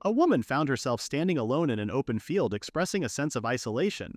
A woman found herself standing alone in an open field, expressing a sense of isolation.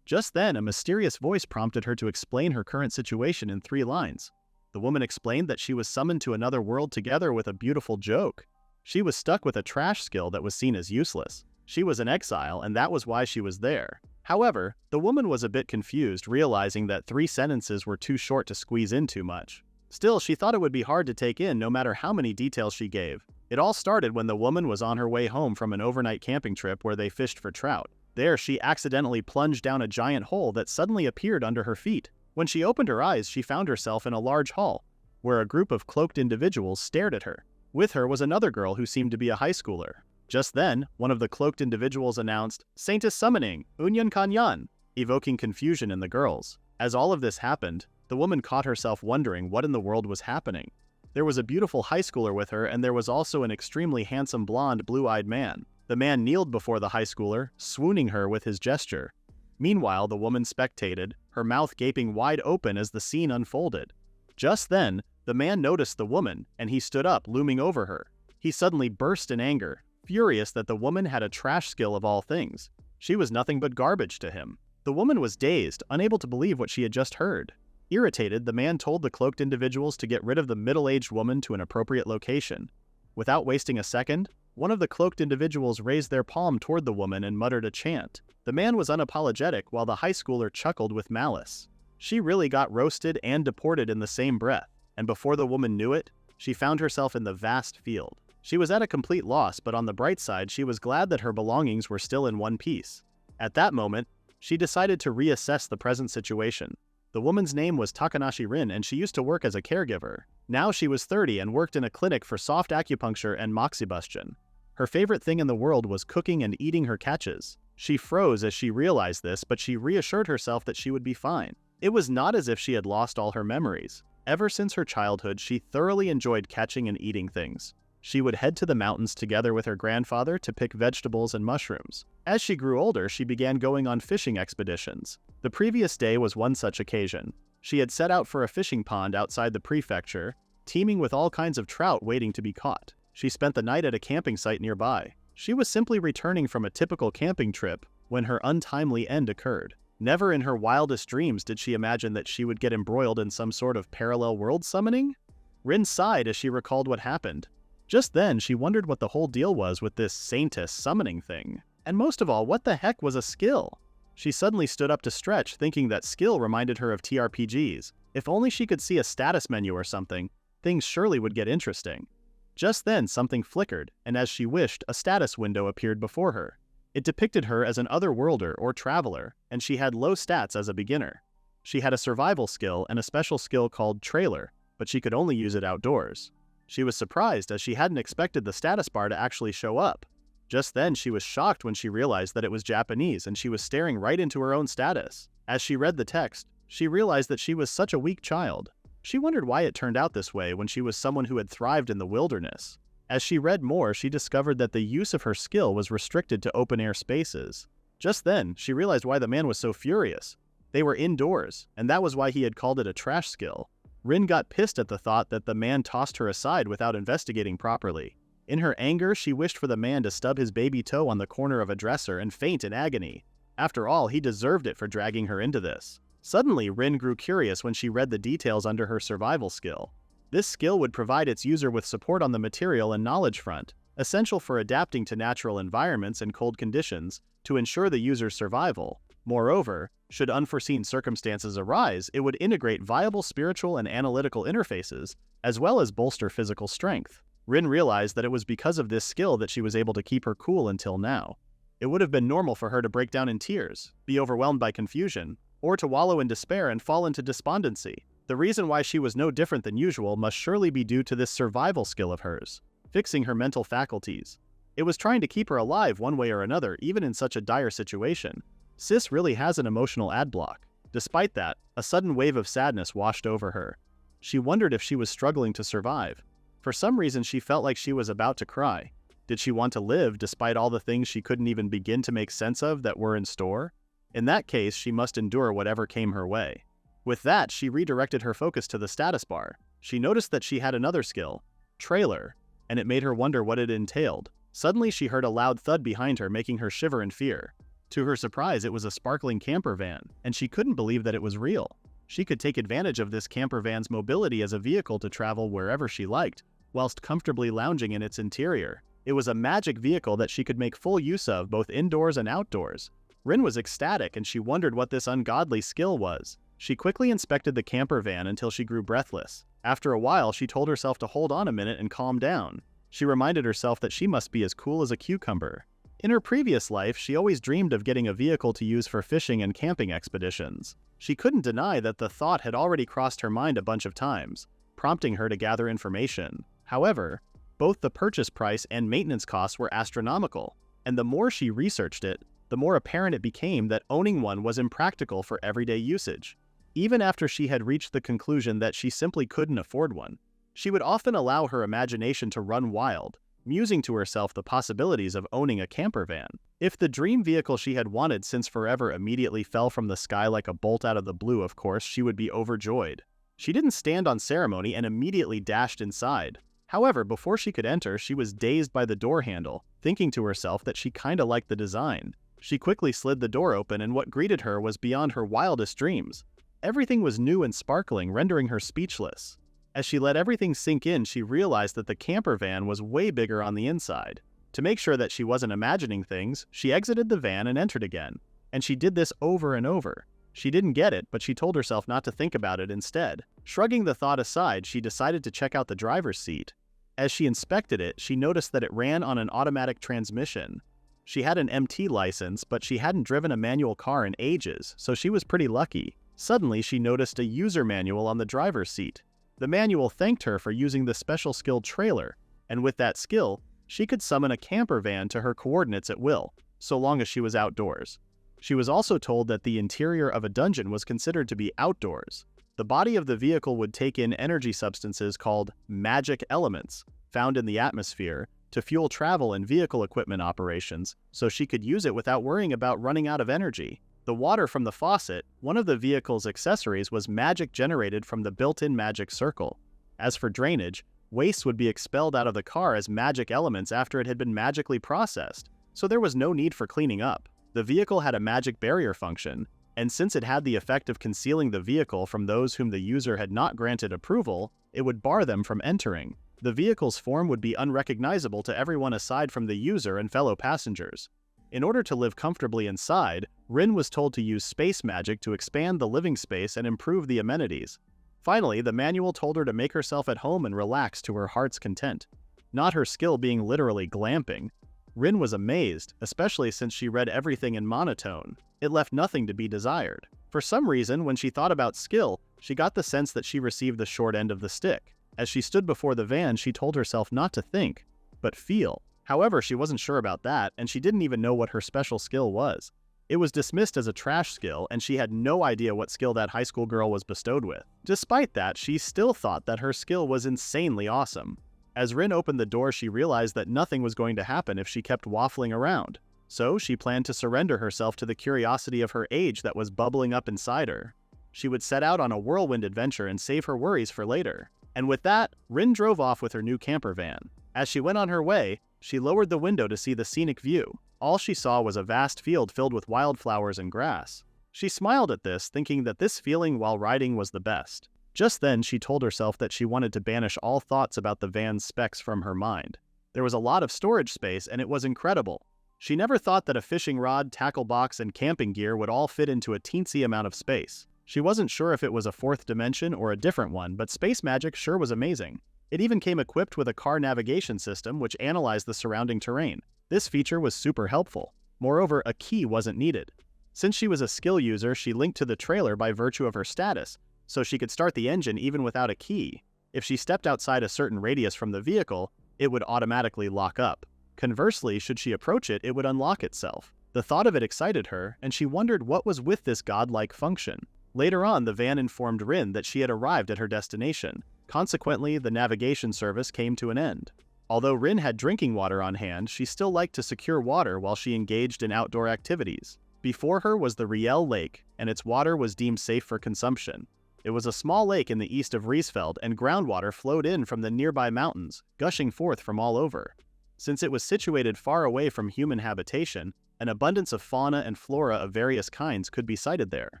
Just then, a mysterious voice prompted her to explain her current situation in 3 lines. The woman explained that she was summoned to another world together with a beautiful joke. She was stuck with a trash skill that was seen as useless. She was in exile, and that was why she was there. However, the woman was a bit confused, realizing that 3 sentences were too short to squeeze in too much. Still, she thought it would be hard to take in no matter how many details she gave. It all started when the woman was on her way home from an overnight camping trip where they fished for trout. There, she accidentally plunged down a giant hole that suddenly appeared under her feet. When she opened her eyes, she found herself in a large hall, where a group of cloaked individuals stared at her. With her was another girl who seemed to be a high schooler. Just then, one of the cloaked individuals announced, "Saint is summoning, Unyan Kanyan," evoking confusion in the girls. As all of this happened, the woman caught herself wondering what in the world was happening. There was a beautiful high schooler with her, and there was also an extremely handsome blonde, blue-eyed man. The man kneeled before the high schooler, swooning her with his gesture. Meanwhile, the woman spectated, her mouth gaping wide open as the scene unfolded. Just then, the man noticed the woman, and he stood up, looming over her. He suddenly burst in anger, furious that the woman had a trash skill of all things. She was nothing but garbage to him. The woman was dazed, unable to believe what she had just heard. Irritated, the man told the cloaked individuals to get rid of the middle-aged woman to an appropriate location. Without wasting a second, one of the cloaked individuals raised their palm toward the woman and muttered a chant. The man was unapologetic while the high schooler chuckled with malice. She really got roasted and deported in the same breath, and before the woman knew it, she found herself in the vast field. She was at a complete loss, but on the bright side, she was glad that her belongings were still in one piece. At that moment, she decided to reassess the present situation. The woman's name was Takanashi Rin, and she used to work as a caregiver. Now she was 30 and worked in a clinic for soft acupuncture and moxibustion. Her favorite thing in the world was cooking and eating her catches. She froze as she realized this, but she reassured herself that she would be fine. It was not as if she had lost all her memories. Ever since her childhood, she thoroughly enjoyed catching and eating things. She would head to the mountains together with her grandfather to pick vegetables and mushrooms. As she grew older, she began going on fishing expeditions. The previous day was one such occasion. She had set out for a fishing pond outside the prefecture, teeming with all kinds of trout waiting to be caught. She spent the night at a camping site nearby. She was simply returning from a typical camping trip when her untimely end occurred. Never in her wildest dreams did she imagine that she would get embroiled in some sort of parallel world summoning. Rin sighed as she recalled what happened. Just then, she wondered what the whole deal was with this saintess summoning thing. And most of all, what the heck was a skill? She suddenly stood up to stretch, thinking that skill reminded her of TRPGs. If only she could see a status menu or something, things surely would get interesting. Just then, something flickered, and as she wished, a status window appeared before her. It depicted her as an otherworlder or traveler, and she had low stats as a beginner. She had a survival skill and a special skill called Trailer, but she could only use it outdoors. She was surprised as she hadn't expected the status bar to actually show up. Just then, she was shocked when she realized that it was Japanese and she was staring right into her own status. As she read the text, she realized that she was such a weak child. She wondered why it turned out this way when she was someone who had thrived in the wilderness. As she read more, she discovered that the use of her skill was restricted to open-air spaces. Just then, she realized why the man was so furious. They were indoors, and that was why he had called it a trash skill. Rin got pissed at the thought that the man tossed her aside without investigating properly. In her anger, she wished for the man to stub his baby toe on the corner of a dresser and faint in agony. After all, he deserved it for dragging her into this. Suddenly, Rin grew curious when she read the details under her survival skill. This skill would provide its user with support on the material and knowledge front, essential for adapting to natural environments and cold conditions to ensure the user's survival. Moreover, should unforeseen circumstances arise, it would integrate viable spiritual and analytical interfaces, as well as bolster physical strength. Rin realized that it was because of this skill that she was able to keep her cool until now. It would have been normal for her to break down in tears, be overwhelmed by confusion, or to wallow in despair and fall into despondency. The reason why she was no different than usual must surely be due to this survival skill of hers, fixing her mental faculties. It was trying to keep her alive one way or another, even in such a dire situation. Sis really has an emotional ad block. Despite that, a sudden wave of sadness washed over her. She wondered if she was struggling to survive. For some reason, she felt like she was about to cry. Did she want to live despite all the things she couldn't even begin to make sense of that were in store? In that case, she must endure whatever came her way. With that, she redirected her focus to the status bar. She noticed that she had another skill, Trailer, and it made her wonder what it entailed. Suddenly she heard a loud thud behind her, making her shiver in fear. To her surprise, it was a sparkling camper van, and she couldn't believe that it was real. She could take advantage of this camper van's mobility as a vehicle to travel wherever she liked, whilst comfortably lounging in its interior. It was a magic vehicle that she could make full use of both indoors and outdoors. Rin was ecstatic, and she wondered what this ungodly skill was. She quickly inspected the camper van until she grew breathless. After a while, she told herself to hold on a minute and calm down. She reminded herself that she must be as cool as a cucumber. In her previous life, she always dreamed of getting a vehicle to use for fishing and camping expeditions. She couldn't deny that the thought had already crossed her mind a bunch of times, prompting her to gather information. However, both the purchase price and maintenance costs were astronomical, and the more she researched it, the more apparent it became that owning one was impractical for everyday usage. Even after she had reached the conclusion that she simply couldn't afford one, she would often allow her imagination to run wild, musing to herself the possibilities of owning a camper van. If the dream vehicle she had wanted since forever immediately fell from the sky like a bolt out of the blue, of course, she would be overjoyed. She didn't stand on ceremony and immediately dashed inside. However, before she could enter, she was dazed by the door handle, thinking to herself that she kinda liked the design. She quickly slid the door open, and what greeted her was beyond her wildest dreams. Everything was new and sparkling, rendering her speechless. As she let everything sink in, she realized that the camper van was way bigger on the inside. To make sure that she wasn't imagining things, she exited the van and entered again. And she did this over and over. She didn't get it, but she told herself not to think about it instead. Shrugging the thought aside, she decided to check out the driver's seat. As she inspected it, she noticed that it ran on an automatic transmission. She had an MT license, but she hadn't driven a manual car in ages, so she was pretty lucky. Suddenly, she noticed a user manual on the driver's seat. The manual thanked her for using the special skill trailer, and with that skill, she could summon a camper van to her coordinates at will, so long as she was outdoors. She was also told that the interior of a dungeon was considered to be outdoors. The body of the vehicle would take in energy substances called magic elements, found in the atmosphere, to fuel travel and vehicle equipment operations, so she could use it without worrying about running out of energy. The water from the faucet, one of the vehicle's accessories, was magic generated from the built-in magic circle. As for drainage, waste would be expelled out of the car as magic elements after it had been magically processed, so there was no need for cleaning up. The vehicle had a magic barrier function, and since it had the effect of concealing the vehicle from those whom the user had not granted approval, it would bar them from entering. The vehicle's form would be unrecognizable to everyone aside from the user and fellow passengers. In order to live comfortably inside, Rin was told to use space magic to expand the living space and improve the amenities. Finally, the manual told her to make herself at home and relax to her heart's content. Not her skill being literally glamping. Rin was amazed, especially since she read everything in monotone. It left nothing to be desired. For some reason, when she thought about skill, she got the sense that she received the short end of the stick. As she stood before the van, she told herself not to think, but feel. However, she wasn't sure about that, and she didn't even know what her special skill was. It was dismissed as a trash skill, and she had no idea what skill that high school girl was bestowed with. Despite that, she still thought that her skill was insanely awesome. As Rin opened the door, she realized that nothing was going to happen if she kept waffling around. So she planned to surrender herself to the curiosity of her age that was bubbling up inside her. She would set out on a whirlwind adventure and save her worries for later. And with that, Rin drove off with her new camper van. As she went on her way, she lowered the window to see the scenic view. All she saw was a vast field filled with wildflowers and grass. She smiled at this, thinking that this feeling while riding was the best. Just then, she told herself that she wanted to banish all thoughts about the van's specs from her mind. There was a lot of storage space, and it was incredible. She never thought that a fishing rod, tackle box, and camping gear would all fit into a teensy amount of space. She wasn't sure if it was a fourth dimension or a different one, but space magic sure was amazing. It even came equipped with a car navigation system which analyzed the surrounding terrain. This feature was super helpful. Moreover, a key wasn't needed. Since she was a skill user, she linked to the trailer by virtue of her status, so she could start the engine even without a key. If she stepped outside a certain radius from the vehicle, it would automatically lock up. Conversely, should she approach it, it would unlock itself. The thought of it excited her, and she wondered what was with this godlike function. Later on, the van informed Rin that she had arrived at her destination. Consequently, the navigation service came to an end. Although Rin had drinking water on hand, she still liked to secure water while she engaged in outdoor activities. Before her was the Riel Lake, and its water was deemed safe for consumption. It was a small lake in the east of Riesfeld, and groundwater flowed in from the nearby mountains, gushing forth from all over. Since it was situated far away from human habitation, an abundance of fauna and flora of various kinds could be sighted there.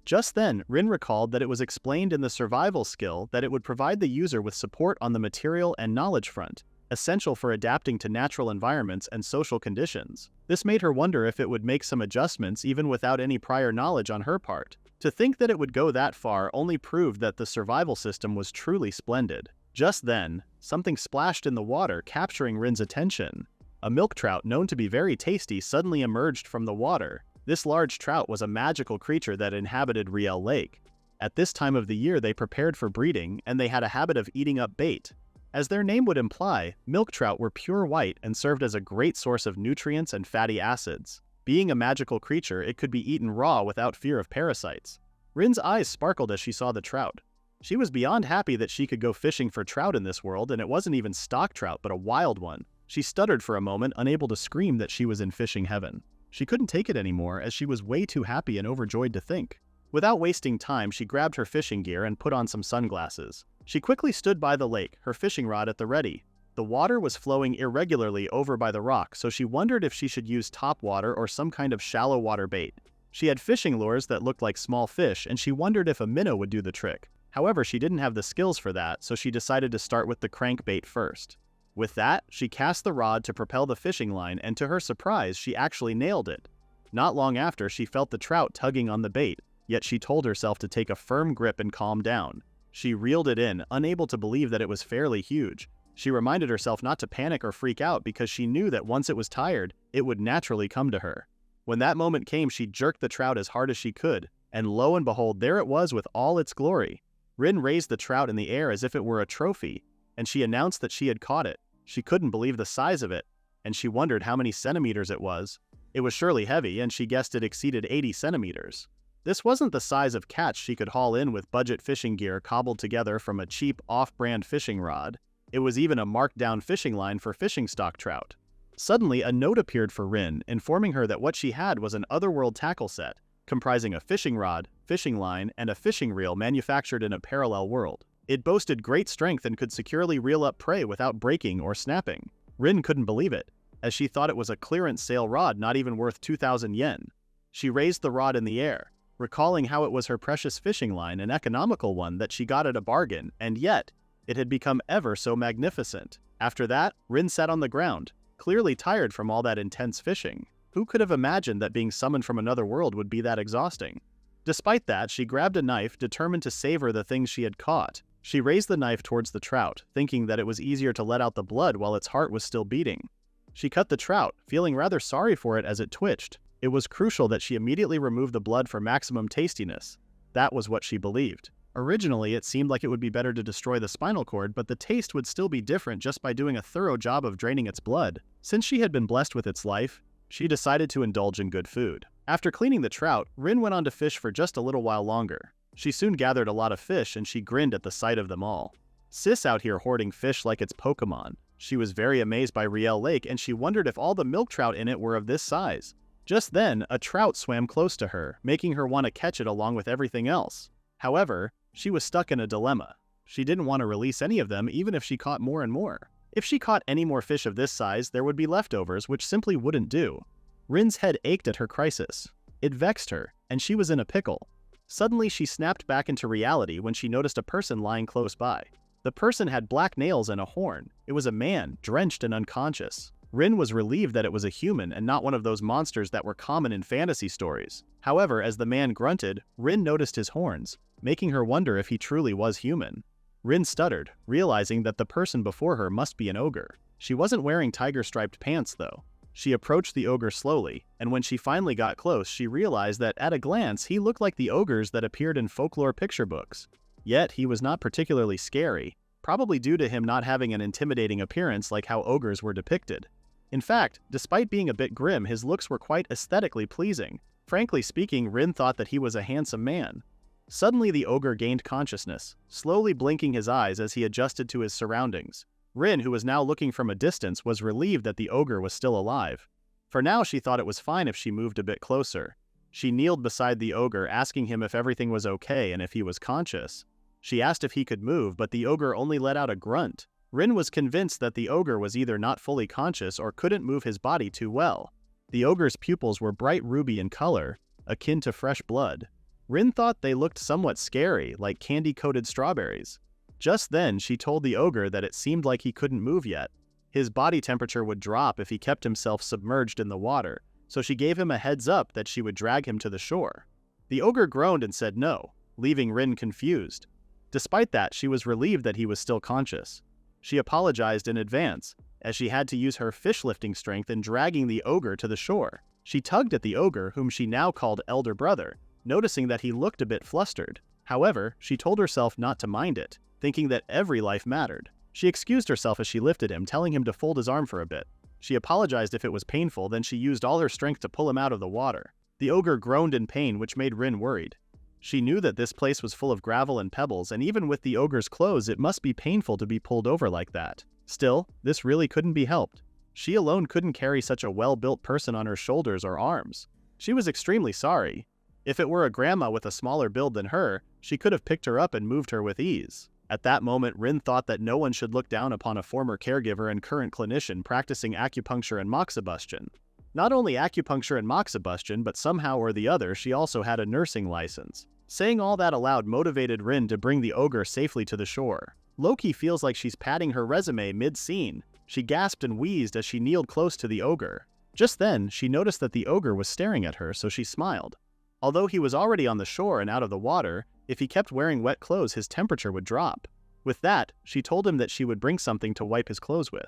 Just then, Rin recalled that it was explained in the survival skill that it would provide the user with support on the material and knowledge front, essential for adapting to natural environments and social conditions. This made her wonder if it would make some adjustments even without any prior knowledge on her part. To think that it would go that far only proved that the survival system was truly splendid. Just then, something splashed in the water, capturing Rin's attention. A milk trout known to be very tasty suddenly emerged from the water. This large trout was a magical creature that inhabited Riel Lake. At this time of the year they prepared for breeding, and they had a habit of eating up bait. As their name would imply, milk trout were pure white and served as a great source of nutrients and fatty acids. Being a magical creature, it could be eaten raw without fear of parasites. Rin's eyes sparkled as she saw the trout. She was beyond happy that she could go fishing for trout in this world, and it wasn't even stock trout but a wild one. She stuttered for a moment, unable to scream that she was in fishing heaven. She couldn't take it anymore, as she was way too happy and overjoyed to think. Without wasting time, she grabbed her fishing gear and put on some sunglasses. She quickly stood by the lake, her fishing rod at the ready. The water was flowing irregularly over by the rock, so she wondered if she should use top water or some kind of shallow water bait. She had fishing lures that looked like small fish, and she wondered if a minnow would do the trick. However, she didn't have the skills for that, so she decided to start with the crankbait first. With that, she cast the rod to propel the fishing line, and to her surprise, she actually nailed it. Not long after, she felt the trout tugging on the bait, yet she told herself to take a firm grip and calm down. She reeled it in, unable to believe that it was fairly huge. She reminded herself not to panic or freak out because she knew that once it was tired, it would naturally come to her. When that moment came, she jerked the trout as hard as she could, and lo and behold, there it was with all its glory. Rin raised the trout in the air as if it were a trophy, and she announced that she had caught it. She couldn't believe the size of it, and she wondered how many centimeters it was. It was surely heavy, and she guessed it exceeded 80 centimeters. This wasn't the size of catch she could haul in with budget fishing gear cobbled together from a cheap, off-brand fishing rod. It was even a marked-down fishing line for fishing stock trout. Suddenly, a note appeared for Rin, informing her that what she had was an otherworld tackle set, comprising a fishing rod, fishing line, and a fishing reel manufactured in a parallel world. It boasted great strength and could securely reel up prey without breaking or snapping. Rin couldn't believe it, as she thought it was a clearance sale rod not even worth 2,000 yen. She raised the rod in the air, recalling how it was her precious fishing line, an economical one that she got at a bargain, and yet, it had become ever so magnificent. After that, Rin sat on the ground, clearly tired from all that intense fishing. Who could have imagined that being summoned from another world would be that exhausting? Despite that, she grabbed a knife, determined to savor the things she had caught. She raised the knife towards the trout, thinking that it was easier to let out the blood while its heart was still beating. She cut the trout, feeling rather sorry for it as it twitched. It was crucial that she immediately remove the blood for maximum tastiness. That was what she believed. Originally, it seemed like it would be better to destroy the spinal cord, but the taste would still be different just by doing a thorough job of draining its blood. Since she had been blessed with its life, she decided to indulge in good food. After cleaning the trout, Rin went on to fish for just a little while longer. She soon gathered a lot of fish, and she grinned at the sight of them all. Sis out here hoarding fish like it's Pokemon. She was very amazed by Riel Lake, and she wondered if all the milk trout in it were of this size. Just then, a trout swam close to her, making her want to catch it along with everything else. However, she was stuck in a dilemma. She didn't want to release any of them even if she caught more and more. If she caught any more fish of this size, there would be leftovers, which simply wouldn't do. Rin's head ached at her crisis. It vexed her, and she was in a pickle. Suddenly, she snapped back into reality when she noticed a person lying close by. The person had black nails and a horn. It was a man, drenched and unconscious. Rin was relieved that it was a human and not one of those monsters that were common in fantasy stories. However, as the man grunted, Rin noticed his horns, making her wonder if he truly was human. Rin stuttered, realizing that the person before her must be an ogre. She wasn't wearing tiger-striped pants, though. She approached the ogre slowly, and when she finally got close, she realized that at a glance he looked like the ogres that appeared in folklore picture books. Yet he was not particularly scary, probably due to him not having an intimidating appearance like how ogres were depicted. In fact, despite being a bit grim, his looks were quite aesthetically pleasing. Frankly speaking, Rin thought that he was a handsome man. Suddenly the ogre gained consciousness, slowly blinking his eyes as he adjusted to his surroundings. Rin, who was now looking from a distance, was relieved that the ogre was still alive. For now she thought it was fine if she moved a bit closer. She kneeled beside the ogre, asking him if everything was okay and if he was conscious. She asked if he could move, but the ogre only let out a grunt. Rin was convinced that the ogre was either not fully conscious or couldn't move his body too well. The ogre's pupils were bright ruby in color, akin to fresh blood. Rin thought they looked somewhat scary, like candy-coated strawberries. Just then, she told the ogre that it seemed like he couldn't move yet. His body temperature would drop if he kept himself submerged in the water, so she gave him a heads up that she would drag him to the shore. The ogre groaned and said no, leaving Rin confused. Despite that, she was relieved that he was still conscious. She apologized in advance, as she had to use her fish-lifting strength in dragging the ogre to the shore. She tugged at the ogre, whom she now called elder brother, noticing that he looked a bit flustered. However, she told herself not to mind it, thinking that every life mattered. She excused herself as she lifted him, telling him to fold his arm for a bit. She apologized if it was painful, then she used all her strength to pull him out of the water. The ogre groaned in pain, which made Rin worried. She knew that this place was full of gravel and pebbles, and even with the ogre's clothes, it must be painful to be pulled over like that. Still, this really couldn't be helped. She alone couldn't carry such a well-built person on her shoulders or arms. She was extremely sorry. If it were a grandma with a smaller build than her, she could have picked her up and moved her with ease. At that moment, Rin thought that no one should look down upon a former caregiver and current clinician practicing acupuncture and moxibustion. Not only acupuncture and moxibustion, but somehow or the other, she also had a nursing license. Saying all that aloud motivated Rin to bring the ogre safely to the shore. Loki feels like she's padding her resume mid-scene. She gasped and wheezed as she kneeled close to the ogre. Just then, she noticed that the ogre was staring at her, so she smiled. Although he was already on the shore and out of the water, if he kept wearing wet clothes, his temperature would drop. With that, she told him that she would bring something to wipe his clothes with.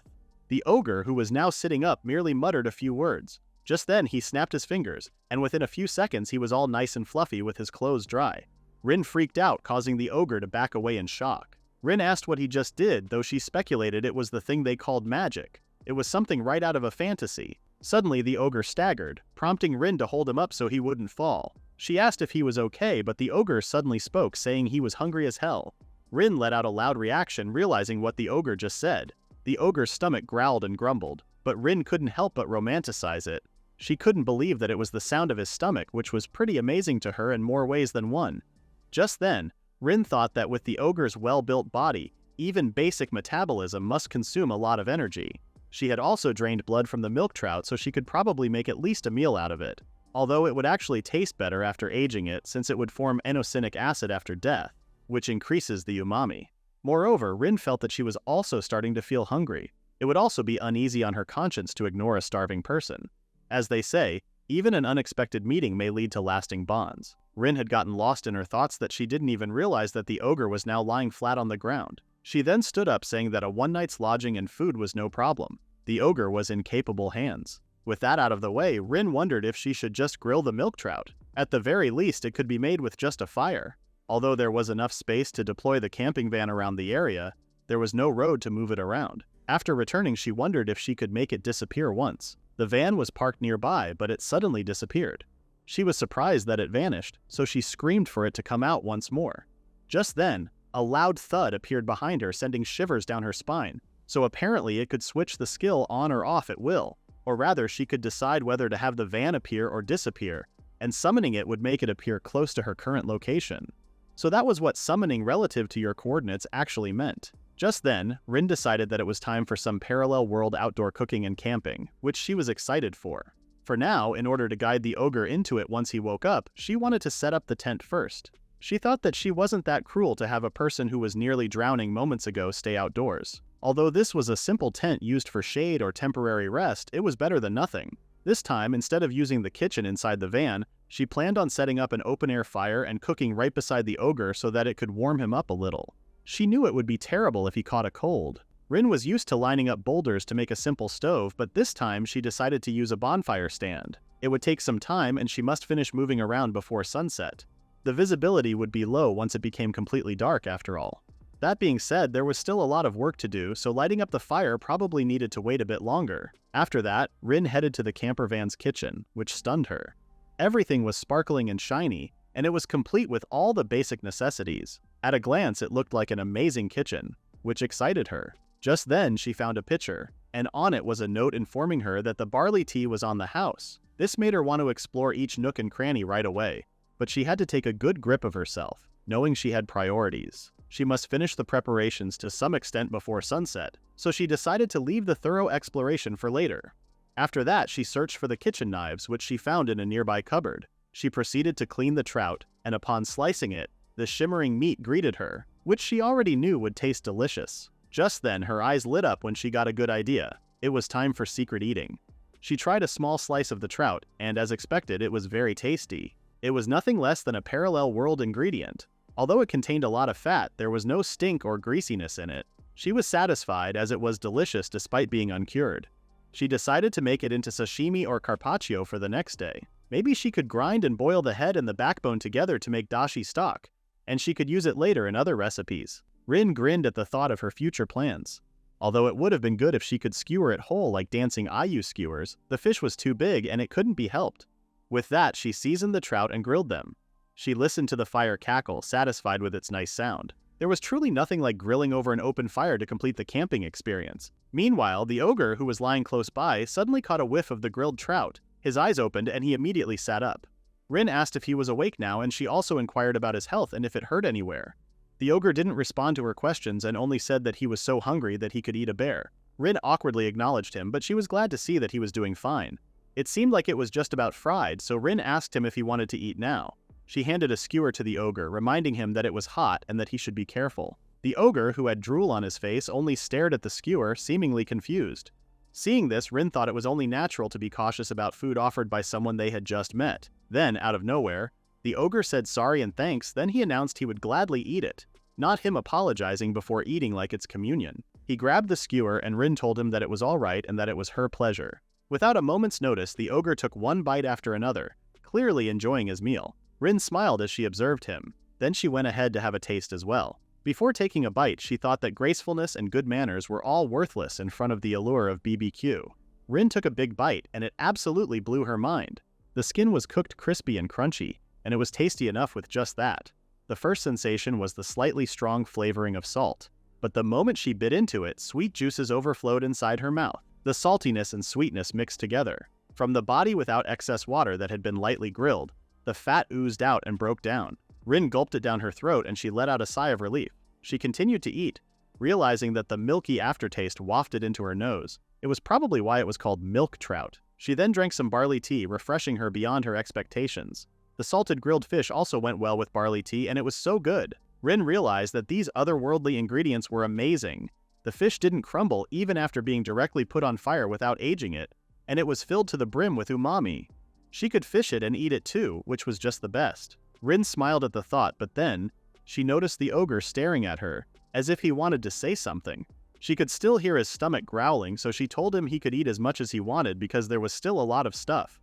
The ogre, who was now sitting up, merely muttered a few words. Just then, he snapped his fingers, and within a few seconds he was all nice and fluffy with his clothes dry. Rin freaked out, causing the ogre to back away in shock. Rin asked what he just did, though she speculated it was the thing they called magic. It was something right out of a fantasy. Suddenly, the ogre staggered, prompting Rin to hold him up so he wouldn't fall. She asked if he was okay, but the ogre suddenly spoke, saying he was hungry as hell. Rin let out a loud reaction, realizing what the ogre just said. The ogre's stomach growled and grumbled, but Rin couldn't help but romanticize it. She couldn't believe that it was the sound of his stomach, which was pretty amazing to her in more ways than one. Just then, Rin thought that with the ogre's well-built body, even basic metabolism must consume a lot of energy. She had also drained blood from the milk trout, so she could probably make at least a meal out of it. Although it would actually taste better after aging it, since it would form inosinic acid after death, which increases the umami. Moreover, Rin felt that she was also starting to feel hungry. It would also be uneasy on her conscience to ignore a starving person. As they say, even an unexpected meeting may lead to lasting bonds. Rin had gotten lost in her thoughts that she didn't even realize that the ogre was now lying flat on the ground. She then stood up, saying that a one night's lodging and food was no problem. The ogre was in capable hands. With that out of the way, Rin wondered if she should just grill the milk trout. At the very least, it could be made with just a fire. Although there was enough space to deploy the camping van around the area, there was no road to move it around. After returning, she wondered if she could make it disappear once. The van was parked nearby, but it suddenly disappeared. She was surprised that it vanished, so she screamed for it to come out once more. Just then, a loud thud appeared behind her, sending shivers down her spine. So apparently it could switch the skill on or off at will, or rather she could decide whether to have the van appear or disappear, and summoning it would make it appear close to her current location. So that was what summoning relative to your coordinates actually meant. Just then, Rin decided that it was time for some parallel world outdoor cooking and camping, which she was excited for. For now, in order to guide the ogre into it once he woke up, she wanted to set up the tent first. She thought that she wasn't that cruel to have a person who was nearly drowning moments ago stay outdoors. Although this was a simple tent used for shade or temporary rest, it was better than nothing. This time, instead of using the kitchen inside the van, she planned on setting up an open-air fire and cooking right beside the ogre so that it could warm him up a little. She knew it would be terrible if he caught a cold. Rin was used to lining up boulders to make a simple stove, but this time she decided to use a bonfire stand. It would take some time and she must finish moving around before sunset. The visibility would be low once it became completely dark after all. That being said, there was still a lot of work to do, so lighting up the fire probably needed to wait a bit longer. After that, Rin headed to the camper van's kitchen, which stunned her. Everything was sparkling and shiny, and it was complete with all the basic necessities. At a glance, it looked like an amazing kitchen, which excited her. Just then, she found a pitcher, and on it was a note informing her that the barley tea was on the house. This made her want to explore each nook and cranny right away, but she had to take a good grip of herself, knowing she had priorities. She must finish the preparations to some extent before sunset, so she decided to leave the thorough exploration for later. After that, she searched for the kitchen knives, which she found in a nearby cupboard. She proceeded to clean the trout, and upon slicing it, the shimmering meat greeted her, which she already knew would taste delicious. Just then, her eyes lit up when she got a good idea. It was time for secret eating. She tried a small slice of the trout, and as expected, it was very tasty. It was nothing less than a parallel world ingredient. Although it contained a lot of fat, there was no stink or greasiness in it. She was satisfied as it was delicious despite being uncured. She decided to make it into sashimi or carpaccio for the next day. Maybe she could grind and boil the head and the backbone together to make dashi stock, and she could use it later in other recipes. Rin grinned at the thought of her future plans. Although it would have been good if she could skewer it whole like dancing ayu skewers, the fish was too big and it couldn't be helped. With that, she seasoned the trout and grilled them. She listened to the fire cackle, satisfied with its nice sound. There was truly nothing like grilling over an open fire to complete the camping experience. Meanwhile, the ogre, who was lying close by, suddenly caught a whiff of the grilled trout. His eyes opened and he immediately sat up. Rin asked if he was awake now, and she also inquired about his health and if it hurt anywhere. The ogre didn't respond to her questions and only said that he was so hungry that he could eat a bear. Rin awkwardly acknowledged him, but she was glad to see that he was doing fine. It seemed like it was just about fried, so Rin asked him if he wanted to eat now. She handed a skewer to the ogre, reminding him that it was hot and that he should be careful. The ogre, who had drool on his face, only stared at the skewer, seemingly confused. Seeing this, Rin thought it was only natural to be cautious about food offered by someone they had just met. Then, out of nowhere, the ogre said sorry and thanks, then he announced he would gladly eat it, not him apologizing before eating like it's communion. He grabbed the skewer and Rin told him that it was all right and that it was her pleasure. Without a moment's notice, the ogre took one bite after another, clearly enjoying his meal. Rin smiled as she observed him. Then she went ahead to have a taste as well. Before taking a bite, she thought that gracefulness and good manners were all worthless in front of the allure of BBQ. Rin took a big bite, and it absolutely blew her mind. The skin was cooked crispy and crunchy, and it was tasty enough with just that. The first sensation was the slightly strong flavoring of salt. But the moment she bit into it, sweet juices overflowed inside her mouth. The saltiness and sweetness mixed together. From the body without excess water that had been lightly grilled, the fat oozed out and broke down. Rin gulped it down her throat and she let out a sigh of relief. She continued to eat, realizing that the milky aftertaste wafted into her nose. It was probably why it was called milk trout. She then drank some barley tea, refreshing her beyond her expectations. The salted grilled fish also went well with barley tea, and it was so good. Rin realized that these otherworldly ingredients were amazing. The fish didn't crumble even after being directly put on fire without aging it, and it was filled to the brim with umami. She could fish it and eat it too, which was just the best. Rin smiled at the thought, but then she noticed the ogre staring at her, as if he wanted to say something. She could still hear his stomach growling, so she told him he could eat as much as he wanted because there was still a lot of stuff.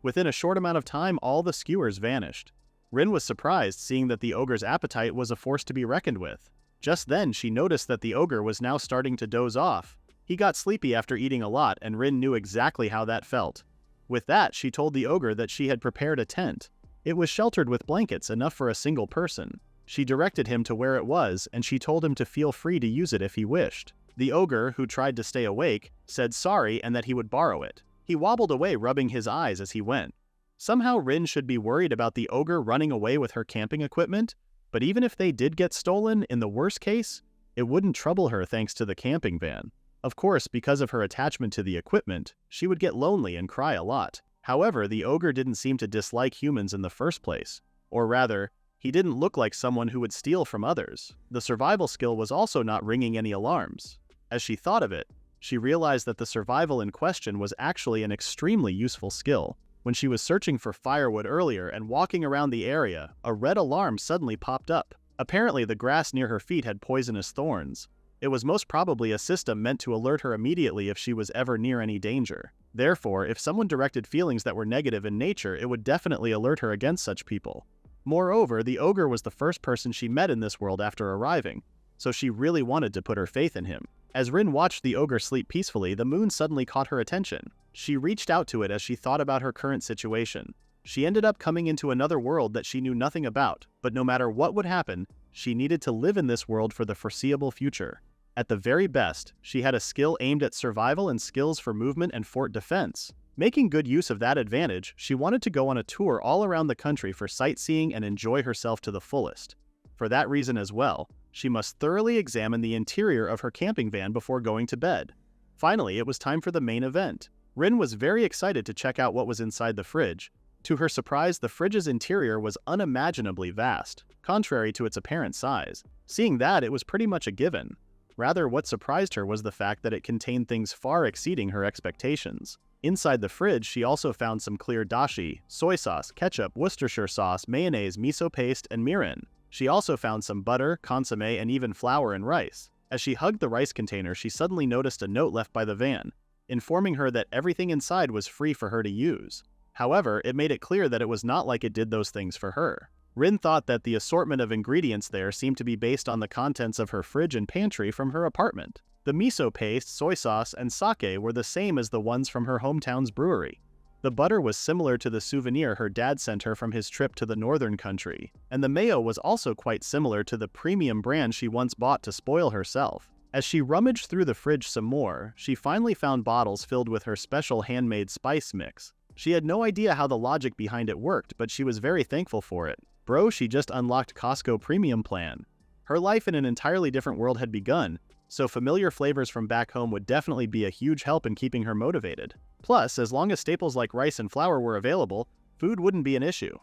Within a short amount of time, all the skewers vanished. Rin was surprised, seeing that the ogre's appetite was a force to be reckoned with. Just then, she noticed that the ogre was now starting to doze off. He got sleepy after eating a lot, and Rin knew exactly how that felt. With that, she told the ogre that she had prepared a tent. It was sheltered with blankets, enough for a single person. She directed him to where it was, and she told him to feel free to use it if he wished. The ogre, who tried to stay awake, said sorry and that he would borrow it. He wobbled away, rubbing his eyes as he went. Somehow Rin should be worried about the ogre running away with her camping equipment, but even if they did get stolen, in the worst case, it wouldn't trouble her thanks to the camping van. Of course, because of her attachment to the equipment, she would get lonely and cry a lot. However, the ogre didn't seem to dislike humans in the first place. Or rather, he didn't look like someone who would steal from others. The survival skill was also not ringing any alarms. As she thought of it, she realized that the survival in question was actually an extremely useful skill. When she was searching for firewood earlier and walking around the area, a red alarm suddenly popped up. Apparently, the grass near her feet had poisonous thorns. It was most probably a system meant to alert her immediately if she was ever near any danger. Therefore, if someone directed feelings that were negative in nature, it would definitely alert her against such people. Moreover, the ogre was the first person she met in this world after arriving, so she really wanted to put her faith in him. As Rin watched the ogre sleep peacefully, the moon suddenly caught her attention. She reached out to it as she thought about her current situation. She ended up coming into another world that she knew nothing about, but no matter what would happen, she needed to live in this world for the foreseeable future. At the very best, she had a skill aimed at survival and skills for movement and fort defense. Making good use of that advantage, she wanted to go on a tour all around the country for sightseeing and enjoy herself to the fullest. For that reason as well, she must thoroughly examine the interior of her camping van before going to bed. Finally, it was time for the main event. Rin was very excited to check out what was inside the fridge. To her surprise, the fridge's interior was unimaginably vast, contrary to its apparent size. Seeing that, it was pretty much a given. Rather, what surprised her was the fact that it contained things far exceeding her expectations. Inside the fridge, she also found some clear dashi, soy sauce, ketchup, Worcestershire sauce, mayonnaise, miso paste, and mirin. She also found some butter, consomme, and even flour and rice. As she hugged the rice container, she suddenly noticed a note left by the van, informing her that everything inside was free for her to use. However, it made it clear that it was not like it did those things for her. Rin thought that the assortment of ingredients there seemed to be based on the contents of her fridge and pantry from her apartment. The miso paste, soy sauce, and sake were the same as the ones from her hometown's brewery. The butter was similar to the souvenir her dad sent her from his trip to the northern country, and the mayo was also quite similar to the premium brand she once bought to spoil herself. As she rummaged through the fridge some more, she finally found bottles filled with her special handmade spice mix. She had no idea how the logic behind it worked, but she was very thankful for it. Bro, she just unlocked Costco Premium Plan. Her life in an entirely different world had begun, so familiar flavors from back home would definitely be a huge help in keeping her motivated. Plus, as long as staples like rice and flour were available, food wouldn't be an issue.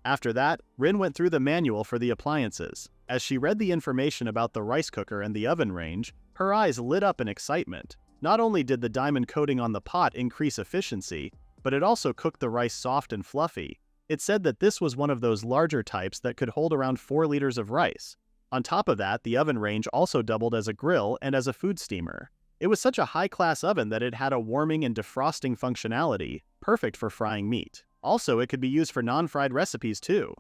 After that, Rin went through the manual for the appliances. As she read the information about the rice cooker and the oven range, her eyes lit up in excitement. Not only did the diamond coating on the pot increase efficiency, but it also cooked the rice soft and fluffy. It said that this was one of those larger types that could hold around 4 liters of rice. On top of that, the oven range also doubled as a grill and as a food steamer. It was such a high-class oven that it had a warming and defrosting functionality, perfect for frying meat. Also, it could be used for non-fried recipes too.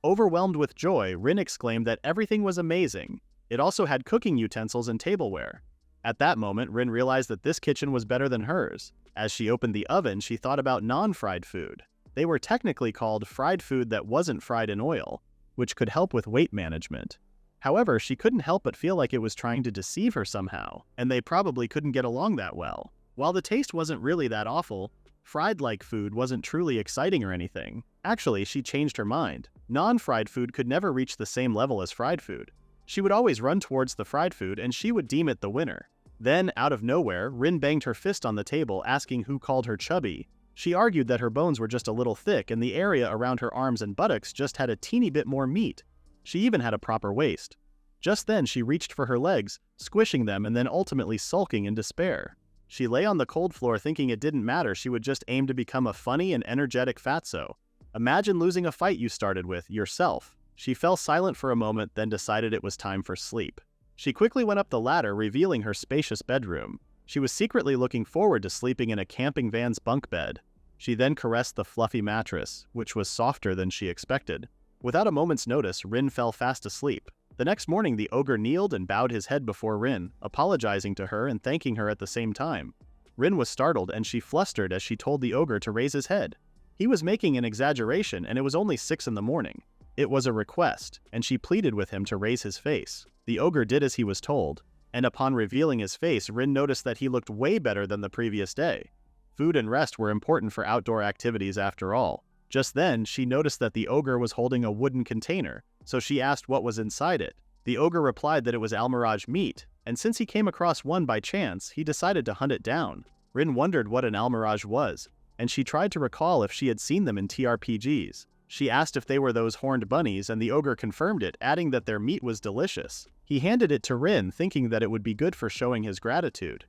Overwhelmed with joy, Rin exclaimed that everything was amazing. It also had cooking utensils and tableware. At that moment, Rin realized that this kitchen was better than hers. As she opened the oven, she thought about non-fried food. They were technically called fried food that wasn't fried in oil, which could help with weight management. However, she couldn't help but feel like it was trying to deceive her somehow, and they probably couldn't get along that well. While the taste wasn't really that awful, fried-like food wasn't truly exciting or anything. Actually, she changed her mind. Non-fried food could never reach the same level as fried food. She would always run towards the fried food and she would deem it the winner. Then, out of nowhere, Rin banged her fist on the table asking who called her chubby. She argued that her bones were just a little thick and the area around her arms and buttocks just had a teeny bit more meat. She even had a proper waist. Just then she reached for her legs, squishing them and then ultimately sulking in despair. She lay on the cold floor thinking it didn't matter, she would just aim to become a funny and energetic fatso. Imagine losing a fight you started with, yourself. She fell silent for a moment, then decided it was time for sleep. She quickly went up the ladder, revealing her spacious bedroom. She was secretly looking forward to sleeping in a camping van's bunk bed. She then caressed the fluffy mattress, which was softer than she expected. Without a moment's notice, Rin fell fast asleep. The next morning, the ogre kneeled and bowed his head before Rin, apologizing to her and thanking her at the same time. Rin was startled and she flustered as she told the ogre to raise his head. He was making an exaggeration and it was only 6 in the morning. It was a request, and she pleaded with him to raise his face. The ogre did as he was told, and upon revealing his face, Rin noticed that he looked way better than the previous day. Food and rest were important for outdoor activities after all. Just then, she noticed that the ogre was holding a wooden container, so she asked what was inside it. The ogre replied that it was almirage meat, and since he came across one by chance, he decided to hunt it down. Rin wondered what an almirage was, and she tried to recall if she had seen them in TRPGs. She asked if they were those horned bunnies, and the ogre confirmed it, adding that their meat was delicious. He handed it to Rin, thinking that it would be good for showing his gratitude.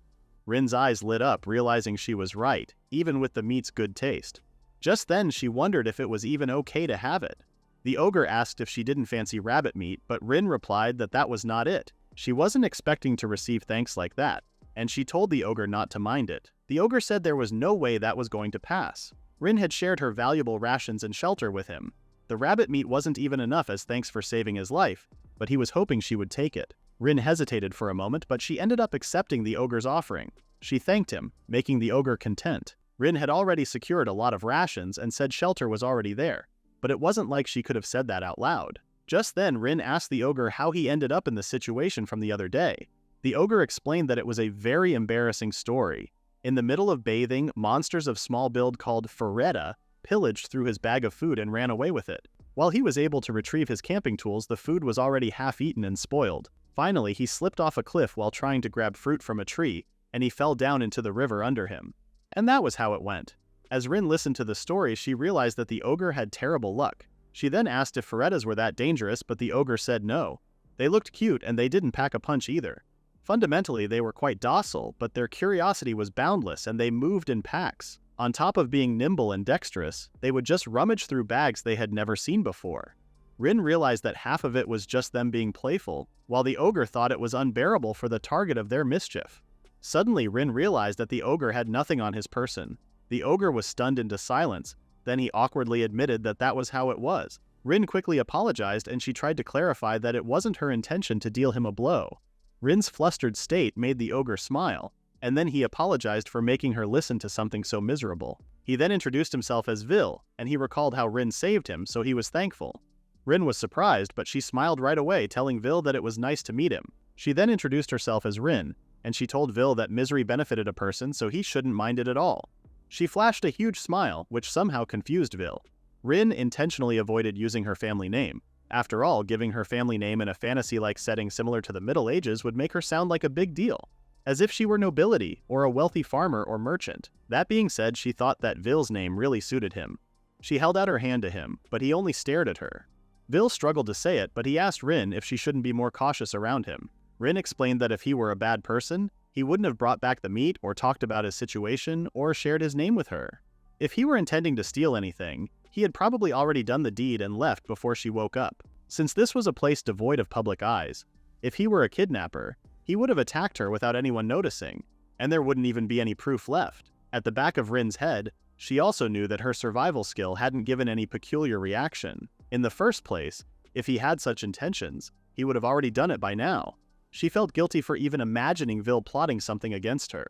Rin's eyes lit up, realizing she was right, even with the meat's good taste. Just then, she wondered if it was even okay to have it. The ogre asked if she didn't fancy rabbit meat, but Rin replied that that was not it. She wasn't expecting to receive thanks like that, and she told the ogre not to mind it. The ogre said there was no way that was going to pass. Rin had shared her valuable rations and shelter with him. The rabbit meat wasn't even enough as thanks for saving his life, but he was hoping she would take it. Rin hesitated for a moment, but she ended up accepting the ogre's offering. She thanked him, making the ogre content. Rin had already secured a lot of rations and said shelter was already there, but it wasn't like she could have said that out loud. Just then, Rin asked the ogre how he ended up in the situation from the other day. The ogre explained that it was a very embarrassing story. In the middle of bathing, monsters of small build called Ferretta pillaged through his bag of food and ran away with it. While he was able to retrieve his camping tools, the food was already half-eaten and spoiled. Finally, he slipped off a cliff while trying to grab fruit from a tree, and he fell down into the river under him. And that was how it went. As Rin listened to the story, she realized that the ogre had terrible luck. She then asked if Ferettas were that dangerous, but the ogre said no. They looked cute and they didn't pack a punch either. Fundamentally, they were quite docile, but their curiosity was boundless and they moved in packs. On top of being nimble and dexterous, they would just rummage through bags they had never seen before. Rin realized that half of it was just them being playful, while the ogre thought it was unbearable for the target of their mischief. Suddenly, Rin realized that the ogre had nothing on his person. The ogre was stunned into silence, then he awkwardly admitted that that was how it was. Rin quickly apologized and she tried to clarify that it wasn't her intention to deal him a blow. Rin's flustered state made the ogre smile, and then he apologized for making her listen to something so miserable. He then introduced himself as Vil, and he recalled how Rin saved him, so he was thankful. Rin was surprised, but she smiled right away, telling Vil that it was nice to meet him. She then introduced herself as Rin, and she told Vil that misery benefited a person, so he shouldn't mind it at all. She flashed a huge smile, which somehow confused Vil. Rin intentionally avoided using her family name. After all, giving her family name in a fantasy-like setting similar to the Middle Ages would make her sound like a big deal, as if she were nobility or a wealthy farmer or merchant. That being said, she thought that Vil's name really suited him. She held out her hand to him, but he only stared at her. Vil struggled to say it, but he asked Rin if she shouldn't be more cautious around him. Rin explained that if he were a bad person, he wouldn't have brought back the meat or talked about his situation or shared his name with her. If he were intending to steal anything, he had probably already done the deed and left before she woke up. Since this was a place devoid of public eyes, if he were a kidnapper, he would have attacked her without anyone noticing, and there wouldn't even be any proof left. At the back of Rin's head, she also knew that her survival skill hadn't given any peculiar reaction. In the first place, if he had such intentions, he would have already done it by now. She felt guilty for even imagining Vil plotting something against her.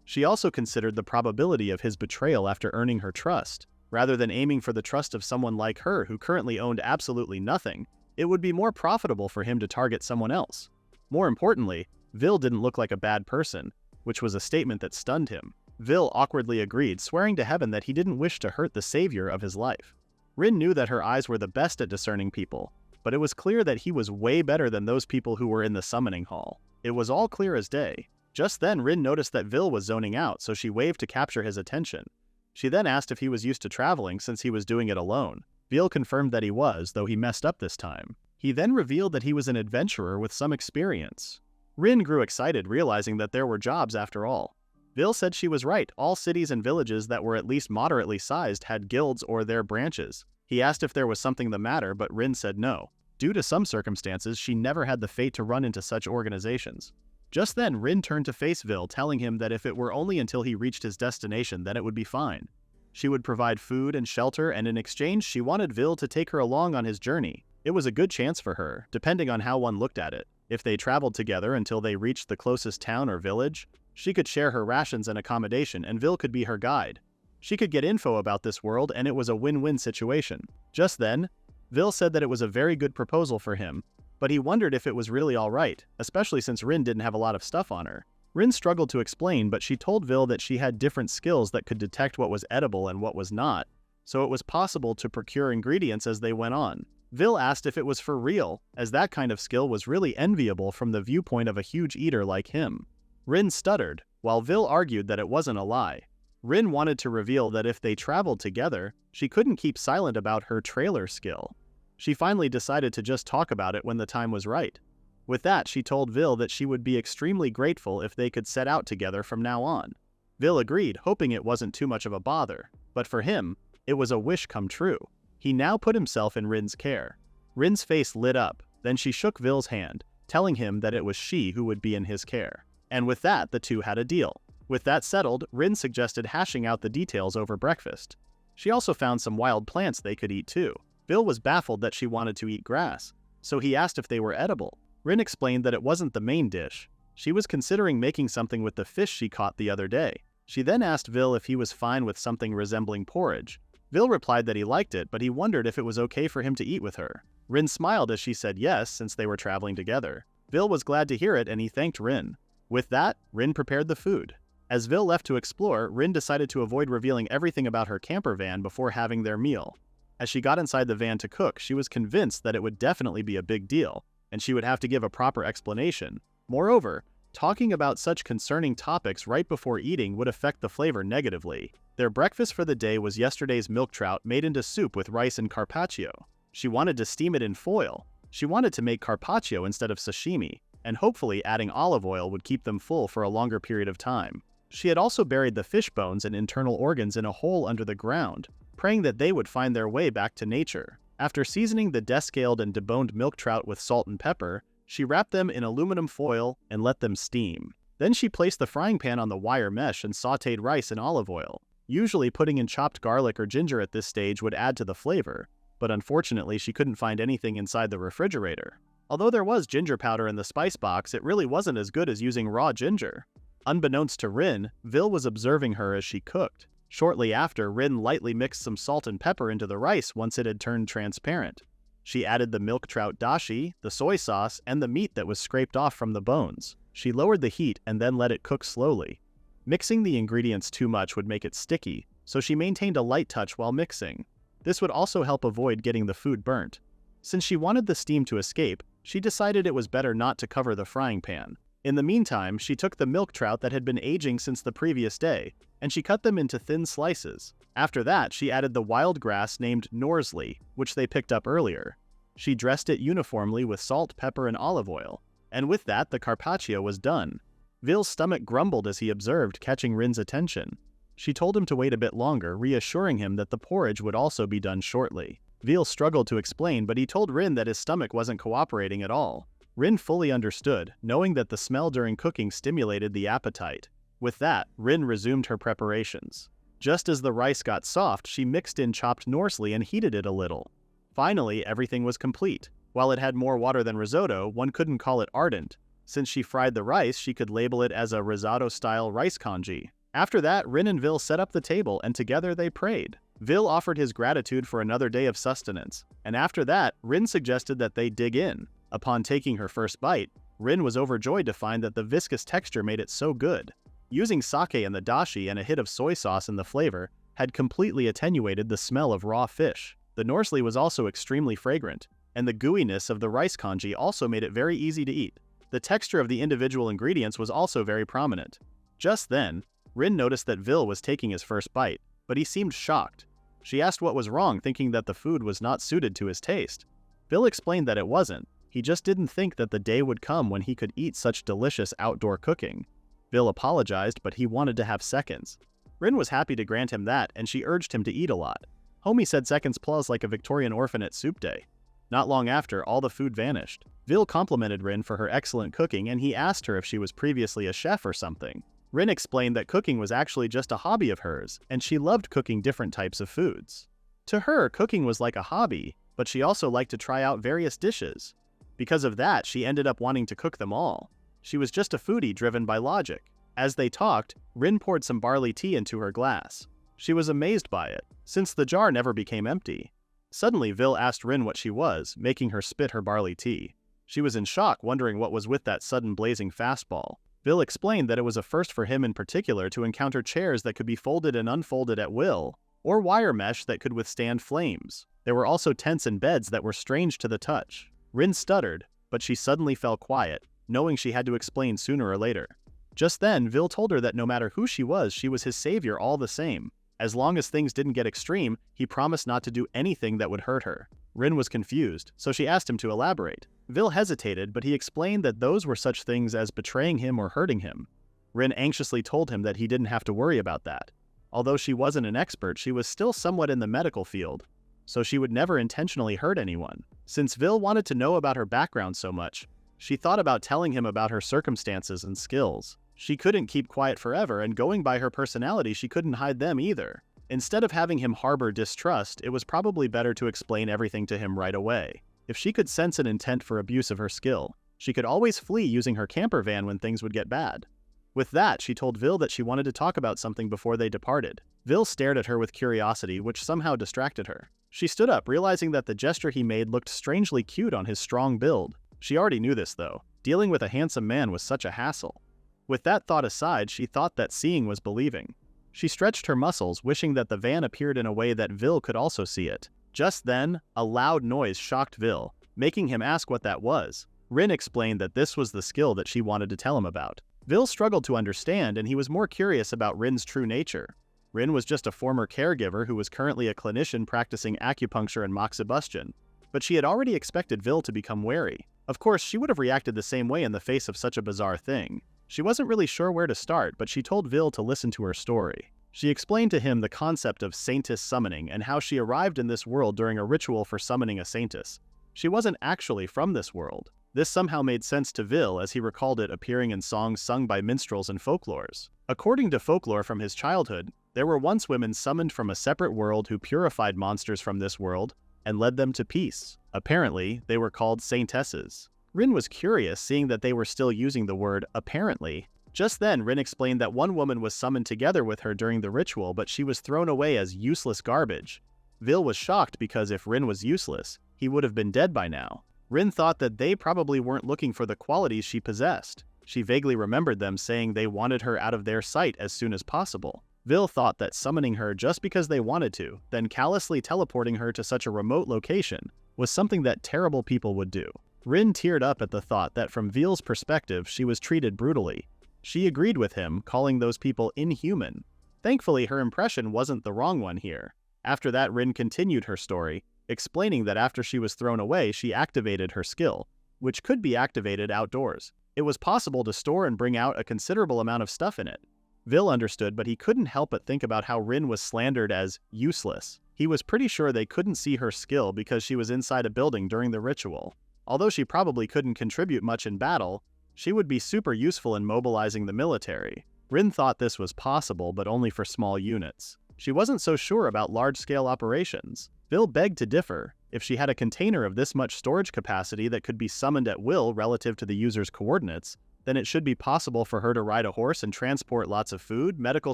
She also considered the probability of his betrayal after earning her trust. Rather than aiming for the trust of someone like her who currently owned absolutely nothing, it would be more profitable for him to target someone else. More importantly, Vil didn't look like a bad person, which was a statement that stunned him. Vil awkwardly agreed, swearing to heaven that he didn't wish to hurt the savior of his life. Rin knew that her eyes were the best at discerning people, but it was clear that he was way better than those people who were in the summoning hall. It was all clear as day. Just then, Rin noticed that Vil was zoning out, so she waved to capture his attention. She then asked if he was used to traveling since he was doing it alone. Vil confirmed that he was, though he messed up this time. He then revealed that he was an adventurer with some experience. Rin grew excited, realizing that there were jobs after all. Vil said she was right. All cities and villages that were at least moderately sized had guilds or their branches. He asked if there was something the matter, but Rin said no. Due to some circumstances, she never had the fate to run into such organizations. Just then, Rin turned to face Vil, telling him that if it were only until he reached his destination, then it would be fine. She would provide food and shelter, and in exchange, she wanted Vil to take her along on his journey. It was a good chance for her, depending on how one looked at it. If they traveled together until they reached the closest town or village, she could share her rations and accommodation, and Vil could be her guide. She could get info about this world, and it was a win-win situation. Just then, Vil said that it was a very good proposal for him, but he wondered if it was really alright, especially since Rin didn't have a lot of stuff on her. Rin struggled to explain, but she told Vil that she had different skills that could detect what was edible and what was not, so it was possible to procure ingredients as they went on. Vil asked if it was for real, as that kind of skill was really enviable from the viewpoint of a huge eater like him. Rin stuttered, while Vil argued that it wasn't a lie. Rin wanted to reveal that if they traveled together, she couldn't keep silent about her trailer skill. She finally decided to just talk about it when the time was right. With that, she told Vil that she would be extremely grateful if they could set out together from now on. Vil agreed, hoping it wasn't too much of a bother, but for him, it was a wish come true. He now put himself in Rin's care. Rin's face lit up, then she shook Vil's hand, telling him that it was she who would be in his care. And with that, the two had a deal. With that settled, Rin suggested hashing out the details over breakfast. She also found some wild plants they could eat too. Vil was baffled that she wanted to eat grass, so he asked if they were edible. Rin explained that it wasn't the main dish. She was considering making something with the fish she caught the other day. She then asked Vil if he was fine with something resembling porridge. Vil replied that he liked it, but he wondered if it was okay for him to eat with her. Rin smiled as she said yes, since they were traveling together. Vil was glad to hear it and he thanked Rin. With that, Rin prepared the food. As Vil left to explore, Rin decided to avoid revealing everything about her camper van before having their meal. As she got inside the van to cook, she was convinced that it would definitely be a big deal, and she would have to give a proper explanation. Moreover, talking about such concerning topics right before eating would affect the flavor negatively. Their breakfast for the day was yesterday's milk trout made into soup with rice and carpaccio. She wanted to steam it in foil. She wanted to make carpaccio instead of sashimi, and hopefully adding olive oil would keep them full for a longer period of time. She had also buried the fish bones and internal organs in a hole under the ground, praying that they would find their way back to nature. After seasoning the descaled and deboned milk trout with salt and pepper, she wrapped them in aluminum foil and let them steam. Then she placed the frying pan on the wire mesh and sautéed rice in olive oil. Usually putting in chopped garlic or ginger at this stage would add to the flavor, but unfortunately she couldn't find anything inside the refrigerator. Although there was ginger powder in the spice box, it really wasn't as good as using raw ginger. Unbeknownst to Rin, Vil was observing her as she cooked. Shortly after, Rin lightly mixed some salt and pepper into the rice once it had turned transparent. She added the milk trout dashi, the soy sauce, and the meat that was scraped off from the bones. She lowered the heat and then let it cook slowly. Mixing the ingredients too much would make it sticky, so she maintained a light touch while mixing. This would also help avoid getting the food burnt. Since she wanted the steam to escape, she decided it was better not to cover the frying pan. In the meantime, she took the milk trout that had been aging since the previous day, and she cut them into thin slices. After that, she added the wild grass named Norsley, which they picked up earlier. She dressed it uniformly with salt, pepper, and olive oil, and with that, the carpaccio was done. Vil's stomach grumbled as he observed, catching Rin's attention. She told him to wait a bit longer, reassuring him that the porridge would also be done shortly. Vil struggled to explain, but he told Rin that his stomach wasn't cooperating at all. Rin fully understood, knowing that the smell during cooking stimulated the appetite. With that, Rin resumed her preparations. Just as the rice got soft, she mixed in chopped Norsley and heated it a little. Finally, everything was complete. While it had more water than risotto, one couldn't call it ardent. Since she fried the rice, she could label it as a risotto-style rice congee. After that, Rin and Vil set up the table, and together they prayed. Vil offered his gratitude for another day of sustenance, and after that, Rin suggested that they dig in. Upon taking her first bite, Rin was overjoyed to find that the viscous texture made it so good. Using sake and the dashi and a hit of soy sauce in the flavor had completely attenuated the smell of raw fish. The Norsley was also extremely fragrant, and the gooiness of the rice congee also made it very easy to eat. The texture of the individual ingredients was also very prominent. Just then, Rin noticed that Vil was taking his first bite, but he seemed shocked. She asked what was wrong, thinking that the food was not suited to his taste. Vil explained that it wasn't. He just didn't think that the day would come when he could eat such delicious outdoor cooking. Vil apologized, but he wanted to have seconds. Rin was happy to grant him that, and she urged him to eat a lot. Homie said seconds plus like a Victorian orphan at soup day. Not long after, all the food vanished. Vil complimented Rin for her excellent cooking, and he asked her if she was previously a chef or something. Rin explained that cooking was actually just a hobby of hers, and she loved cooking different types of foods. To her, cooking was like a hobby, but she also liked to try out various dishes. Because of that, she ended up wanting to cook them all. She was just a foodie driven by logic. As they talked, Rin poured some barley tea into her glass. She was amazed by it, since the jar never became empty. Suddenly, Vil asked Rin what she was, making her spit her barley tea. She was in shock, wondering what was with that sudden blazing fastball. Vil explained that it was a first for him in particular to encounter chairs that could be folded and unfolded at will, or wire mesh that could withstand flames. There were also tents and beds that were strange to the touch. Rin stuttered, but she suddenly fell quiet, knowing she had to explain sooner or later. Just then, Vil told her that no matter who she was his savior all the same. As long as things didn't get extreme, he promised not to do anything that would hurt her. Rin was confused, so she asked him to elaborate. Vil hesitated, but he explained that those were such things as betraying him or hurting him. Rin anxiously told him that he didn't have to worry about that. Although she wasn't an expert, she was still somewhat in the medical field, so she would never intentionally hurt anyone. Since Vil wanted to know about her background so much, she thought about telling him about her circumstances and skills. She couldn't keep quiet forever, and going by her personality, she couldn't hide them either. Instead of having him harbor distrust, it was probably better to explain everything to him right away. If she could sense an intent for abuse of her skill, she could always flee using her camper van when things would get bad. With that, she told Vil that she wanted to talk about something before they departed. Vil stared at her with curiosity, which somehow distracted her. She stood up, realizing that the gesture he made looked strangely cute on his strong build. She already knew this, though. Dealing with a handsome man was such a hassle. With that thought aside, she thought that seeing was believing. She stretched her muscles, wishing that the van appeared in a way that Vil could also see it. Just then, a loud noise shocked Vil, making him ask what that was. Rin explained that this was the skill that she wanted to tell him about. Vil struggled to understand, and he was more curious about Rin's true nature. Rin was just a former caregiver who was currently a clinician practicing acupuncture and moxibustion, but she had already expected Vil to become wary. Of course, she would have reacted the same way in the face of such a bizarre thing. She wasn't really sure where to start, but she told Vil to listen to her story. She explained to him the concept of saintess summoning and how she arrived in this world during a ritual for summoning a saintess. She wasn't actually from this world. This somehow made sense to Vil as he recalled it appearing in songs sung by minstrels and folklores. According to folklore from his childhood, there were once women summoned from a separate world who purified monsters from this world and led them to peace. Apparently, they were called saintesses. Rin was curious, seeing that they were still using the word apparently. Just then, Rin explained that one woman was summoned together with her during the ritual, but she was thrown away as useless garbage. Vil was shocked because if Rin was useless, he would have been dead by now. Rin thought that they probably weren't looking for the qualities she possessed. She vaguely remembered them saying they wanted her out of their sight as soon as possible. Vil thought that summoning her just because they wanted to, then callously teleporting her to such a remote location, was something that terrible people would do. Rin teared up at the thought that from Vil's perspective she was treated brutally. She agreed with him, calling those people inhuman. Thankfully, her impression wasn't the wrong one here. After that, Rin continued her story, explaining that after she was thrown away, she activated her skill, which could be activated outdoors. It was possible to store and bring out a considerable amount of stuff in it. Vil understood, but he couldn't help but think about how Rin was slandered as useless. He was pretty sure they couldn't see her skill because she was inside a building during the ritual. Although she probably couldn't contribute much in battle, she would be super useful in mobilizing the military. Rin thought this was possible, but only for small units. She wasn't so sure about large-scale operations. Vil begged to differ. If she had a container of this much storage capacity that could be summoned at will relative to the user's coordinates, then it should be possible for her to ride a horse and transport lots of food, medical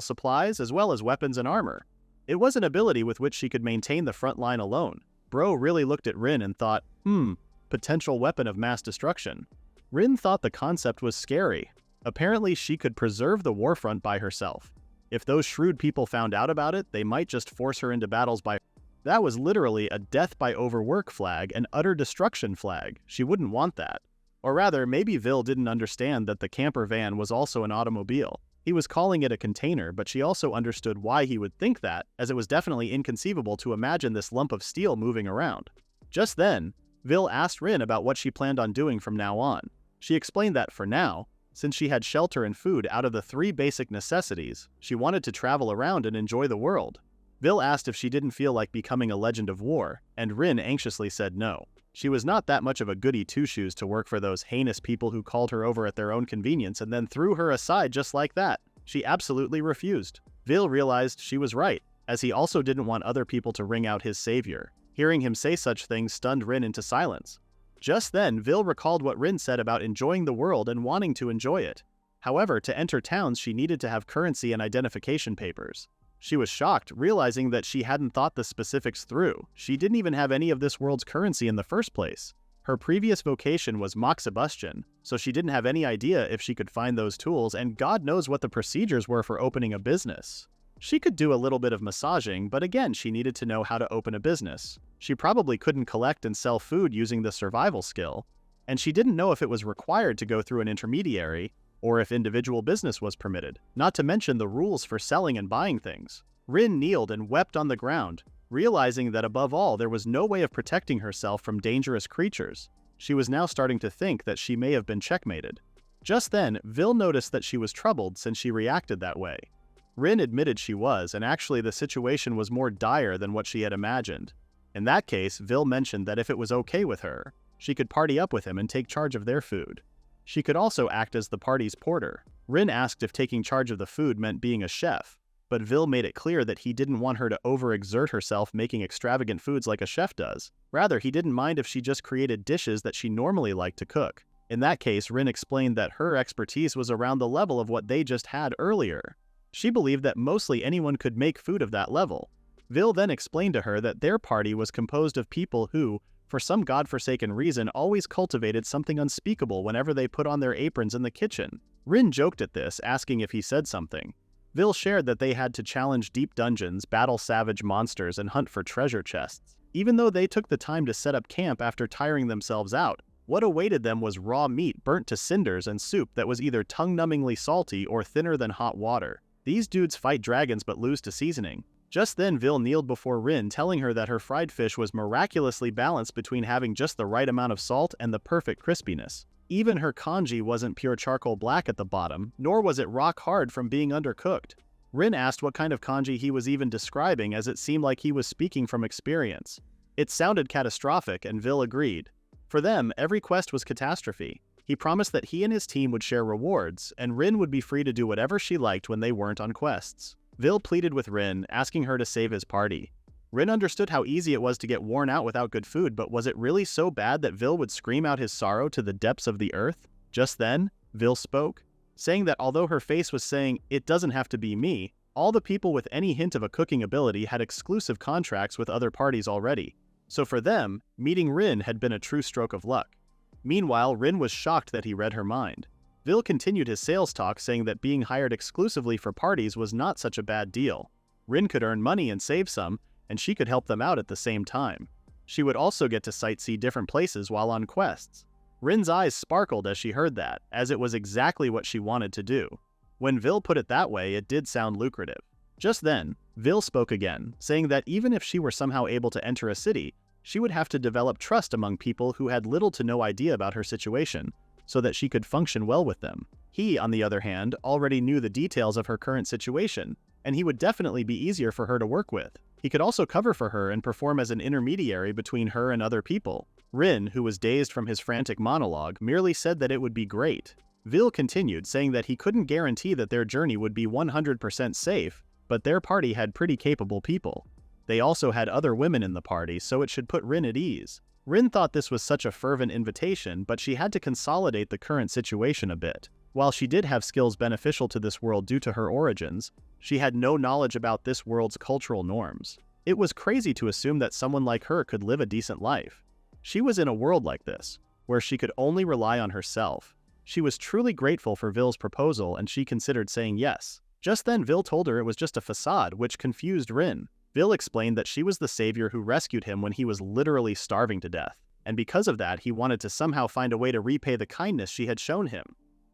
supplies, as well as weapons and armor. It was an ability with which she could maintain the front line alone. Bro really looked at Rin and thought, potential weapon of mass destruction. Rin thought the concept was scary. Apparently she could preserve the warfront by herself. If those shrewd people found out about it, they might just force her into battles by... That was literally a death by overwork flag, an utter destruction flag. She wouldn't want that. Or rather, maybe Vil didn't understand that the camper van was also an automobile. He was calling it a container, but she also understood why he would think that, as it was definitely inconceivable to imagine this lump of steel moving around. Just then, Vil asked Rin about what she planned on doing from now on. She explained that for now, since she had shelter and food out of the 3 basic necessities, she wanted to travel around and enjoy the world. Vil asked if she didn't feel like becoming a legend of war, and Rin anxiously said no. She was not that much of a goody two-shoes to work for those heinous people who called her over at their own convenience and then threw her aside just like that. She absolutely refused. Vil realized she was right, as he also didn't want other people to ring out his savior. Hearing him say such things stunned Rin into silence. Just then, Vil recalled what Rin said about enjoying the world and wanting to enjoy it. However, to enter towns she needed to have currency and identification papers. She was shocked, realizing that she hadn't thought the specifics through. She didn't even have any of this world's currency in the first place. Her previous vocation was moxibustion, so she didn't have any idea if she could find those tools, and God knows what the procedures were for opening a business. She could do a little bit of massaging, but again, she needed to know how to open a business. She probably couldn't collect and sell food using the survival skill, and she didn't know if it was required to go through an intermediary, or if individual business was permitted, not to mention the rules for selling and buying things. Rin kneeled and wept on the ground, realizing that above all there was no way of protecting herself from dangerous creatures. She was now starting to think that she may have been checkmated. Just then, Vil noticed that she was troubled since she reacted that way. Rin admitted she was, and actually the situation was more dire than what she had imagined. In that case, Vil mentioned that if it was okay with her, she could party up with him and take charge of their food. She could also act as the party's porter. Rin asked if taking charge of the food meant being a chef, but Vil made it clear that he didn't want her to overexert herself making extravagant foods like a chef does. Rather, he didn't mind if she just created dishes that she normally liked to cook. In that case, Rin explained that her expertise was around the level of what they just had earlier. She believed that mostly anyone could make food of that level. Vil then explained to her that their party was composed of people who, for some godforsaken reason, always cultivated something unspeakable whenever they put on their aprons in the kitchen. Rin joked at this, asking if he said something. Vil shared that they had to challenge deep dungeons, battle savage monsters, and hunt for treasure chests. Even though they took the time to set up camp after tiring themselves out, what awaited them was raw meat burnt to cinders and soup that was either tongue-numbingly salty or thinner than hot water. These dudes fight dragons but lose to seasoning. Just then Vil kneeled before Rin, telling her that her fried fish was miraculously balanced between having just the right amount of salt and the perfect crispiness. Even her congee wasn't pure charcoal black at the bottom, nor was it rock hard from being undercooked. Rin asked what kind of congee he was even describing, as it seemed like he was speaking from experience. It sounded catastrophic, and Vil agreed. For them, every quest was catastrophe. He promised that he and his team would share rewards, and Rin would be free to do whatever she liked when they weren't on quests. Vil pleaded with Rin, asking her to save his party. Rin understood how easy it was to get worn out without good food, but was it really so bad that Vil would scream out his sorrow to the depths of the earth? Just then, Vil spoke, saying that although her face was saying, "It doesn't have to be me," all the people with any hint of a cooking ability had exclusive contracts with other parties already. So for them, meeting Rin had been a true stroke of luck. Meanwhile, Rin was shocked that he read her mind. Vil continued his sales talk, saying that being hired exclusively for parties was not such a bad deal. Rin could earn money and save some, and she could help them out at the same time. She would also get to sightsee different places while on quests. Rin's eyes sparkled as she heard that, as it was exactly what she wanted to do. When Vil put it that way, it did sound lucrative. Just then, Vil spoke again, saying that even if she were somehow able to enter a city, she would have to develop trust among people who had little to no idea about her situation, so that she could function well with them. He, on the other hand, already knew the details of her current situation, and he would definitely be easier for her to work with. He could also cover for her and perform as an intermediary between her and other people. Rin, who was dazed from his frantic monologue, merely said that it would be great. Vil continued, saying that he couldn't guarantee that their journey would be 100% safe, but their party had pretty capable people. They also had other women in the party, so it should put Rin at ease. Rin thought this was such a fervent invitation, but she had to consolidate the current situation a bit. While she did have skills beneficial to this world due to her origins, she had no knowledge about this world's cultural norms. It was crazy to assume that someone like her could live a decent life. She was in a world like this, where she could only rely on herself. She was truly grateful for Vil's proposal, and she considered saying yes. Just then Vil told her it was just a facade, which confused Rin. Vil explained that she was the savior who rescued him when he was literally starving to death, and because of that he wanted to somehow find a way to repay the kindness she had shown him.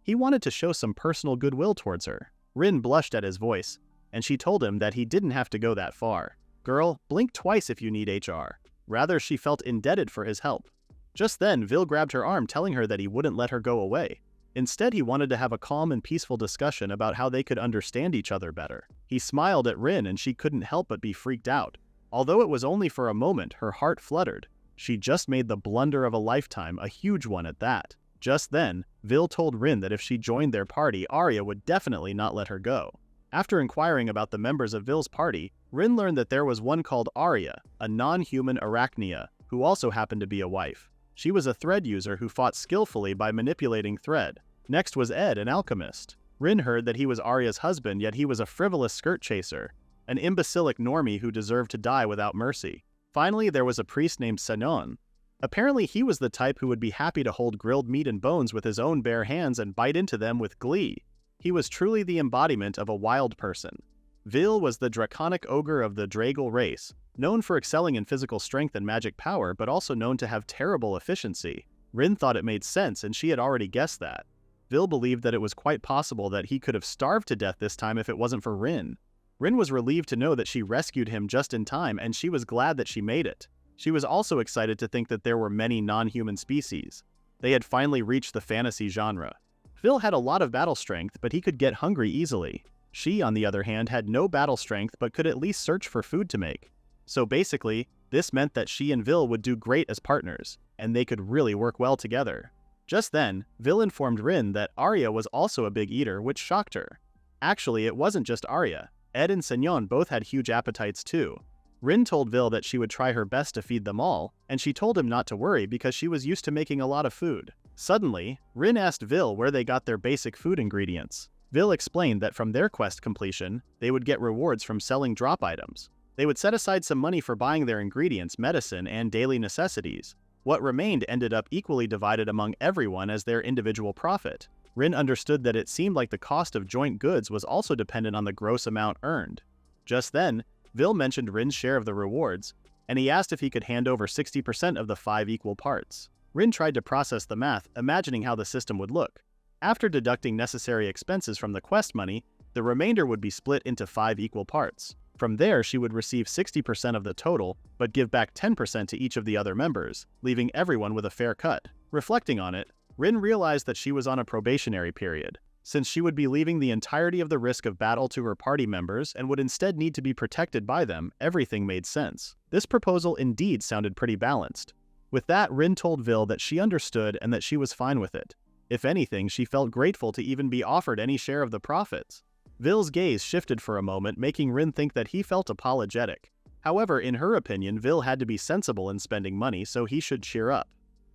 He wanted to show some personal goodwill towards her. Rin blushed at his voice, and she told him that he didn't have to go that far. "Girl, blink twice if you need HR." Rather, she felt indebted for his help. Just then, Vil grabbed her arm, telling her that he wouldn't let her go away. Instead, he wanted to have a calm and peaceful discussion about how they could understand each other better. He smiled at Rin, and she couldn't help but be freaked out. Although it was only for a moment, her heart fluttered. She just made the blunder of a lifetime, a huge one at that. Just then, Vil told Rin that if she joined their party, Arya would definitely not let her go. After inquiring about the members of Vil's party, Rin learned that there was one called Arya, a non-human arachnia, who also happened to be a wife. She was a thread user who fought skillfully by manipulating thread. Next was Ed, an alchemist. Rin heard that he was Arya's husband, yet he was a frivolous skirt chaser, an imbecilic normie who deserved to die without mercy. Finally, there was a priest named Sanon. Apparently he was the type who would be happy to hold grilled meat and bones with his own bare hands and bite into them with glee. He was truly the embodiment of a wild person. Vil was the draconic ogre of the Dragal race, known for excelling in physical strength and magic power, but also known to have terrible efficiency. Rin thought it made sense, and she had already guessed that. Vil believed that it was quite possible that he could have starved to death this time if it wasn't for Rin. Rin was relieved to know that she rescued him just in time, and she was glad that she made it. She was also excited to think that there were many non-human species. They had finally reached the fantasy genre. Vil had a lot of battle strength, but he could get hungry easily. She, on the other hand, had no battle strength but could at least search for food to make. So basically, this meant that she and Vil would do great as partners, and they could really work well together. Just then, Vil informed Rin that Arya was also a big eater, which shocked her. Actually, it wasn't just Arya. Ed and Senyon both had huge appetites too. Rin told Vil that she would try her best to feed them all, and she told him not to worry because she was used to making a lot of food. Suddenly, Rin asked Vil where they got their basic food ingredients. Vil explained that from their quest completion, they would get rewards from selling drop items. They would set aside some money for buying their ingredients, medicine, and daily necessities. What remained ended up equally divided among everyone as their individual profit. Rin understood that it seemed like the cost of joint goods was also dependent on the gross amount earned. Just then, Vil mentioned Rin's share of the rewards, and he asked if he could hand over 60% of the 5 equal parts. Rin tried to process the math, imagining how the system would look. After deducting necessary expenses from the quest money, the remainder would be split into 5 equal parts. From there, she would receive 60% of the total, but give back 10% to each of the other members, leaving everyone with a fair cut. Reflecting on it, Rin realized that she was on a probationary period. Since she would be leaving the entirety of the risk of battle to her party members and would instead need to be protected by them, everything made sense. This proposal indeed sounded pretty balanced. With that, Rin told Vil that she understood and that she was fine with it. If anything, she felt grateful to even be offered any share of the profits. Vil's gaze shifted for a moment, making Rin think that he felt apologetic. However, in her opinion, Vil had to be sensible in spending money, so he should cheer up.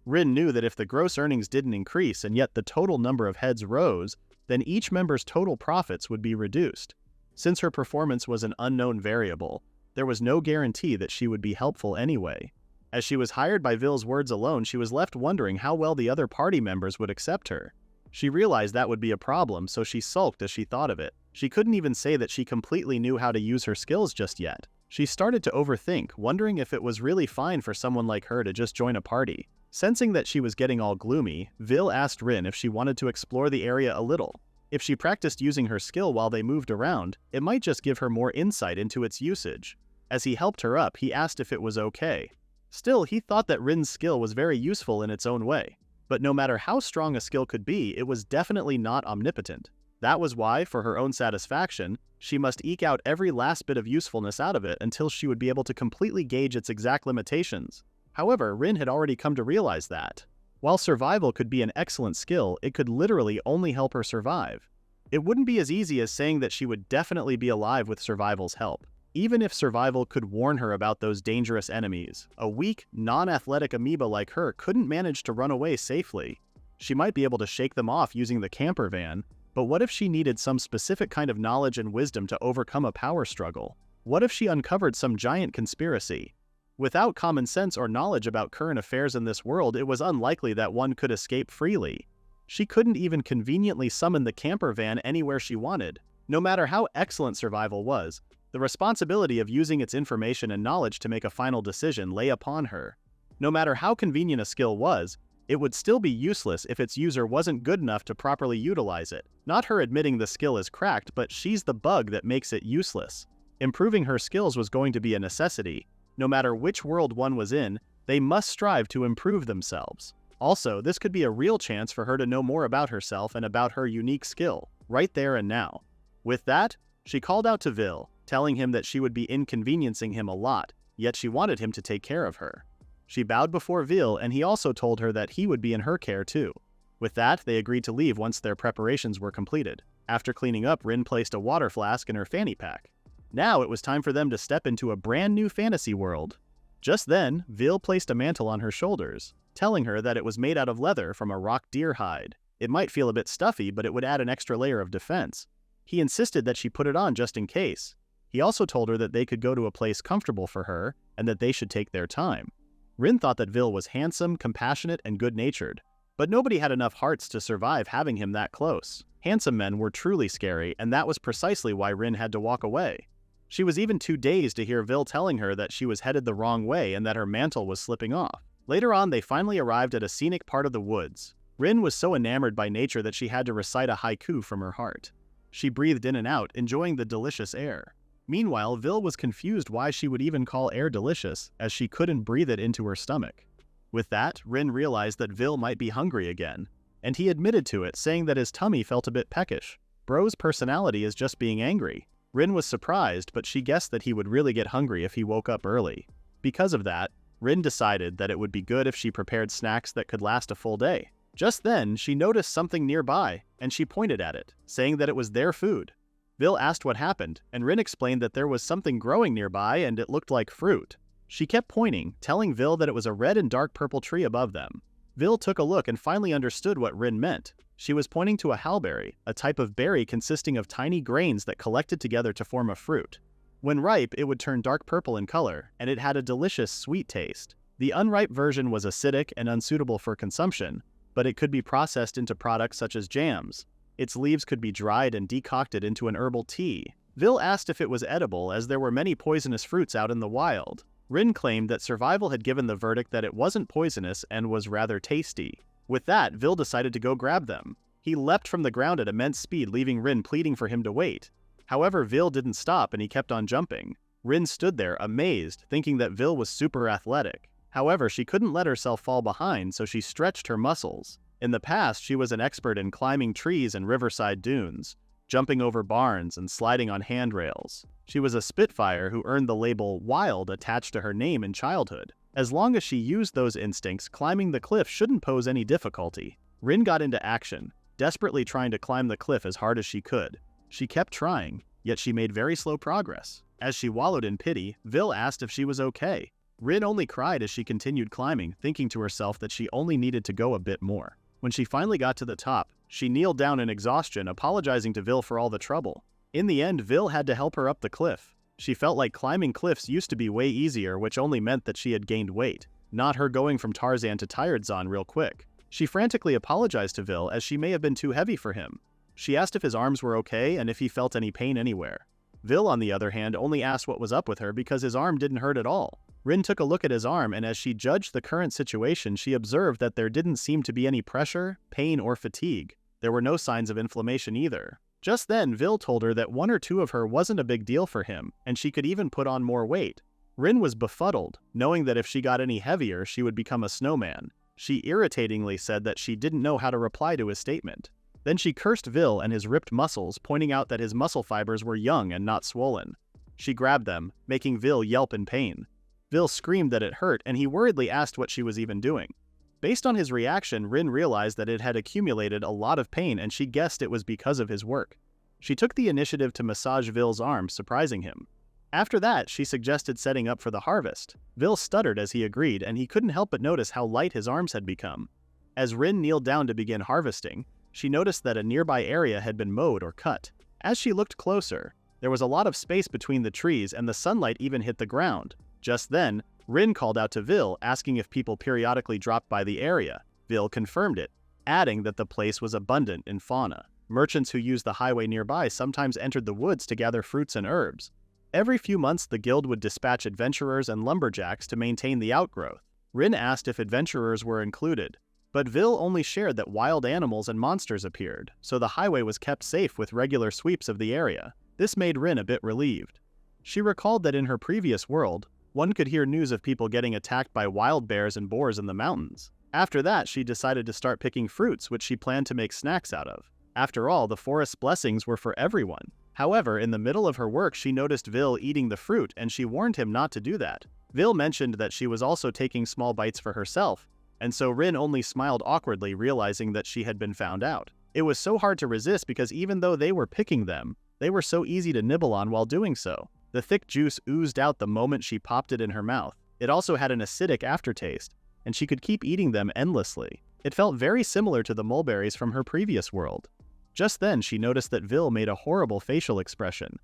Rin knew that if the gross earnings didn't increase and yet the total number of heads rose, then each member's total profits would be reduced. Since her performance was an unknown variable, there was no guarantee that she would be helpful anyway. As she was hired by Vil's words alone, she was left wondering how well the other party members would accept her. She realized that would be a problem, so she sulked as she thought of it. She couldn't even say that she completely knew how to use her skills just yet. She started to overthink, wondering if it was really fine for someone like her to just join a party. Sensing that she was getting all gloomy, Vil asked Rin if she wanted to explore the area a little. If she practiced using her skill while they moved around, it might just give her more insight into its usage. As he helped her up, he asked if it was okay. Still, he thought that Rin's skill was very useful in its own way. But no matter how strong a skill could be, it was definitely not omnipotent. That was why, for her own satisfaction, she must eke out every last bit of usefulness out of it until she would be able to completely gauge its exact limitations. However, Rin had already come to realize that, while survival could be an excellent skill, it could literally only help her survive. It wouldn't be as easy as saying that she would definitely be alive with survival's help. Even if survival could warn her about those dangerous enemies, a weak, non-athletic amoeba like her couldn't manage to run away safely. She might be able to shake them off using the camper van, but what if she needed some specific kind of knowledge and wisdom to overcome a power struggle? What if she uncovered some giant conspiracy? Without common sense or knowledge about current affairs in this world, it was unlikely that one could escape freely. She couldn't even conveniently summon the camper van anywhere she wanted. No matter how excellent survival was, the responsibility of using its information and knowledge to make a final decision lay upon her. No matter how convenient a skill was, it would still be useless if its user wasn't good enough to properly utilize it. Not her admitting the skill is cracked, but she's the bug that makes it useless. Improving her skills was going to be a necessity. No matter which world one was in, they must strive to improve themselves. Also, this could be a real chance for her to know more about herself and about her unique skill, right there and now. With that, she called out to Vil, telling him that she would be inconveniencing him a lot, yet she wanted him to take care of her. She bowed before Vil, and he also told her that he would be in her care too. With that, they agreed to leave once their preparations were completed. After cleaning up, Rin placed a water flask in her fanny pack. Now it was time for them to step into a brand new fantasy world. Just then, Vil placed a mantle on her shoulders, telling her that it was made out of leather from a rock deer hide. It might feel a bit stuffy, but it would add an extra layer of defense. He insisted that she put it on just in case. He also told her that they could go to a place comfortable for her and that they should take their time. Rin thought that Vil was handsome, compassionate, and good-natured, but nobody had enough hearts to survive having him that close. Handsome men were truly scary, and that was precisely why Rin had to walk away. She was even too dazed to hear Vil telling her that she was headed the wrong way and that her mantle was slipping off. Later on, they finally arrived at a scenic part of the woods. Rin was so enamored by nature that she had to recite a haiku from her heart. She breathed in and out, enjoying the delicious air. Meanwhile, Vil was confused why she would even call air delicious, as she couldn't breathe it into her stomach. With that, Rin realized that Vil might be hungry again, and he admitted to it, saying that his tummy felt a bit peckish. Bro's personality is just being angry. Rin was surprised, but she guessed that he would really get hungry if he woke up early. Because of that, Rin decided that it would be good if she prepared snacks that could last a full day. Just then, she noticed something nearby, and she pointed at it, saying that it was their food. Vil asked what happened, and Rin explained that there was something growing nearby and it looked like fruit. She kept pointing, telling Vil that it was a red and dark purple tree above them. Vil took a look and finally understood what Rin meant. She was pointing to a halberry, a type of berry consisting of tiny grains that collected together to form a fruit. When ripe, it would turn dark purple in color, and it had a delicious, sweet taste. The unripe version was acidic and unsuitable for consumption, but it could be processed into products such as jams. Its leaves could be dried and decocted into an herbal tea. Vil asked if it was edible, as there were many poisonous fruits out in the wild. Rin claimed that survival had given the verdict that it wasn't poisonous and was rather tasty. With that, Vil decided to go grab them. He leapt from the ground at immense speed, leaving Rin pleading for him to wait. However, Vil didn't stop and he kept on jumping. Rin stood there, amazed, thinking that Vil was super athletic. However, she couldn't let herself fall behind, so she stretched her muscles. In the past, she was an expert in climbing trees and riverside dunes, jumping over barns and sliding on handrails. She was a Spitfire who earned the label Wild attached to her name in childhood. As long as she used those instincts, climbing the cliff shouldn't pose any difficulty. Rin got into action, desperately trying to climb the cliff as hard as she could. She kept trying, yet she made very slow progress. As she wallowed in pity, Vil asked if she was okay. Rin only cried as she continued climbing, thinking to herself that she only needed to go a bit more. When she finally got to the top, she kneeled down in exhaustion, apologizing to Vil for all the trouble. In the end, Vil had to help her up the cliff. She felt like climbing cliffs used to be way easier, which only meant that she had gained weight, not her going from Tarzan to Tired-zan real quick. She frantically apologized to Vil as she may have been too heavy for him. She asked if his arms were okay and if he felt any pain anywhere. Vil, on the other hand, only asked what was up with her because his arm didn't hurt at all. Rin took a look at his arm, and as she judged the current situation, she observed that there didn't seem to be any pressure, pain, or fatigue. There were no signs of inflammation either. Just then, Vil told her that 1 or 2 of her wasn't a big deal for him, and she could even put on more weight. Rin was befuddled, knowing that if she got any heavier, she would become a snowman. She irritatingly said that she didn't know how to reply to his statement. Then she cursed Vil and his ripped muscles, pointing out that his muscle fibers were young and not swollen. She grabbed them, making Vil yelp in pain. Vil screamed that it hurt, and he worriedly asked what she was even doing. Based on his reaction, Rin realized that it had accumulated a lot of pain, and she guessed it was because of his work. She took the initiative to massage Vil's arm, surprising him. After that, she suggested setting up for the harvest. Vil stuttered as he agreed, and he couldn't help but notice how light his arms had become. As Rin kneeled down to begin harvesting, she noticed that a nearby area had been mowed or cut. As she looked closer, there was a lot of space between the trees, and the sunlight even hit the ground. Just then, Rin called out to Vil, asking if people periodically dropped by the area. Vil confirmed it, adding that the place was abundant in fauna. Merchants who used the highway nearby sometimes entered the woods to gather fruits and herbs. Every few months, the guild would dispatch adventurers and lumberjacks to maintain the outgrowth. Rin asked if adventurers were included, but Vil only shared that wild animals and monsters appeared, so the highway was kept safe with regular sweeps of the area. This made Rin a bit relieved. She recalled that in her previous world, one could hear news of people getting attacked by wild bears and boars in the mountains. After that, she decided to start picking fruits, which she planned to make snacks out of. After all, the forest's blessings were for everyone. However, in the middle of her work, she noticed Vil eating the fruit, and she warned him not to do that. Vil mentioned that she was also taking small bites for herself, and so Rin only smiled awkwardly, realizing that she had been found out. It was so hard to resist because even though they were picking them, they were so easy to nibble on while doing so. The thick juice oozed out the moment she popped it in her mouth. It also had an acidic aftertaste, and she could keep eating them endlessly. It felt very similar to the mulberries from her previous world. Just then, she noticed that Vil made a horrible facial expression,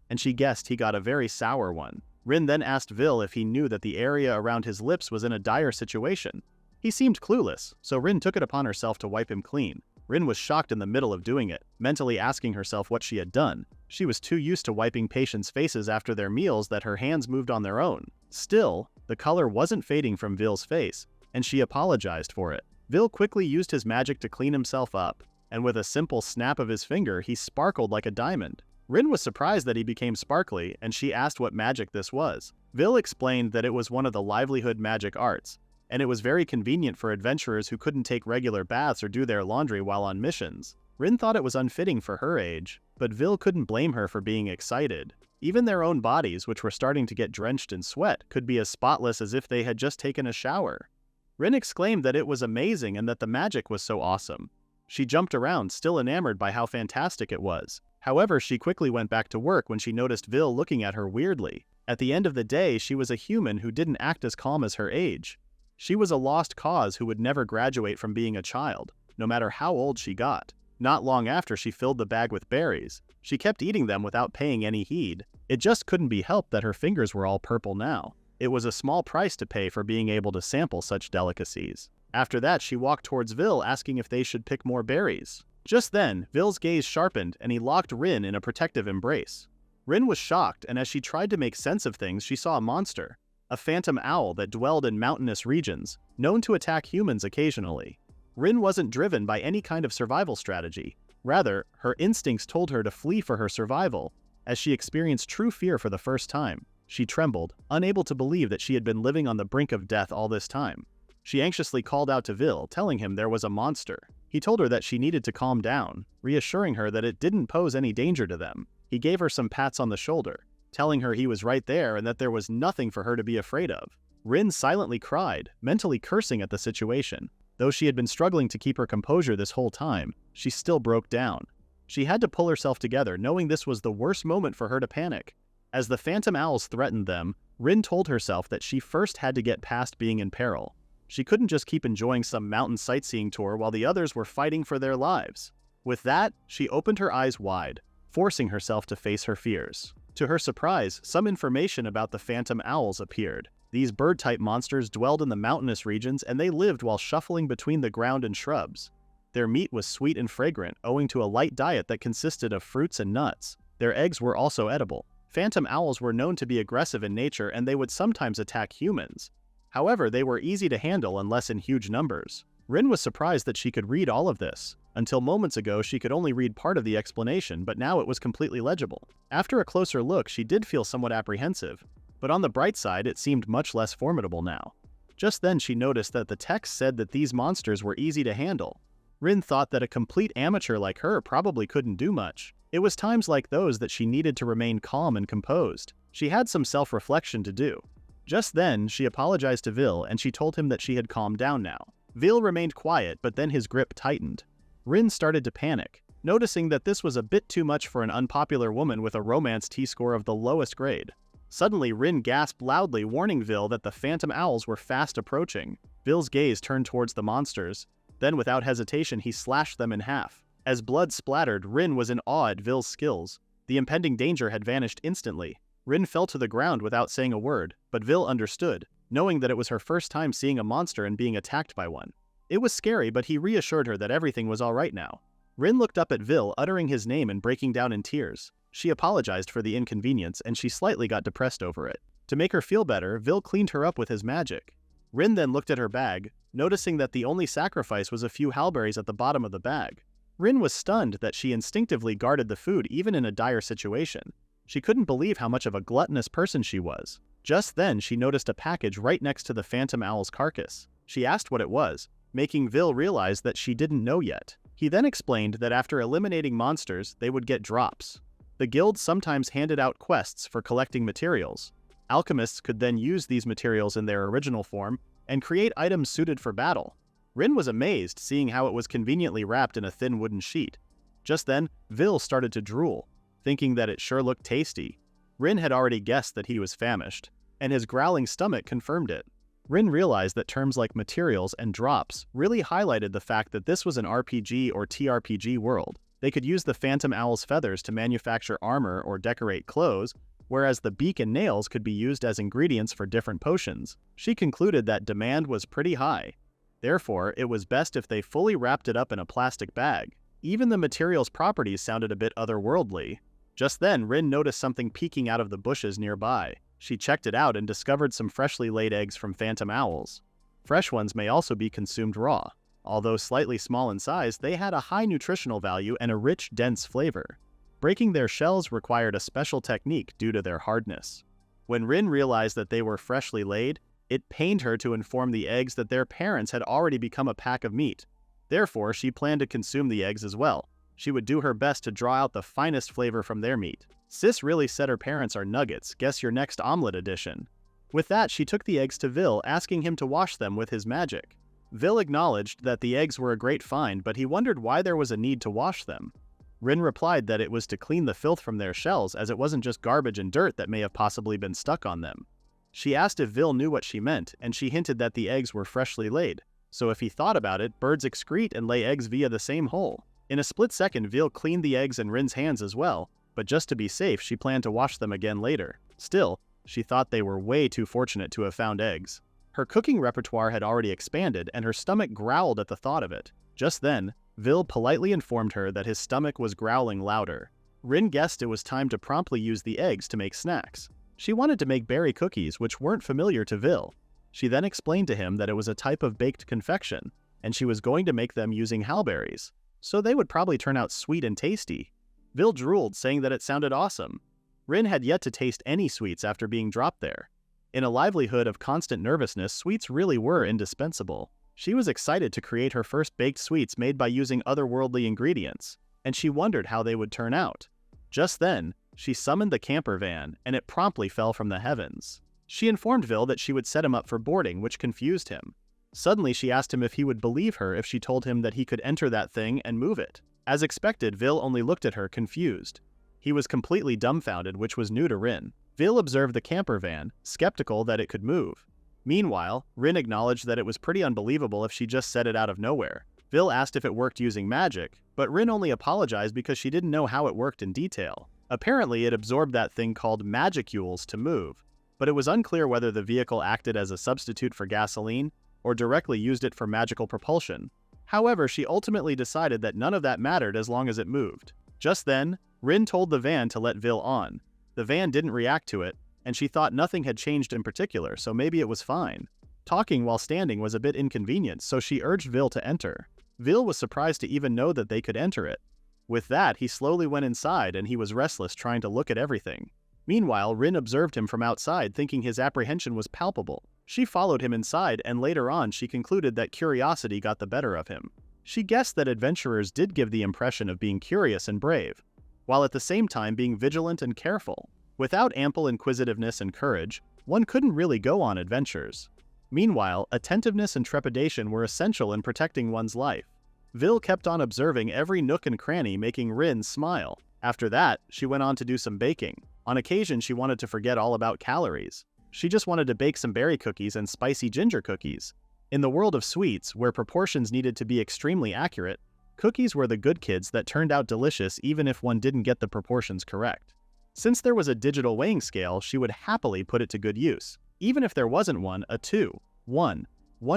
and she guessed he got a very sour one. Rin then asked Vil if he knew that the area around his lips was in a dire situation. He seemed clueless, so Rin took it upon herself to wipe him clean. Rin was shocked in the middle of doing it, mentally asking herself what she had done. She was too used to wiping patients' faces after their meals that her hands moved on their own. Still, the color wasn't fading from Vil's face, and she apologized for it. Vil quickly used his magic to clean himself up, and with a simple snap of his finger, he sparkled like a diamond. Rin was surprised that he became sparkly, and she asked what magic this was. Vil explained that it was one of the livelihood magic arts, and it was very convenient for adventurers who couldn't take regular baths or do their laundry while on missions. Rin thought it was unfitting for her age, but Vil couldn't blame her for being excited. Even their own bodies, which were starting to get drenched in sweat, could be as spotless as if they had just taken a shower. Rin exclaimed that it was amazing and that the magic was so awesome. She jumped around, still enamored by how fantastic it was. However, she quickly went back to work when she noticed Vil looking at her weirdly. At the end of the day, she was a human who didn't act as calm as her age. She was a lost cause who would never graduate from being a child, no matter how old she got. Not long after, she filled the bag with berries. She kept eating them without paying any heed. It just couldn't be helped that her fingers were all purple now. It was a small price to pay for being able to sample such delicacies. After that, she walked towards Vil, asking if they should pick more berries. Just then, Vil's gaze sharpened, and he locked Rin in a protective embrace. Rin was shocked, and as she tried to make sense of things, she saw a monster. a phantom owl that dwelled in mountainous regions, known to attack humans occasionally. Rin wasn't driven by any kind of survival strategy. Rather, her instincts told her to flee for her survival. As she experienced true fear for the first time, she trembled, unable to believe that she had been living on the brink of death all this time. She anxiously called out to Vil, telling him there was a monster. He told her that she needed to calm down, reassuring her that it didn't pose any danger to them. He gave her some pats on the shoulder, telling her he was right there and that there was nothing for her to be afraid of. Rin silently cried, mentally cursing at the situation. Though she had been struggling to keep her composure this whole time, she still broke down. She had to pull herself together, knowing this was the worst moment for her to panic. As the phantom owls threatened them, Rin told herself that she first had to get past being in peril. She couldn't just keep enjoying some mountain sightseeing tour while the others were fighting for their lives. With that, she opened her eyes wide, forcing herself to face her fears. To her surprise, some information about the phantom owls appeared. These bird-type monsters dwelled in the mountainous regions and they lived while shuffling between the ground and shrubs. Their meat was sweet and fragrant, owing to a light diet that consisted of fruits and nuts. Their eggs were also edible. Phantom owls were known to be aggressive in nature and they would sometimes attack humans. However, they were easy to handle unless in huge numbers. Rin was surprised that she could read all of this. Until moments ago, she could only read part of the explanation, but now it was completely legible. After a closer look, she did feel somewhat apprehensive, but on the bright side, it seemed much less formidable now. Just then, she noticed that the text said that these monsters were easy to handle. Rin thought that a complete amateur like her probably couldn't do much. It was times like those that she needed to remain calm and composed. She had some self-reflection to do. Just then, she apologized to Vil and she told him that she had calmed down now. Vil remained quiet, but then his grip tightened. Rin started to panic, noticing that this was a bit too much for an unpopular woman with a romance T-score of the lowest grade. Suddenly, Rin gasped loudly, warning Vil that the phantom owls were fast approaching. Vil's gaze turned towards the monsters. Then, without hesitation, he slashed them in half. As blood splattered, Rin was in awe at Vil's skills. The impending danger had vanished instantly. Rin fell to the ground without saying a word, but Vil understood, knowing that it was her first time seeing a monster and being attacked by one. It was scary, but he reassured her that everything was all right now. Rin looked up at Vil, uttering his name and breaking down in tears. She apologized for the inconvenience and she slightly got depressed over it. To make her feel better, Vil cleaned her up with his magic. Rin then looked at her bag, noticing that the only sacrifice was a few halberries at the bottom of the bag. Rin was stunned that she instinctively guarded the food even in a dire situation. She couldn't believe how much of a gluttonous person she was. Just then, she noticed a package right next to the phantom owl's carcass. She asked what it was, making Vil realize that she didn't know yet. He then explained that after eliminating monsters, they would get drops. The guild sometimes handed out quests for collecting materials. Alchemists could then use these materials in their original form and create items suited for battle. Rin was amazed, seeing how it was conveniently wrapped in a thin wooden sheet. Just then, Vil started to drool, thinking that it sure looked tasty. Rin had already guessed that he was famished, and his growling stomach confirmed it. Rin realized that terms like materials and drops really highlighted the fact that this was an RPG or TRPG world. They could use the phantom owl's feathers to manufacture armor or decorate clothes, whereas the beak and nails could be used as ingredients for different potions. She concluded that demand was pretty high. Therefore, it was best if they fully wrapped it up in a plastic bag. Even the material's properties sounded a bit otherworldly. Just then, Rin noticed something peeking out of the bushes nearby. She checked it out and discovered some freshly laid eggs from phantom owls. Fresh ones may also be consumed raw. Although slightly small in size, they had a high nutritional value and a rich, dense flavor. Breaking their shells required a special technique due to their hardness. When Rin realized that they were freshly laid, it pained her to inform the eggs that their parents had already become a pack of meat. Therefore, she planned to consume the eggs as well. She would do her best to draw out the finest flavor from their meat. Sis really said her parents are nuggets, guess your next omelet edition. With that, she took the eggs to Vil, asking him to wash them with his magic. Vil acknowledged that the eggs were a great find, but he wondered why there was a need to wash them. Rin replied that it was to clean the filth from their shells, as it wasn't just garbage and dirt that may have possibly been stuck on them. She asked if Vil knew what she meant, and she hinted that the eggs were freshly laid, so if he thought about it, birds excrete and lay eggs via the same hole. In a split second, Vil cleaned the eggs in Rin's hands as well, but just to be safe, she planned to wash them again later. Still, she thought they were way too fortunate to have found eggs. Her cooking repertoire had already expanded, and her stomach growled at the thought of it. Just then, Vil politely informed her that his stomach was growling louder. Rin guessed it was time to promptly use the eggs to make snacks. She wanted to make berry cookies which weren't familiar to Vil. She then explained to him that it was a type of baked confection, and she was going to make them using halberries, so they would probably turn out sweet and tasty. Vil drooled, saying that it sounded awesome. Rin had yet to taste any sweets after being dropped there. In a livelihood of constant nervousness, sweets really were indispensable. She was excited to create her first baked sweets made by using otherworldly ingredients, and she wondered how they would turn out. Just then, she summoned the camper van, and it promptly fell from the heavens. She informed Vil that she would set him up for boarding, which confused him. Suddenly, she asked him if he would believe her if she told him that he could enter that thing and move it. As expected, Vil only looked at her, confused. He was completely dumbfounded, which was new to Rin. Vil observed the camper van, skeptical that it could move. Meanwhile, Rin acknowledged that it was pretty unbelievable if she just said it out of nowhere. Vil asked if it worked using magic, but Rin only apologized because she didn't know how it worked in detail. Apparently, it absorbed that thing called magicules to move, but it was unclear whether the vehicle acted as a substitute for gasoline or directly used it for magical propulsion. However, she ultimately decided that none of that mattered as long as it moved. Just then, Rin told the van to let Vil on. The van didn't react to it, and she thought nothing had changed in particular, so maybe it was fine. Talking while standing was a bit inconvenient, so she urged Vil to enter. Vil was surprised to even know that they could enter it. With that, he slowly went inside, and he was restless, trying to look at everything. Meanwhile, Rin observed him from outside, thinking his apprehension was palpable. She followed him inside, and later on she concluded that curiosity got the better of him. She guessed that adventurers did give the impression of being curious and brave, while at the same time being vigilant and careful. Without ample inquisitiveness and courage, one couldn't really go on adventures. Meanwhile, attentiveness and trepidation were essential in protecting one's life. Vil kept on observing every nook and cranny, making Rin smile. After that, she went on to do some baking. On occasion, she wanted to forget all about calories. She just wanted to bake some berry cookies and spicy ginger cookies. In the world of sweets, where proportions needed to be extremely accurate, cookies were the good kids that turned out delicious even if one didn't get the proportions correct. Since there was a digital weighing scale, she would happily put it to good use. Even if there wasn't one, a 2:1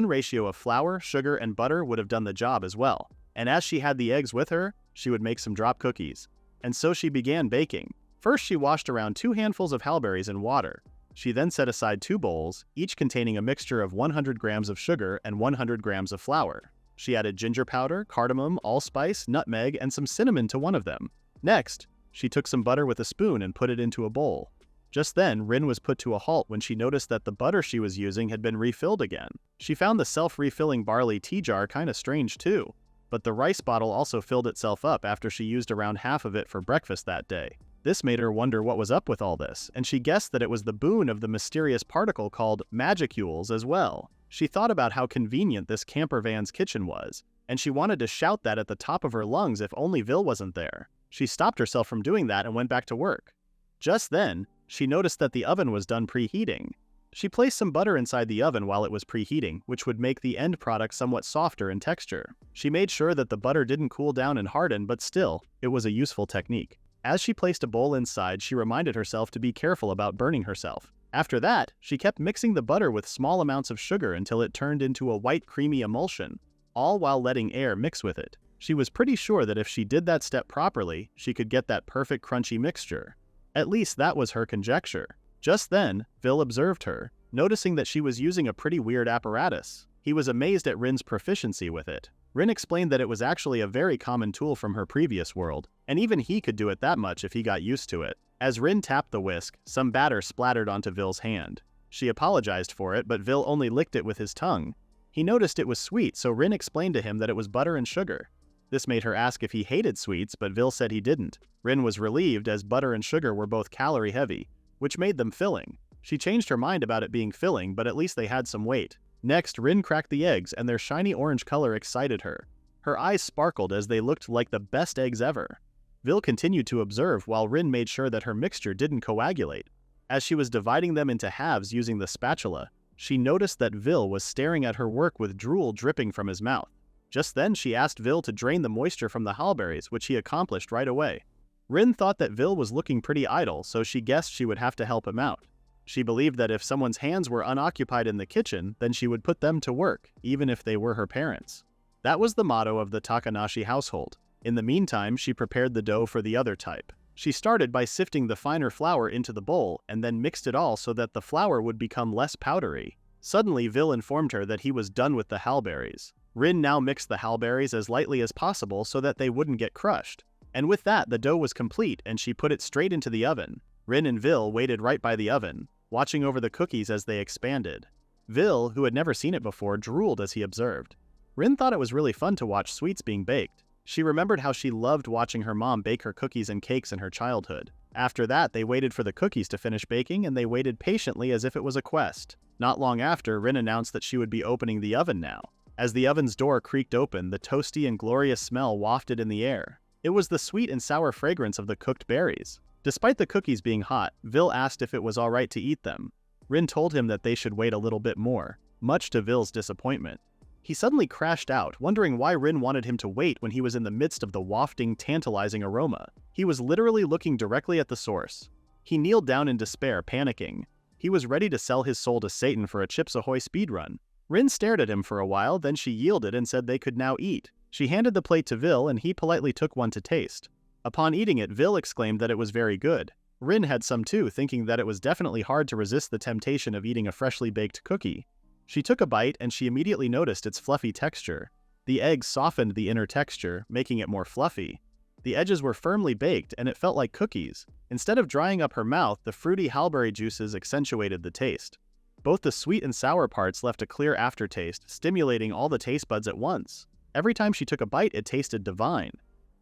ratio of flour, sugar, and butter would have done the job as well. And as she had the eggs with her, she would make some drop cookies. And so she began baking. First, she washed around 2 handfuls of halberries in water. She then set aside 2 bowls, each containing a mixture of 100 grams of sugar and 100 grams of flour. She added ginger powder, cardamom, allspice, nutmeg, and some cinnamon to one of them. Next, she took some butter with a spoon and put it into a bowl. Just then, Rin was put to a halt when she noticed that the butter she was using had been refilled again. She found the self-refilling barley tea jar kinda strange too, but the rice bottle also filled itself up after she used around half of it for breakfast that day. This made her wonder what was up with all this, and she guessed that it was the boon of the mysterious particle called magicules as well. She thought about how convenient this camper van's kitchen was, and she wanted to shout that at the top of her lungs if only Vil wasn't there. She stopped herself from doing that and went back to work. Just then, she noticed that the oven was done preheating. She placed some butter inside the oven while it was preheating, which would make the end product somewhat softer in texture. She made sure that the butter didn't cool down and harden, but still, it was a useful technique. As she placed a bowl inside, she reminded herself to be careful about burning herself. After that, she kept mixing the butter with small amounts of sugar until it turned into a white creamy emulsion, all while letting air mix with it. She was pretty sure that if she did that step properly, she could get that perfect crunchy mixture. At least that was her conjecture. Just then, Vil observed her, noticing that she was using a pretty weird apparatus. He was amazed at Rin's proficiency with it. Rin explained that it was actually a very common tool from her previous world, and even he could do it that much if he got used to it. As Rin tapped the whisk, some batter splattered onto Vil's hand. She apologized for it, but Vil only licked it with his tongue. He noticed it was sweet, so Rin explained to him that it was butter and sugar. This made her ask if he hated sweets, but Vil said he didn't. Rin was relieved as butter and sugar were both calorie heavy, which made them filling. She changed her mind about it being filling, but at least they had some weight. Next, Rin cracked the eggs, and their shiny orange color excited her. Her eyes sparkled as they looked like the best eggs ever. Vil continued to observe while Rin made sure that her mixture didn't coagulate. As she was dividing them into halves using the spatula, she noticed that Vil was staring at her work with drool dripping from his mouth. Just then, she asked Vil to drain the moisture from the halberries, which he accomplished right away. Rin thought that Vil was looking pretty idle, so she guessed she would have to help him out. She believed that if someone's hands were unoccupied in the kitchen, then she would put them to work, even if they were her parents. That was the motto of the Takanashi household. In the meantime, she prepared the dough for the other type. She started by sifting the finer flour into the bowl and then mixed it all so that the flour would become less powdery. Suddenly, Vil informed her that he was done with the halberries. Rin now mixed the halberries as lightly as possible so that they wouldn't get crushed. And with that, the dough was complete and she put it straight into the oven. Rin and Vil waited right by the oven, watching over the cookies as they expanded. Vil, who had never seen it before, drooled as he observed. Rin thought it was really fun to watch sweets being baked. She remembered how she loved watching her mom bake her cookies and cakes in her childhood. After that, they waited for the cookies to finish baking and they waited patiently as if it was a quest. Not long after, Rin announced that she would be opening the oven now. As the oven's door creaked open, the toasty and glorious smell wafted in the air. It was the sweet and sour fragrance of the cooked berries. Despite the cookies being hot, Vil asked if it was alright to eat them. Rin told him that they should wait a little bit more, much to Vil's disappointment. He suddenly crashed out, wondering why Rin wanted him to wait when he was in the midst of the wafting, tantalizing aroma. He was literally looking directly at the source. He kneeled down in despair, panicking. He was ready to sell his soul to Satan for a Chips Ahoy speedrun. Rin stared at him for a while, then she yielded and said they could now eat. She handed the plate to Vil and he politely took one to taste. Upon eating it, Vil exclaimed that it was very good. Rin had some too, thinking that it was definitely hard to resist the temptation of eating a freshly baked cookie. She took a bite and she immediately noticed its fluffy texture. The eggs softened the inner texture, making it more fluffy. The edges were firmly baked and it felt like cookies. Instead of drying up her mouth, the fruity halberry juices accentuated the taste. Both the sweet and sour parts left a clear aftertaste, stimulating all the taste buds at once. Every time she took a bite, it tasted divine.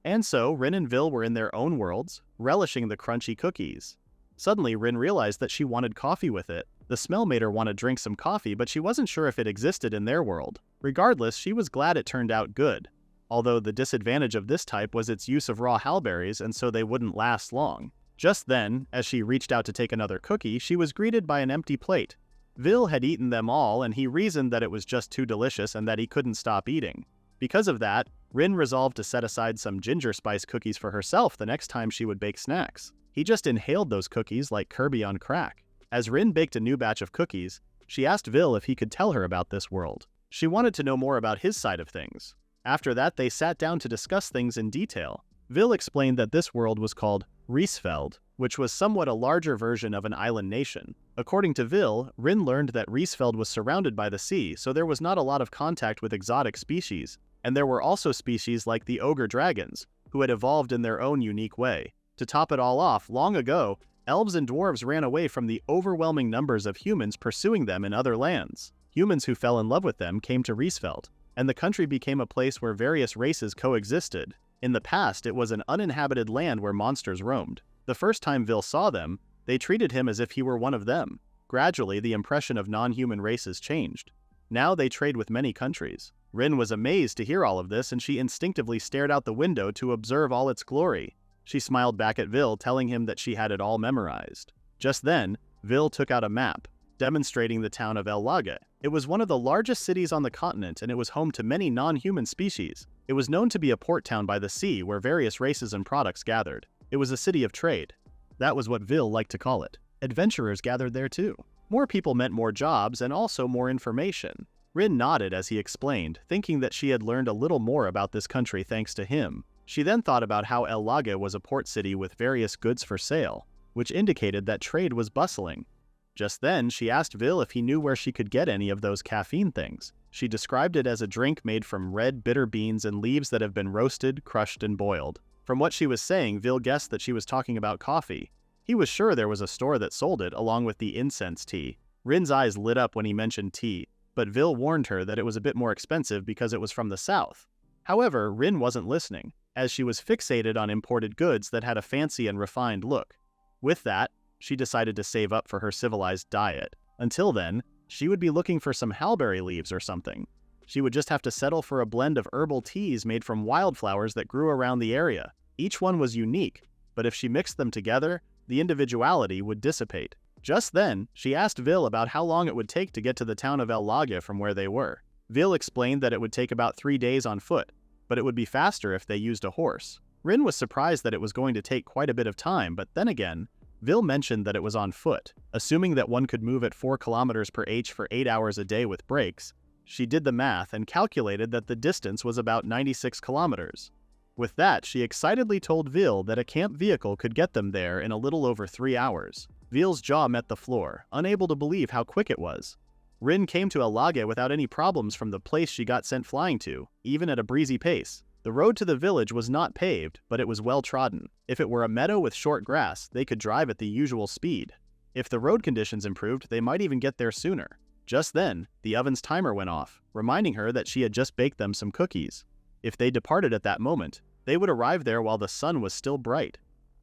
And so, Rin and Vil were in their own worlds, relishing the crunchy cookies. Suddenly, Rin realized that she wanted coffee with it. The smell made her want to drink some coffee, but she wasn't sure if it existed in their world. Regardless, she was glad it turned out good. Although the disadvantage of this type was its use of raw halberries, and so they wouldn't last long. Just then, as she reached out to take another cookie, she was greeted by an empty plate. Vil had eaten them all, and he reasoned that it was just too delicious and that he couldn't stop eating. Because of that, Rin resolved to set aside some ginger spice cookies for herself the next time she would bake snacks. He just inhaled those cookies like Kirby on crack. As Rin baked a new batch of cookies, she asked Vil if he could tell her about this world. She wanted to know more about his side of things. After that, they sat down to discuss things in detail. Vil explained that this world was called Exiled, which was somewhat a larger version of an island nation. According to Vil, Rin learned that Exiled was surrounded by the sea, so there was not a lot of contact with exotic species, and there were also species like the ogre dragons, who had evolved in their own unique way. To top it all off, long ago, elves and dwarves ran away from the overwhelming numbers of humans pursuing them in other lands. Humans who fell in love with them came to Exiled, and the country became a place where various races coexisted. In the past, it was an uninhabited land where monsters roamed. The first time Vil saw them, they treated him as if he were one of them. Gradually, the impression of non-human races changed. Now they trade with many countries. Rin was amazed to hear all of this, and she instinctively stared out the window to observe all its glory. She smiled back at Vil, telling him that she had it all memorized. Just then, Vil took out a map, demonstrating the town of Exiled. It was one of the largest cities on the continent, and it was home to many non-human species. It was known to be a port town by the sea where various races and products gathered. It was a city of trade. That was what Vil liked to call it. Adventurers gathered there too. More people meant more jobs and also more information. Rin nodded as he explained, thinking that she had learned a little more about this country thanks to him. She then thought about how Exiled was a port city with various goods for sale, which indicated that trade was bustling. Just then, she asked Vil if he knew where she could get any of those caffeine things. She described it as a drink made from red, bitter beans and leaves that have been roasted, crushed, and boiled. From what she was saying, Vil guessed that she was talking about coffee. He was sure there was a store that sold it, along with the incense tea. Rin's eyes lit up when he mentioned tea, but Vil warned her that it was a bit more expensive because it was from the south. However, Rin wasn't listening, as she was fixated on imported goods that had a fancy and refined look. With that, she decided to save up for her civilized diet. Until then, she would be looking for some halberry leaves or something. She would just have to settle for a blend of herbal teas made from wildflowers that grew around the area. Each one was unique, but if she mixed them together, the individuality would dissipate. Just then, she asked Vil about how long it would take to get to the town of Exiled from where they were. Vil explained that it would take about 3 days on foot, but it would be faster if they used a horse. Rin was surprised that it was going to take quite a bit of time, but then again, Vil mentioned that it was on foot. Assuming that one could move at 4 kilometers per h for 8 hours a day with breaks, she did the math and calculated that the distance was about 96 kilometers. With that, she excitedly told Vil that a camp vehicle could get them there in a little over 3 hours. Vil's jaw met the floor, unable to believe how quick it was. Rin came to Elage without any problems from the place she got sent flying to, even at a breezy pace. The road to the village was not paved, but it was well trodden. If it were a meadow with short grass, they could drive at the usual speed. If the road conditions improved, they might even get there sooner. Just then, the oven's timer went off, reminding her that she had just baked them some cookies. If they departed at that moment, they would arrive there while the sun was still bright.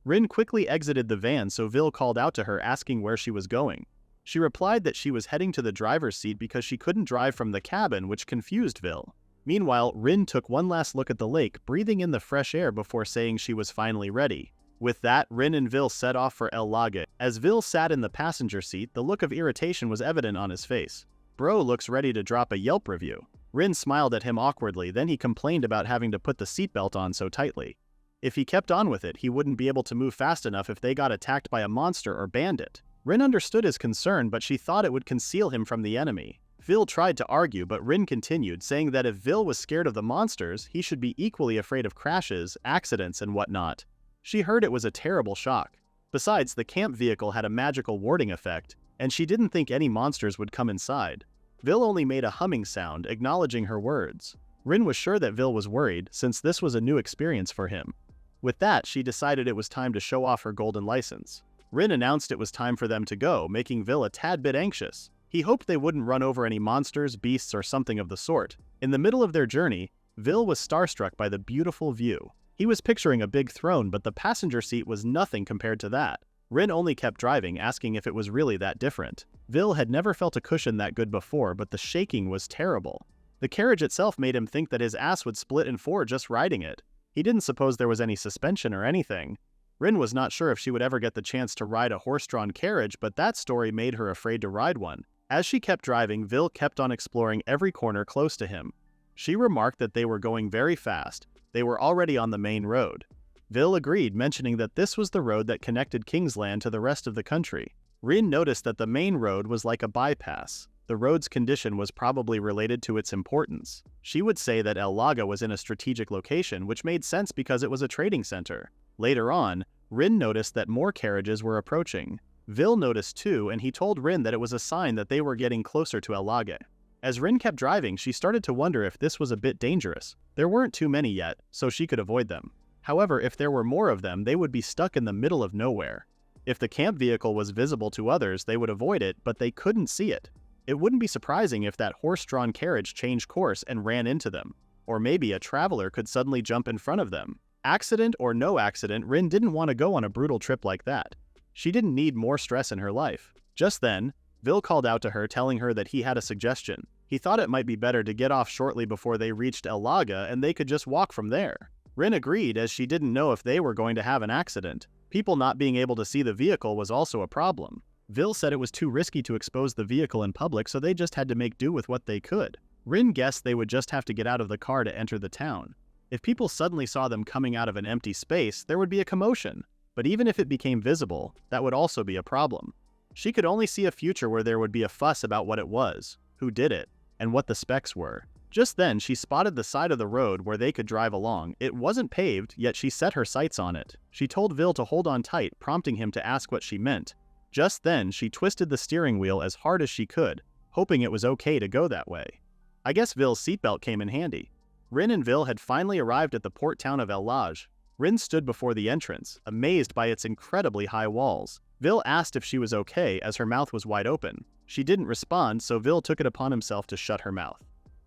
Rin quickly exited the van, so Vil called out to her asking where she was going. She replied that she was heading to the driver's seat because she couldn't drive from the cabin, which confused Vil. Meanwhile, Rin took one last look at the lake, breathing in the fresh air before saying she was finally ready. With that, Rin and Vil set off for Elage. As Vil sat in the passenger seat, the look of irritation was evident on his face. Bro looks ready to drop a Yelp review. Rin smiled at him awkwardly, then he complained about having to put the seatbelt on so tightly. If he kept on with it, he wouldn't be able to move fast enough if they got attacked by a monster or bandit. Rin understood his concern, but she thought it would conceal him from the enemy. Vil tried to argue, but Rin continued, saying that if Vil was scared of the monsters, he should be equally afraid of crashes, accidents, and whatnot. She heard it was a terrible shock. Besides, the camp vehicle had a magical warding effect, and she didn't think any monsters would come inside. Vil only made a humming sound, acknowledging her words. Rin was sure that Vil was worried, since this was a new experience for him. With that, she decided it was time to show off her golden license. Rin announced it was time for them to go, making Vil a tad bit anxious. He hoped they wouldn't run over any monsters, beasts, or something of the sort. In the middle of their journey, Vil was starstruck by the beautiful view. He was picturing a big throne, but the passenger seat was nothing compared to that. Rin only kept driving, asking if it was really that different. Vil had never felt a cushion that good before, but the shaking was terrible. The carriage itself made him think that his ass would split in 4 just riding it. He didn't suppose there was any suspension or anything. Rin was not sure if she would ever get the chance to ride a horse-drawn carriage, but that story made her afraid to ride one. As she kept driving, Vil kept on exploring every corner close to him. She remarked that they were going very fast. They were already on the main road. Vil agreed, mentioning that this was the road that connected Kingsland to the rest of the country. Rin noticed that the main road was like a bypass. The road's condition was probably related to its importance. She would say that Elage was in a strategic location, which made sense because it was a trading center. Later on, Rin noticed that more carriages were approaching. Vil noticed too, and he told Rin that it was a sign that they were getting closer to Elage. As Rin kept driving, she started to wonder if this was a bit dangerous. There weren't too many yet, so she could avoid them. However, if there were more of them, they would be stuck in the middle of nowhere. If the camp vehicle was visible to others, they would avoid it, but they couldn't see it. It wouldn't be surprising if that horse-drawn carriage changed course and ran into them. Or maybe a traveler could suddenly jump in front of them. Accident or no accident, Rin didn't want to go on a brutal trip like that. She didn't need more stress in her life. Just then, Vil called out to her, telling her that he had a suggestion. He thought it might be better to get off shortly before they reached Elage, and they could just walk from there. Rin agreed, as she didn't know if they were going to have an accident. People not being able to see the vehicle was also a problem. Vil said it was too risky to expose the vehicle in public, so they just had to make do with what they could. Rin guessed they would just have to get out of the car to enter the town. If people suddenly saw them coming out of an empty space, there would be a commotion. But even if it became visible, that would also be a problem. She could only see a future where there would be a fuss about what it was, who did it, and what the specs were. Just then, she spotted the side of the road where they could drive along. It wasn't paved, yet she set her sights on it. She told Vil to hold on tight, prompting him to ask what she meant. Just then, she twisted the steering wheel as hard as she could, hoping it was okay to go that way. I guess Vil's seatbelt came in handy. Rin and Vil had finally arrived at the port town of Elage. Rin stood before the entrance, amazed by its incredibly high walls. Vil asked if she was okay, as her mouth was wide open. She didn't respond, so Vil took it upon himself to shut her mouth.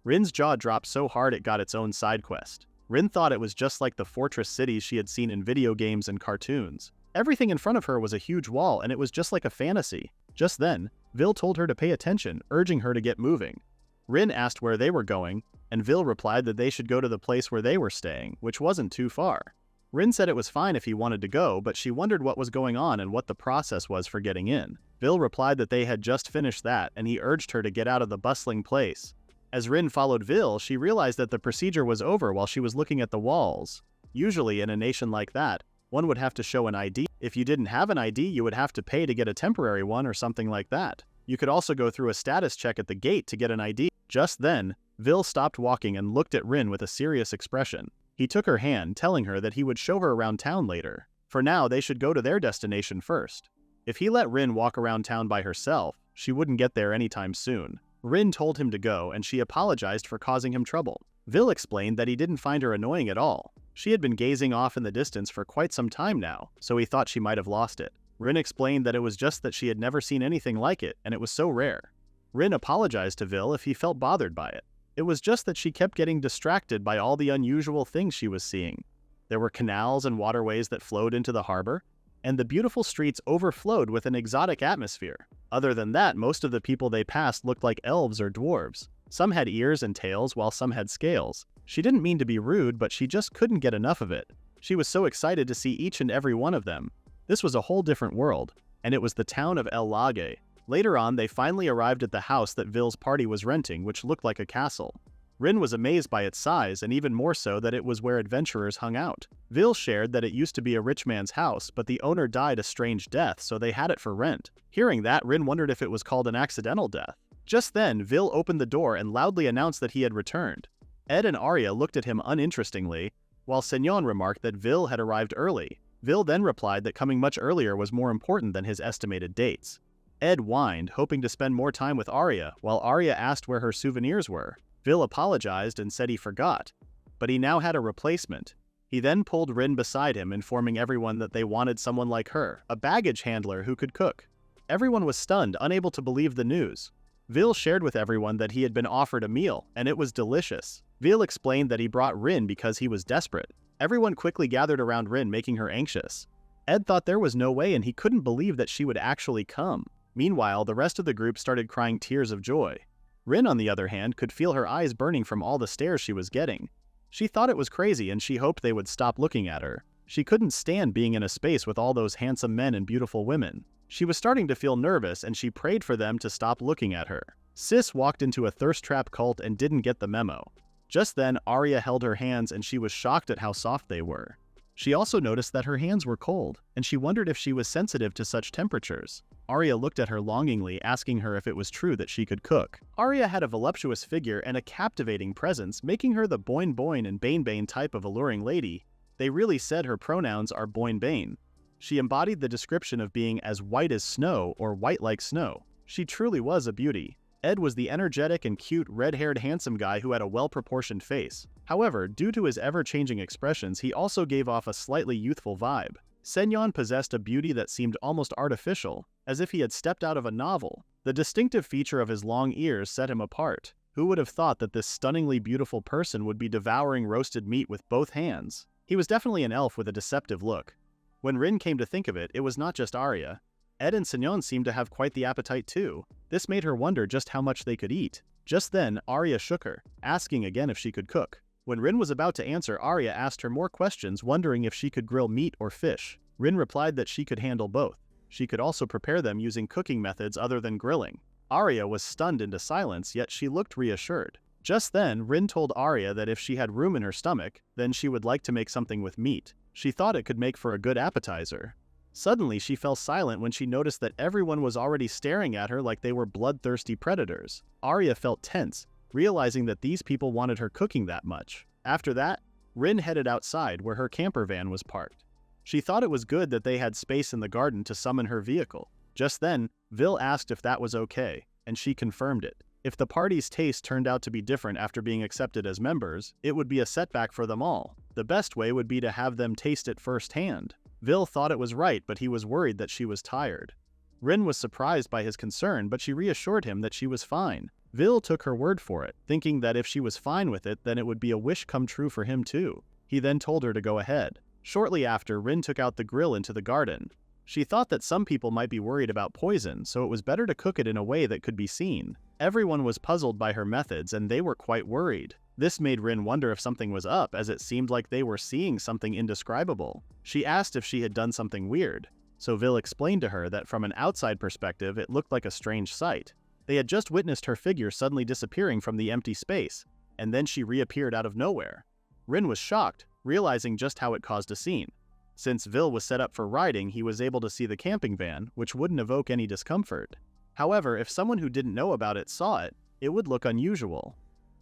Rin's jaw dropped so hard it got its own side quest. Rin thought it was just like the fortress cities she had seen in video games and cartoons. Everything in front of her was a huge wall, and it was just like a fantasy. Just then, Vil told her to pay attention, urging her to get moving. Rin asked where they were going, and Vil replied that they should go to the place where they were staying, which wasn't too far. Rin said it was fine if he wanted to go, but she wondered what was going on and what the process was for getting in. Vil replied that they had just finished that, and he urged her to get out of the bustling place. As Rin followed Vil, she realized that the procedure was over while she was looking at the walls. Usually, in a nation like that, one would have to show an ID. If you didn't have an ID, you would have to pay to get a temporary one or something like that. You could also go through a status check at the gate to get an ID. Just then, Vil stopped walking and looked at Rin with a serious expression. He took her hand, telling her that he would show her around town later. For now, they should go to their destination first. If he let Rin walk around town by herself, she wouldn't get there anytime soon. Rin told him to go, and she apologized for causing him trouble. Vil explained that he didn't find her annoying at all. She had been gazing off in the distance for quite some time now, so he thought she might have lost it. Rin explained that it was just that she had never seen anything like it, and it was so rare. Rin apologized to Vil if he felt bothered by it. It was just that she kept getting distracted by all the unusual things she was seeing. There were canals and waterways that flowed into the harbor, and the beautiful streets overflowed with an exotic atmosphere. Other than that, most of the people they passed looked like elves or dwarves. Some had ears and tails, while some had scales. She didn't mean to be rude, but she just couldn't get enough of it. She was so excited to see each and every one of them. This was a whole different world, and it was the town of El Lage. Later on, they finally arrived at the house that Vil's party was renting, which looked like a castle. Rin was amazed by its size, and even more so that it was where adventurers hung out. Vil shared that it used to be a rich man's house, but the owner died a strange death, so they had it for rent. Hearing that, Rin wondered if it was called an accidental death. Just then, Vil opened the door and loudly announced that he had returned. Ed and Arya looked at him uninterestingly, while Senyon remarked that Vil had arrived early. Vil then replied that coming much earlier was more important than his estimated dates. Ed whined, hoping to spend more time with Arya, while Arya asked where her souvenirs were. Vil apologized and said he forgot, but he now had a replacement. He then pulled Rin beside him, informing everyone that they wanted someone like her, a baggage handler who could cook. Everyone was stunned, unable to believe the news. Vil shared with everyone that he had been offered a meal, and it was delicious. Vil explained that he brought Rin because he was desperate. Everyone quickly gathered around Rin, making her anxious. Ed thought there was no way, and he couldn't believe that she would actually come. Meanwhile, the rest of the group started crying tears of joy. Rin, on the other hand, could feel her eyes burning from all the stares she was getting. She thought it was crazy, and she hoped they would stop looking at her. She couldn't stand being in a space with all those handsome men and beautiful women. She was starting to feel nervous, and she prayed for them to stop looking at her. Sis walked into a thirst trap cult and didn't get the memo. Just then, Arya held her hands, and she was shocked at how soft they were. She also noticed that her hands were cold, and she wondered if she was sensitive to such temperatures. Arya looked at her longingly, asking her if it was true that she could cook. Arya had a voluptuous figure and a captivating presence, making her the boin boin and bane bane type of alluring lady. They really said her pronouns are boin bane. She embodied the description of being as white as snow or white like snow. She truly was a beauty. Ed was the energetic and cute red-haired handsome guy who had a well-proportioned face. However, due to his ever-changing expressions, he also gave off a slightly youthful vibe. Senyon possessed a beauty that seemed almost artificial, as if he had stepped out of a novel. The distinctive feature of his long ears set him apart. Who would have thought that this stunningly beautiful person would be devouring roasted meat with both hands? He was definitely an elf with a deceptive look. When Rin came to think of it, it was not just Arya. Ed and Senyon seemed to have quite the appetite too. This made her wonder just how much they could eat. Just then, Arya shook her, asking again if she could cook. When Rin was about to answer, Arya asked her more questions, wondering if she could grill meat or fish. Rin replied that she could handle both. She could also prepare them using cooking methods other than grilling. Arya was stunned into silence, yet she looked reassured. Just then, Rin told Arya that if she had room in her stomach, then she would like to make something with meat. She thought it could make for a good appetizer. Suddenly, she fell silent when she noticed that everyone was already staring at her like they were bloodthirsty predators. Arya felt tense, realizing that these people wanted her cooking that much. After that, Rin headed outside where her camper van was parked. She thought it was good that they had space in the garden to summon her vehicle. Just then, Vil asked if that was okay, and she confirmed it. If the party's taste turned out to be different after being accepted as members, it would be a setback for them all. The best way would be to have them taste it firsthand. Vil thought it was right, but he was worried that she was tired. Rin was surprised by his concern, but she reassured him that she was fine. Vil took her word for it, thinking that if she was fine with it, then it would be a wish come true for him too. He then told her to go ahead. Shortly after, Rin took out the grill into the garden. She thought that some people might be worried about poison, so it was better to cook it in a way that could be seen. Everyone was puzzled by her methods, and they were quite worried. This made Rin wonder if something was up, as it seemed like they were seeing something indescribable. She asked if she had done something weird, so Vil explained to her that from an outside perspective it looked like a strange sight. They had just witnessed her figure suddenly disappearing from the empty space, and then she reappeared out of nowhere. Rin was shocked, realizing just how it caused a scene. Since Vil was set up for riding, he was able to see the camping van, which wouldn't evoke any discomfort. However, if someone who didn't know about it saw it, it would look unusual.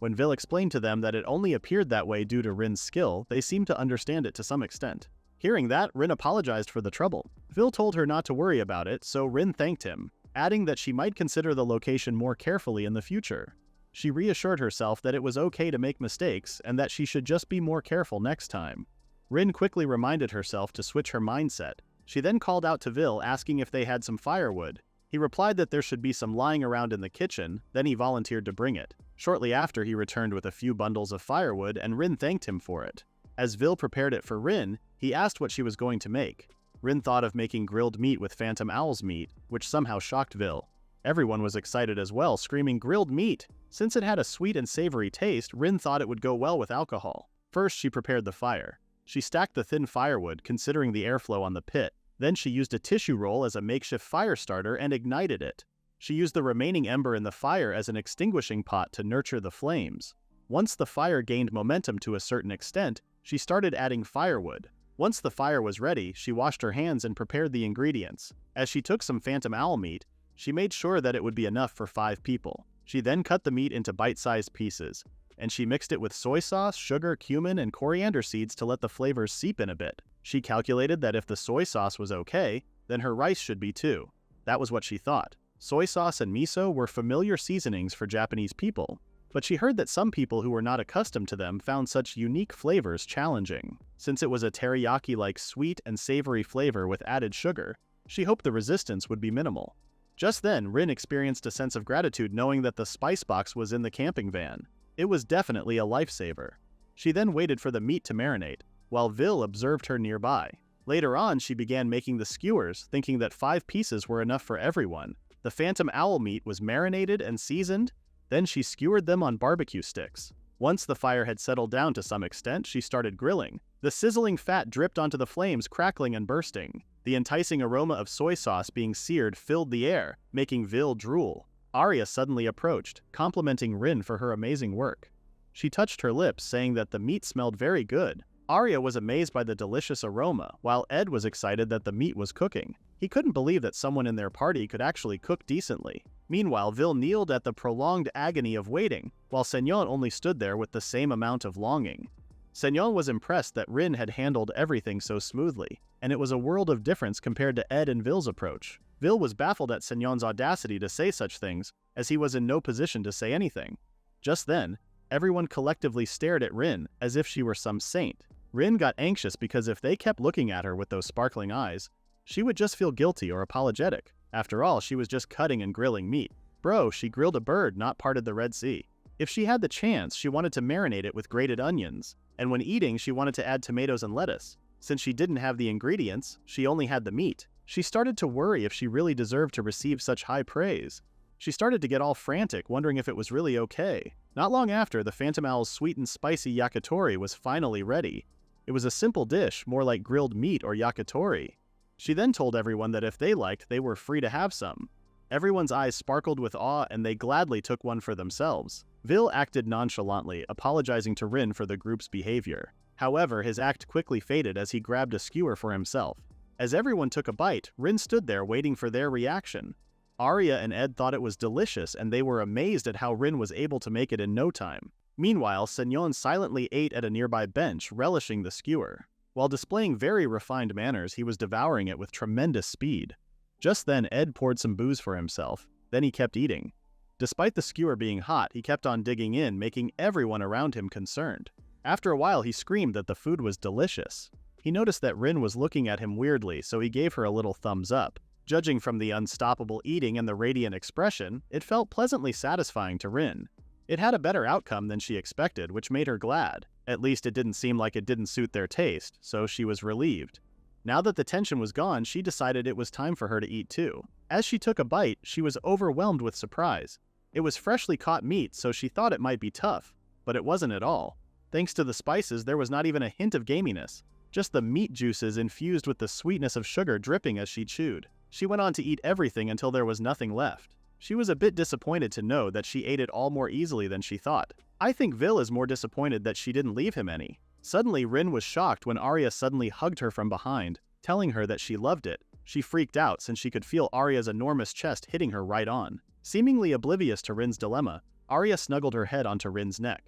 When Vil explained to them that it only appeared that way due to Rin's skill, they seemed to understand it to some extent. Hearing that, Rin apologized for the trouble. Vil told her not to worry about it, so Rin thanked him, adding that she might consider the location more carefully in the future. She reassured herself that it was okay to make mistakes and that she should just be more careful next time. Rin quickly reminded herself to switch her mindset. She then called out to Vil asking if they had some firewood. He replied that there should be some lying around in the kitchen, then he volunteered to bring it. Shortly after, he returned with a few bundles of firewood and Rin thanked him for it. As Vil prepared it for Rin, he asked what she was going to make. Rin thought of making grilled meat with Phantom Owl's meat, which somehow shocked Vil. Everyone was excited as well, screaming grilled meat. Since it had a sweet and savory taste, Rin thought it would go well with alcohol. First, she prepared the fire. She stacked the thin firewood, considering the airflow on the pit. Then she used a tissue roll as a makeshift fire starter and ignited it. She used the remaining ember in the fire as an extinguishing pot to nurture the flames. Once the fire gained momentum to a certain extent, she started adding firewood. Once the fire was ready, she washed her hands and prepared the ingredients. As she took some Phantom Owl meat, she made sure that it would be enough for 5 people. She then cut the meat into bite-sized pieces, and she mixed it with soy sauce, sugar, cumin, and coriander seeds to let the flavors seep in a bit. She calculated that if the soy sauce was okay, then her rice should be too. That was what she thought. Soy sauce and miso were familiar seasonings for Japanese people, but she heard that some people who were not accustomed to them found such unique flavors challenging. Since it was a teriyaki-like sweet and savory flavor with added sugar, she hoped the resistance would be minimal. Just then, Rin experienced a sense of gratitude knowing that the spice box was in the camping van. It was definitely a lifesaver. She then waited for the meat to marinate, while Vil observed her nearby. Later on, she began making the skewers, thinking that 5 pieces were enough for everyone. The Phantom Owl meat was marinated and seasoned, then she skewered them on barbecue sticks. Once the fire had settled down to some extent, she started grilling. The sizzling fat dripped onto the flames, crackling and bursting. The enticing aroma of soy sauce being seared filled the air, making Vil drool. Arya suddenly approached, complimenting Rin for her amazing work. She touched her lips, saying that the meat smelled very good. Arya was amazed by the delicious aroma, while Ed was excited that the meat was cooking. He couldn't believe that someone in their party could actually cook decently. Meanwhile, Vil kneeled at the prolonged agony of waiting, while Senyon only stood there with the same amount of longing. Senyon was impressed that Rin had handled everything so smoothly, and it was a world of difference compared to Ed and Vil's approach. Vil was baffled at Senyon's audacity to say such things, as he was in no position to say anything. Just then, everyone collectively stared at Rin as if she were some saint. Rin got anxious because if they kept looking at her with those sparkling eyes, she would just feel guilty or apologetic. After all, she was just cutting and grilling meat. Bro, she grilled a bird, not parted the Red Sea. If she had the chance, she wanted to marinate it with grated onions, and when eating, she wanted to add tomatoes and lettuce. Since she didn't have the ingredients, she only had the meat. She started to worry if she really deserved to receive such high praise. She started to get all frantic, wondering if it was really okay. Not long after, the Phantom Owl's sweet and spicy yakitori was finally ready. It was a simple dish, more like grilled meat or yakitori. She then told everyone that if they liked, they were free to have some. Everyone's eyes sparkled with awe and they gladly took one for themselves. Vil acted nonchalantly, apologizing to Rin for the group's behavior. However, his act quickly faded as he grabbed a skewer for himself. As everyone took a bite, Rin stood there waiting for their reaction. Arya and Ed thought it was delicious and they were amazed at how Rin was able to make it in no time. Meanwhile, Senyon silently ate at a nearby bench, relishing the skewer. While displaying very refined manners, he was devouring it with tremendous speed. Just then, Ed poured some booze for himself. Then he kept eating. Despite the skewer being hot, he kept on digging in, making everyone around him concerned. After a while, he screamed that the food was delicious. He noticed that Rin was looking at him weirdly, so he gave her a little thumbs up. Judging from the unstoppable eating and the radiant expression, it felt pleasantly satisfying to Rin. It had a better outcome than she expected, which made her glad. At least it didn't seem like it didn't suit their taste, so she was relieved. Now that the tension was gone, she decided it was time for her to eat too. As she took a bite, she was overwhelmed with surprise. It was freshly caught meat, so she thought it might be tough, but it wasn't at all. Thanks to the spices, there was not even a hint of gaminess, just the meat juices infused with the sweetness of sugar dripping as she chewed. She went on to eat everything until there was nothing left. She was a bit disappointed to know that she ate it all more easily than she thought. I think Vil is more disappointed that she didn't leave him any. Suddenly, Rin was shocked when Arya suddenly hugged her from behind, telling her that she loved it. She freaked out since she could feel Arya's enormous chest hitting her right on. Seemingly oblivious to Rin's dilemma, Arya snuggled her head onto Rin's neck.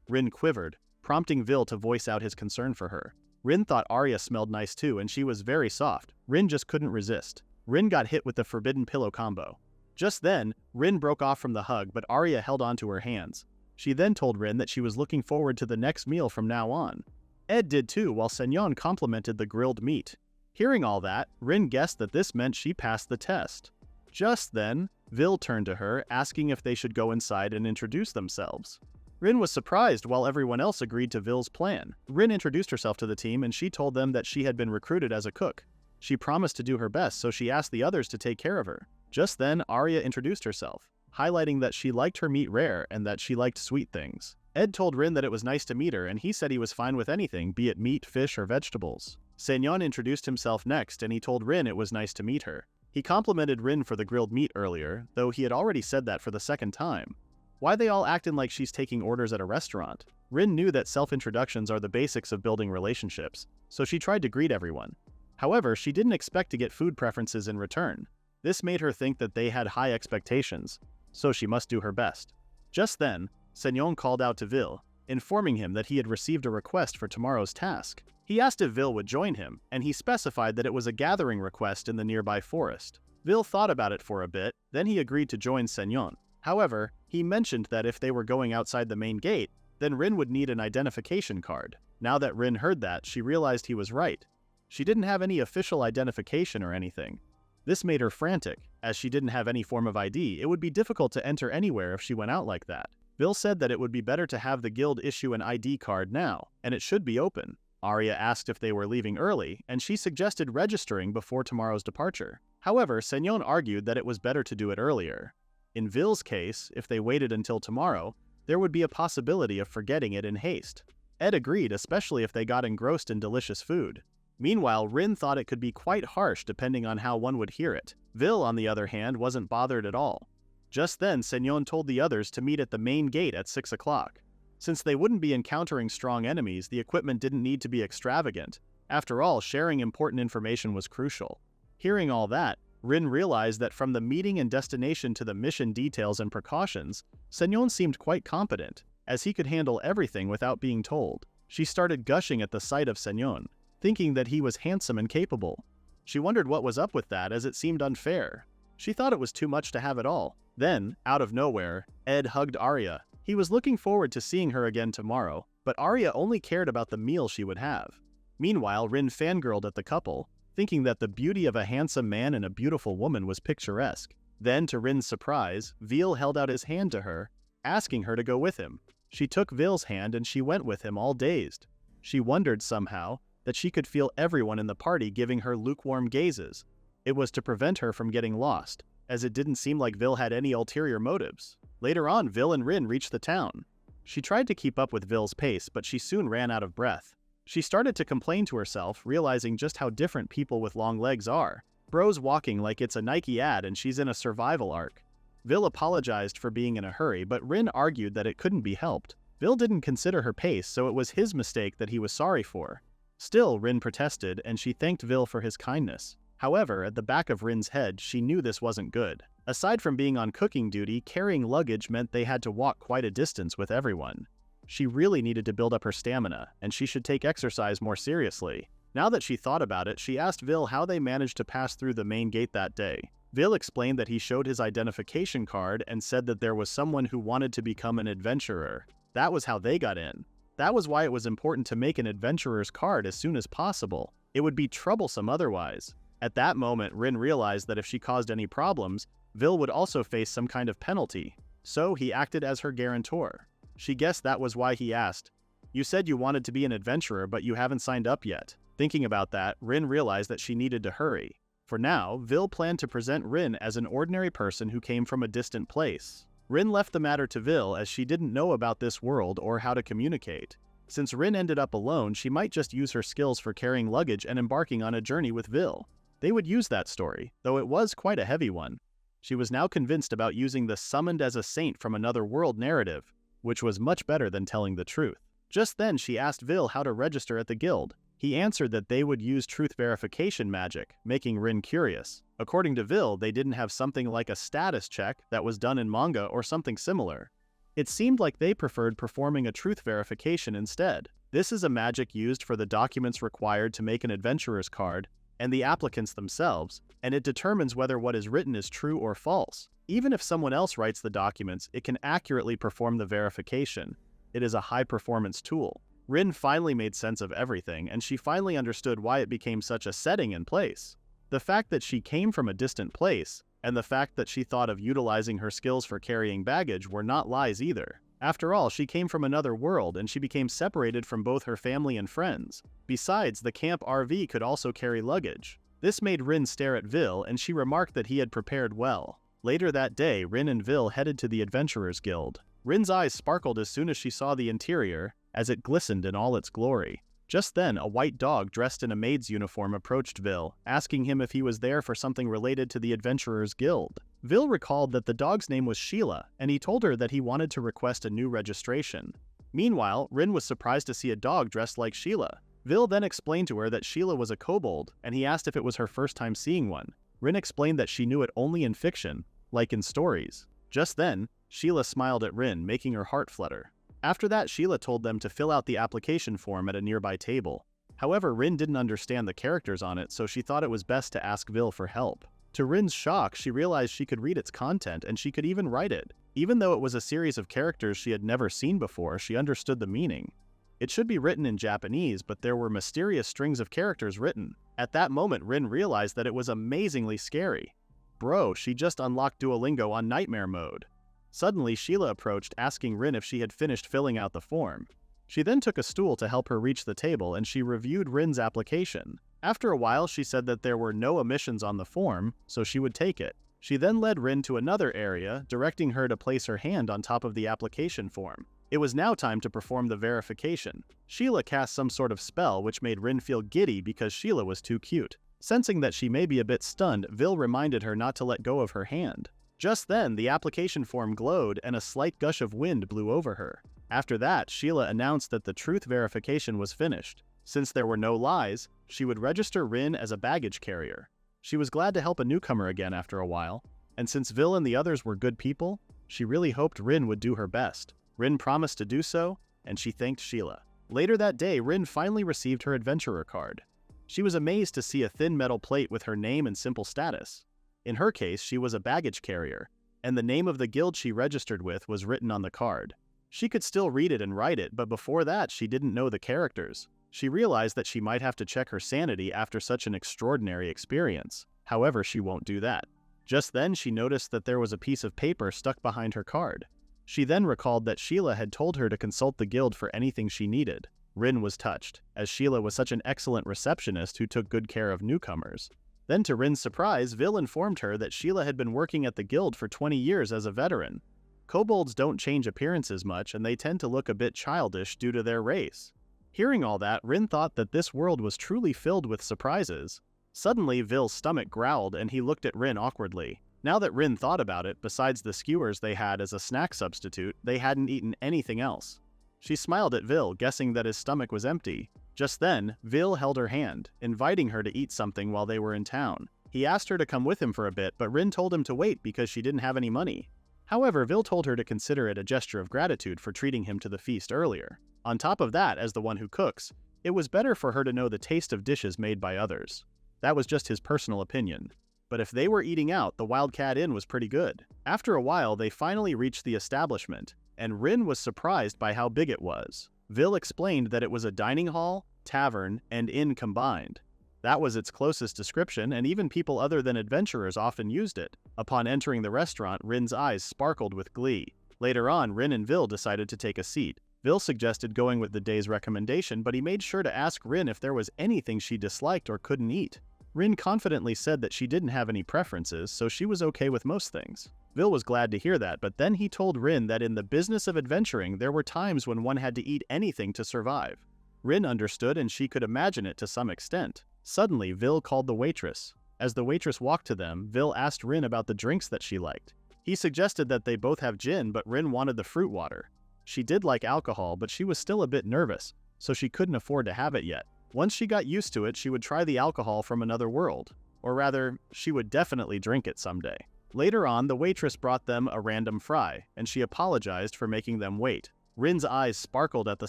Rin quivered, prompting Vil to voice out his concern for her. Rin thought Arya smelled nice too and she was very soft. Rin just couldn't resist. Rin got hit with the forbidden pillow combo. Just then, Rin broke off from the hug but Arya held onto her hands. She then told Rin that she was looking forward to the next meal from now on. Ed did too while Senyon complimented the grilled meat. Hearing all that, Rin guessed that this meant she passed the test. Just then, Vil turned to her, asking if they should go inside and introduce themselves. Rin was surprised while everyone else agreed to Vil's plan. Rin introduced herself to the team and she told them that she had been recruited as a cook. She promised to do her best, so she asked the others to take care of her. Just then, Arya introduced herself, highlighting that she liked her meat rare and that she liked sweet things. Ed told Rin that it was nice to meet her and he said he was fine with anything, be it meat, fish, or vegetables. Senyon introduced himself next and he told Rin it was nice to meet her. He complimented Rin for the grilled meat earlier, though he had already said that for the second time. Why they all acting like she's taking orders at a restaurant? Rin knew that self-introductions are the basics of building relationships, so she tried to greet everyone. However, she didn't expect to get food preferences in return. This made her think that they had high expectations, so she must do her best. Just then, Senyon called out to Vil, informing him that he had received a request for tomorrow's task. He asked if Vil would join him, and he specified that it was a gathering request in the nearby forest. Vil thought about it for a bit, then he agreed to join Senyon. However, he mentioned that if they were going outside the main gate, then Rin would need an identification card. Now that Rin heard that, she realized he was right. She didn't have any official identification or anything. This made her frantic. As she didn't have any form of ID, it would be difficult to enter anywhere if she went out like that. Vil said that it would be better to have the guild issue an ID card now, and it should be open. Arya asked if they were leaving early, and she suggested registering before tomorrow's departure. However, Senyon argued that it was better to do it earlier. In Vil's case, if they waited until tomorrow, there would be a possibility of forgetting it in haste. Ed agreed, especially if they got engrossed in delicious food. Meanwhile, Rin thought it could be quite harsh depending on how one would hear it. Vil, on the other hand, wasn't bothered at all. Just then, Senyon told the others to meet at the main gate at 6 o'clock. Since they wouldn't be encountering strong enemies, the equipment didn't need to be extravagant. After all, sharing important information was crucial. Hearing all that, Rin realized that from the meeting and destination to the mission details and precautions, Senyon seemed quite competent, as he could handle everything without being told. She started gushing at the sight of Senyon, thinking that he was handsome and capable. She wondered what was up with that, as it seemed unfair. She thought it was too much to have it all. Then, out of nowhere, Ed hugged Arya. He was looking forward to seeing her again tomorrow, but Arya only cared about the meal she would have. Meanwhile, Rin fangirled at the couple, thinking that the beauty of a handsome man and a beautiful woman was picturesque. Then, to Rin's surprise, Vil held out his hand to her, asking her to go with him. She took Vil's hand and she went with him, all dazed. She wondered somehow that she could feel everyone in the party giving her lukewarm gazes. It was to prevent her from getting lost, as it didn't seem like Vil had any ulterior motives. Later on, Vil and Rin reached the town. She tried to keep up with Vil's pace, but she soon ran out of breath. She started to complain to herself, realizing just how different people with long legs are. Bro's walking like it's a Nike ad and she's in a survival arc. Vil apologized for being in a hurry, but Rin argued that it couldn't be helped. Vil didn't consider her pace, so it was his mistake that he was sorry for. Still, Rin protested, and she thanked Vil for his kindness. However, at the back of Rin's head, she knew this wasn't good. Aside from being on cooking duty, carrying luggage meant they had to walk quite a distance with everyone. She really needed to build up her stamina, and she should take exercise more seriously. Now that she thought about it, she asked Vil how they managed to pass through the main gate that day. Vil explained that he showed his identification card and said that there was someone who wanted to become an adventurer. That was how they got in. That was why it was important to make an adventurer's card as soon as possible. It would be troublesome otherwise. At that moment, Rin realized that if she caused any problems, Vil would also face some kind of penalty. So he acted as her guarantor. She guessed that was why he asked, "You said you wanted to be an adventurer, but you haven't signed up yet." Thinking about that, Rin realized that she needed to hurry. For now, Vil planned to present Rin as an ordinary person who came from a distant place. Rin left the matter to Vil as she didn't know about this world or how to communicate. Since Rin ended up alone, she might just use her skills for carrying luggage and embarking on a journey with Vil. They would use that story, though it was quite a heavy one. She was now convinced about using the summoned as a saint from another world narrative, which was much better than telling the truth. Just then, she asked Vil how to register at the guild. He answered that they would use truth verification magic, making Rin curious. According to Vil, they didn't have something like a status check that was done in manga or something similar. It seemed like they preferred performing a truth verification instead. This is a magic used for the documents required to make an adventurer's card and the applicants themselves, and it determines whether what is written is true or false. Even if someone else writes the documents, it can accurately perform the verification. It is a high-performance tool. Rin finally made sense of everything, and she finally understood why it became such a setting and place. The fact that she came from a distant place, and the fact that she thought of utilizing her skills for carrying baggage were not lies either. After all, she came from another world and she became separated from both her family and friends. Besides, the camp RV could also carry luggage. This made Rin stare at Vil, and she remarked that he had prepared well. Later that day, Rin and Vil headed to the Adventurers Guild. Rin's eyes sparkled as soon as she saw the interior, as it glistened in all its glory. Just then, a white dog dressed in a maid's uniform approached Vil, asking him if he was there for something related to the Adventurers Guild. Vil recalled that the dog's name was Sheila, and he told her that he wanted to request a new registration. Meanwhile, Rin was surprised to see a dog dressed like Sheila. Vil then explained to her that Sheila was a kobold, and he asked if it was her first time seeing one. Rin explained that she knew it only in fiction, like in stories. Just then, Sheila smiled at Rin, making her heart flutter. After that, Sheila told them to fill out the application form at a nearby table. However, Rin didn't understand the characters on it, so she thought it was best to ask Vil for help. To Rin's shock, she realized she could read its content and she could even write it. Even though it was a series of characters she had never seen before, she understood the meaning. It should be written in Japanese, but there were mysterious strings of characters written. At that moment, Rin realized that it was amazingly scary. Bro, she just unlocked Duolingo on nightmare mode. Suddenly, Sheila approached, asking Rin if she had finished filling out the form. She then took a stool to help her reach the table, and she reviewed Rin's application. After a while, she said that there were no omissions on the form, so she would take it. She then led Rin to another area, directing her to place her hand on top of the application form. It was now time to perform the verification. Sheila cast some sort of spell which made Rin feel giddy because Sheila was too cute. Sensing that she may be a bit stunned, Vil reminded her not to let go of her hand. Just then, the application form glowed and a slight gush of wind blew over her. After that, Sheila announced that the truth verification was finished. Since there were no lies, she would register Rin as a baggage carrier. She was glad to help a newcomer again after a while, and since Vil and the others were good people, she really hoped Rin would do her best. Rin promised to do so, and she thanked Sheila. Later that day, Rin finally received her adventurer card. She was amazed to see a thin metal plate with her name and simple status. In her case, she was a baggage carrier, and the name of the guild she registered with was written on the card. She could still read it and write it, but before that, she didn't know the characters. She realized that she might have to check her sanity after such an extraordinary experience. However, she won't do that. Just then, she noticed that there was a piece of paper stuck behind her card. She then recalled that Sheila had told her to consult the guild for anything she needed. Rin was touched, as Sheila was such an excellent receptionist who took good care of newcomers. Then to Rin's surprise, Vil informed her that Sheila had been working at the guild for 20 years as a veteran. Kobolds don't change appearances much, and they tend to look a bit childish due to their race. Hearing all that, Rin thought that this world was truly filled with surprises. Suddenly, Vil's stomach growled and he looked at Rin awkwardly. Now that Rin thought about it, besides the skewers they had as a snack substitute, they hadn't eaten anything else. She smiled at Vil, guessing that his stomach was empty. Just then, Vil held her hand, inviting her to eat something while they were in town. He asked her to come with him for a bit, but Rin told him to wait because she didn't have any money. However, Vil told her to consider it a gesture of gratitude for treating him to the feast earlier. On top of that, as the one who cooks, it was better for her to know the taste of dishes made by others. That was just his personal opinion. But if they were eating out, the Wildcat Inn was pretty good. After a while, they finally reached the establishment, and Rin was surprised by how big it was. Vil explained that it was a dining hall, tavern, and inn combined. That was its closest description, and even people other than adventurers often used it. Upon entering the restaurant, Rin's eyes sparkled with glee. Later on, Rin and Vil decided to take a seat. Vil suggested going with the day's recommendation, but he made sure to ask Rin if there was anything she disliked or couldn't eat. Rin confidently said that she didn't have any preferences, so she was okay with most things. Vil was glad to hear that, but then he told Rin that in the business of adventuring, there were times when one had to eat anything to survive. Rin understood, and she could imagine it to some extent. Suddenly, Vil called the waitress. As the waitress walked to them, Vil asked Rin about the drinks that she liked. He suggested that they both have gin, but Rin wanted the fruit water. She did like alcohol, but she was still a bit nervous, so she couldn't afford to have it yet. Once she got used to it, she would try the alcohol from another world. Or rather, she would definitely drink it someday. Later on, the waitress brought them a random fry, and she apologized for making them wait. Rin's eyes sparkled at the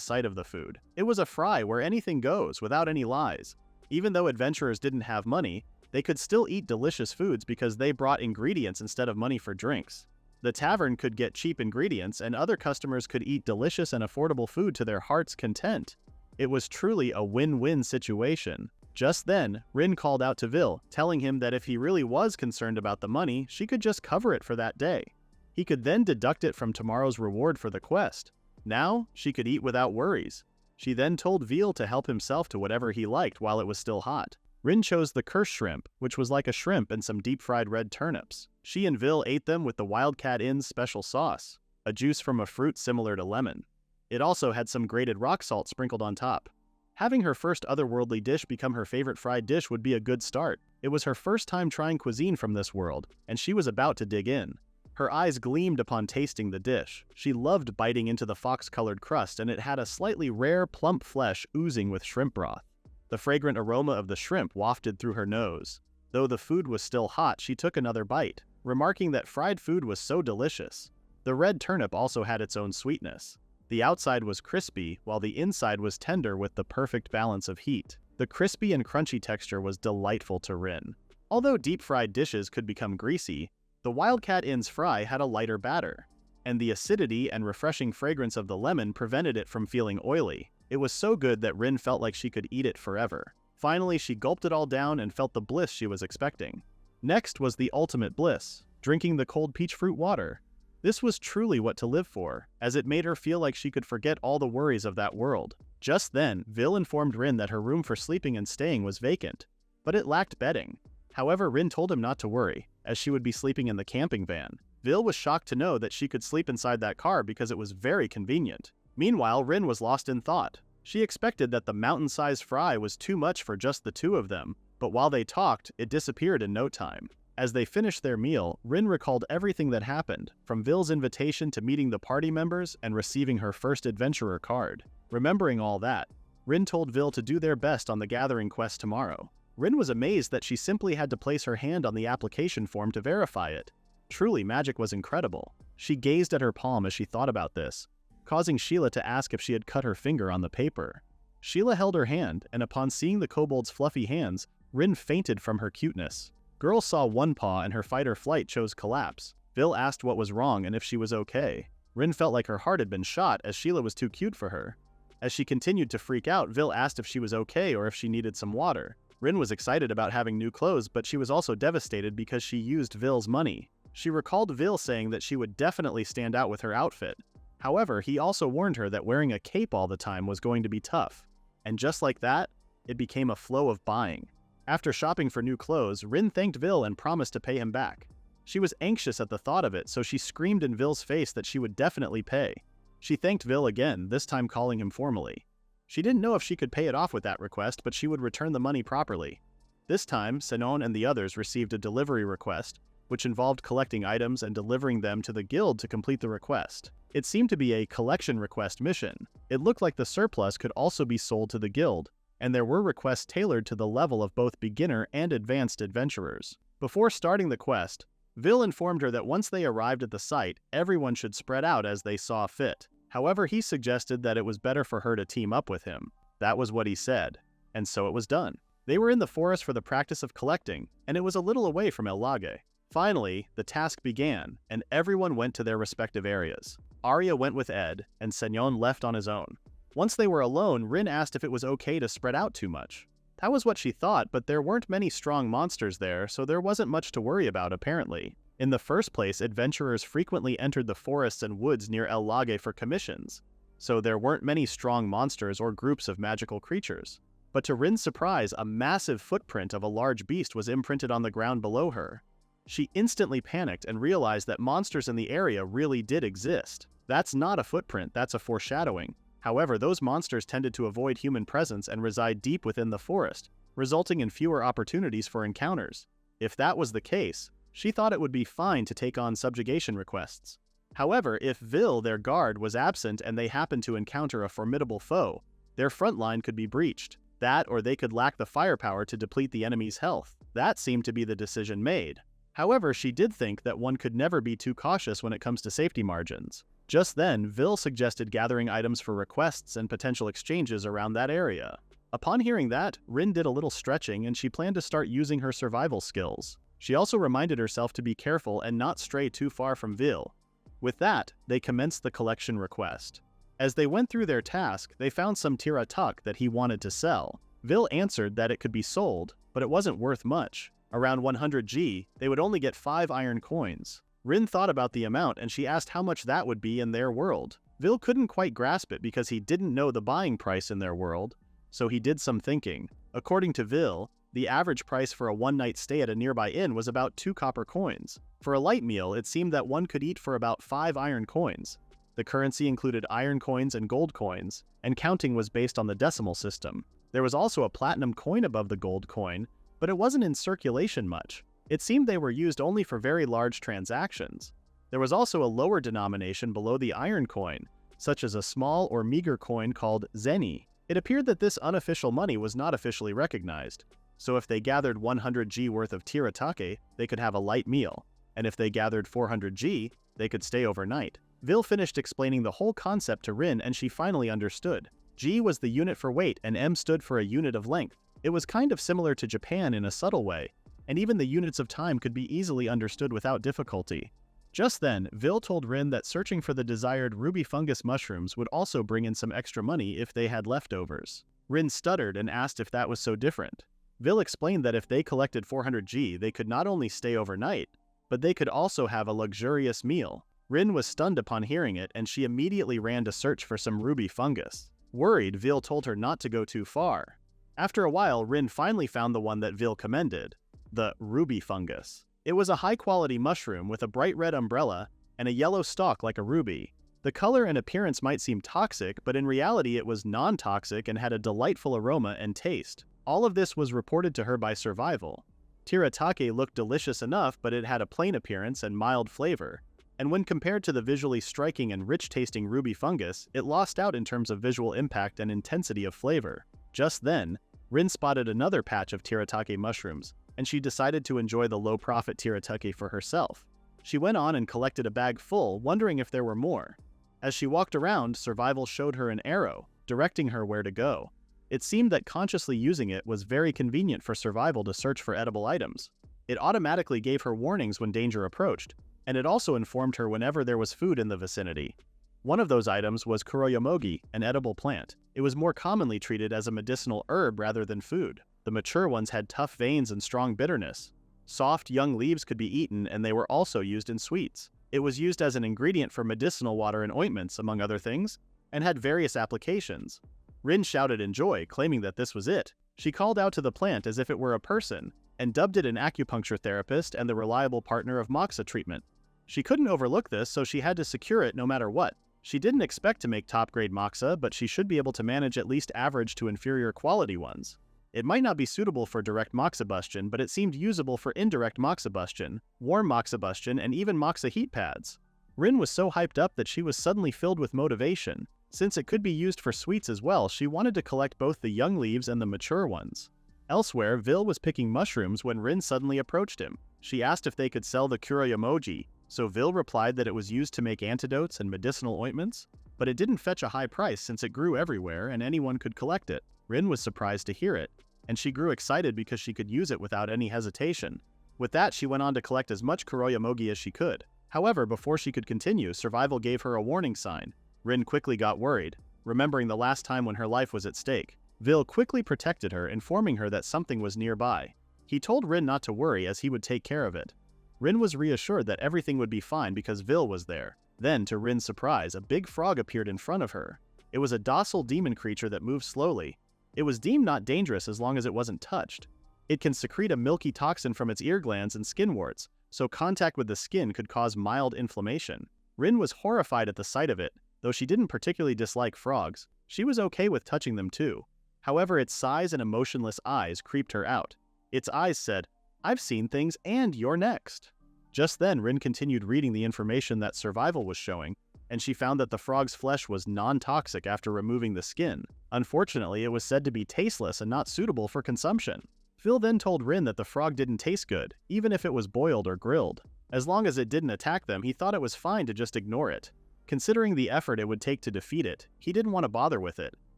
sight of the food. It was a fry where anything goes, without any lies. Even though adventurers didn't have money, they could still eat delicious foods because they brought ingredients instead of money for drinks. The tavern could get cheap ingredients, and other customers could eat delicious and affordable food to their heart's content. It was truly a win-win situation. Just then, Rin called out to Vil, telling him that if he really was concerned about the money, she could just cover it for that day. He could then deduct it from tomorrow's reward for the quest. Now, she could eat without worries. She then told Vil to help himself to whatever he liked while it was still hot. Rin chose the curse shrimp, which was like a shrimp and some deep-fried red turnips. She and Vil ate them with the Wildcat Inn's special sauce, a juice from a fruit similar to lemon. It also had some grated rock salt sprinkled on top. Having her first otherworldly dish become her favorite fried dish would be a good start. It was her first time trying cuisine from this world, and she was about to dig in. Her eyes gleamed upon tasting the dish. She loved biting into the fox-colored crust, and it had a slightly rare, plump flesh oozing with shrimp broth. The fragrant aroma of the shrimp wafted through her nose. Though the food was still hot, she took another bite, remarking that fried food was so delicious. The red turnip also had its own sweetness. The outside was crispy, while the inside was tender with the perfect balance of heat. The crispy and crunchy texture was delightful to Rin. Although deep-fried dishes could become greasy, the Wildcat Inn's fry had a lighter batter, and the acidity and refreshing fragrance of the lemon prevented it from feeling oily. It was so good that Rin felt like she could eat it forever. Finally, she gulped it all down and felt the bliss she was expecting. Next was the ultimate bliss, drinking the cold peach fruit water. This was truly what to live for, as it made her feel like she could forget all the worries of that world. Just then, Vil informed Rin that her room for sleeping and staying was vacant, but it lacked bedding. However, Rin told him not to worry, as she would be sleeping in the camping van. Vil was shocked to know that she could sleep inside that car because it was very convenient. Meanwhile, Rin was lost in thought. She expected that the mountain-sized fry was too much for just the two of them, but while they talked, it disappeared in no time. As they finished their meal, Rin recalled everything that happened, from Vil's invitation to meeting the party members and receiving her first adventurer card. Remembering all that, Rin told Vil to do their best on the gathering quest tomorrow. Rin was amazed that she simply had to place her hand on the application form to verify it. Truly, magic was incredible. She gazed at her palm as she thought about this, causing Sheila to ask if she had cut her finger on the paper. Sheila held her hand, and upon seeing the kobold's fluffy hands, Rin fainted from her cuteness. Girl saw one paw and her fight or flight chose collapse. Vil asked what was wrong and if she was okay. Rin felt like her heart had been shot as Sheila was too cute for her. As she continued to freak out, Vil asked if she was okay or if she needed some water. Rin was excited about having new clothes, but she was also devastated because she used Vil's money. She recalled Vil saying that she would definitely stand out with her outfit. However, he also warned her that wearing a cape all the time was going to be tough. And just like that, it became a flow of buying. After shopping for new clothes, Rin thanked Vil and promised to pay him back. She was anxious at the thought of it, so she screamed in Vil's face that she would definitely pay. She thanked Vil again, this time calling him formally. She didn't know if she could pay it off with that request, but she would return the money properly. This time, Senon and the others received a delivery request, which involved collecting items and delivering them to the guild to complete the request. It seemed to be a collection request mission. It looked like the surplus could also be sold to the guild, and there were requests tailored to the level of both beginner and advanced adventurers. Before starting the quest, Vil informed her that once they arrived at the site, everyone should spread out as they saw fit. However, he suggested that it was better for her to team up with him. That was what he said, and so it was done. They were in the forest for the practice of collecting, and it was a little away from El Lage. Finally, the task began, and everyone went to their respective areas. Arya went with Ed, and Senon left on his own. Once they were alone, Rin asked if it was okay to spread out too much. That was what she thought, but there weren't many strong monsters there, so there wasn't much to worry about apparently. In the first place, adventurers frequently entered the forests and woods near El Lage for commissions, so there weren't many strong monsters or groups of magical creatures. But to Rin's surprise, a massive footprint of a large beast was imprinted on the ground below her. She instantly panicked and realized that monsters in the area really did exist. That's not a footprint, that's a foreshadowing. However, those monsters tended to avoid human presence and reside deep within the forest, resulting in fewer opportunities for encounters. If that was the case, she thought it would be fine to take on subjugation requests. However, if Vil, their guard, was absent and they happened to encounter a formidable foe, their front line could be breached. That, or they could lack the firepower to deplete the enemy's health. That seemed to be the decision made. However, she did think that one could never be too cautious when it comes to safety margins. Just then, Vil suggested gathering items for requests and potential exchanges around that area. Upon hearing that, Rin did a little stretching and she planned to start using her survival skills. She also reminded herself to be careful and not stray too far from Vil. With that, they commenced the collection request. As they went through their task, they found some tiratak that he wanted to sell. Vil answered that it could be sold, but it wasn't worth much. Around 100 G, they would only get 5 iron coins. Rin thought about the amount and she asked how much that would be in their world. Vil couldn't quite grasp it because he didn't know the buying price in their world, so he did some thinking. According to Vil, the average price for a one-night stay at a nearby inn was about 2 copper coins. For a light meal, it seemed that one could eat for about 5 iron coins. The currency included iron coins and gold coins, and counting was based on the decimal system. There was also a platinum coin above the gold coin, but it wasn't in circulation much. It seemed they were used only for very large transactions. There was also a lower denomination below the iron coin, such as a small or meager coin called zeni. It appeared that this unofficial money was not officially recognized. So if they gathered 100 G worth of tiratake, they could have a light meal, and if they gathered 400 G, they could stay overnight. Vil finished explaining the whole concept to Rin and she finally understood. G was the unit for weight and M stood for a unit of length. It was kind of similar to Japan in a subtle way, and even the units of time could be easily understood without difficulty. Just then, Vil told Rin that searching for the desired ruby fungus mushrooms would also bring in some extra money if they had leftovers. Rin stuttered and asked if that was so different. Vil explained that if they collected 400 G, they could not only stay overnight, but they could also have a luxurious meal. Rin was stunned upon hearing it and she immediately ran to search for some ruby fungus. Worried, Vil told her not to go too far. After a while, Rin finally found the one that Vil commended, the ruby fungus. It was a high-quality mushroom with a bright red umbrella and a yellow stalk like a ruby. The color and appearance might seem toxic, but in reality it was non-toxic and had a delightful aroma and taste. All of this was reported to her by Survival. Tiratake looked delicious enough, but it had a plain appearance and mild flavor. And when compared to the visually striking and rich-tasting ruby fungus, it lost out in terms of visual impact and intensity of flavor. Just then, Rin spotted another patch of tiratake mushrooms, and she decided to enjoy the low-profit tiratake for herself. She went on and collected a bag full, wondering if there were more. As she walked around, Survival showed her an arrow, directing her where to go. It seemed that consciously using it was very convenient for Survival to search for edible items. It automatically gave her warnings when danger approached, and it also informed her whenever there was food in the vicinity. One of those items was kuroyamogi, an edible plant. It was more commonly treated as a medicinal herb rather than food. The mature ones had tough veins and strong bitterness. Soft, young leaves could be eaten, and they were also used in sweets. It was used as an ingredient for medicinal water and ointments, among other things, and had various applications. Rin shouted in joy, claiming that this was it. She called out to the plant as if it were a person, and dubbed it an acupuncture therapist and the reliable partner of moxa treatment. She couldn't overlook this, so she had to secure it no matter what. She didn't expect to make top-grade moxa, but she should be able to manage at least average to inferior quality ones. It might not be suitable for direct moxibustion, but it seemed usable for indirect moxibustion, warm moxibustion, and even moxa heat pads. Rin was so hyped up that she was suddenly filled with motivation. Since it could be used for sweets as well, she wanted to collect both the young leaves and the mature ones. Elsewhere, Vil was picking mushrooms when Rin suddenly approached him. She asked if they could sell the kuroyamogi, so Vil replied that it was used to make antidotes and medicinal ointments, but it didn't fetch a high price since it grew everywhere and anyone could collect it. Rin was surprised to hear it, and she grew excited because she could use it without any hesitation. With that, she went on to collect as much kuroyamogi as she could. However, before she could continue, Survival gave her a warning sign. Rin quickly got worried, remembering the last time when her life was at stake. Vil quickly protected her, informing her that something was nearby. He told Rin not to worry as he would take care of it. Rin was reassured that everything would be fine because Vil was there. Then, to Rin's surprise, a big frog appeared in front of her. It was a docile demon creature that moved slowly. It was deemed not dangerous as long as it wasn't touched. It can secrete a milky toxin from its ear glands and skin warts, so contact with the skin could cause mild inflammation. Rin was horrified at the sight of it. Though she didn't particularly dislike frogs, she was okay with touching them too. However, its size and emotionless eyes creeped her out. Its eyes said, "I've seen things and you're next." Just then, Rin continued reading the information that Survival was showing, and she found that the frog's flesh was non-toxic after removing the skin. Unfortunately, it was said to be tasteless and not suitable for consumption. Vil then told Rin that the frog didn't taste good, even if it was boiled or grilled. As long as it didn't attack them, he thought it was fine to just ignore it. Considering the effort it would take to defeat it, he didn't want to bother with it.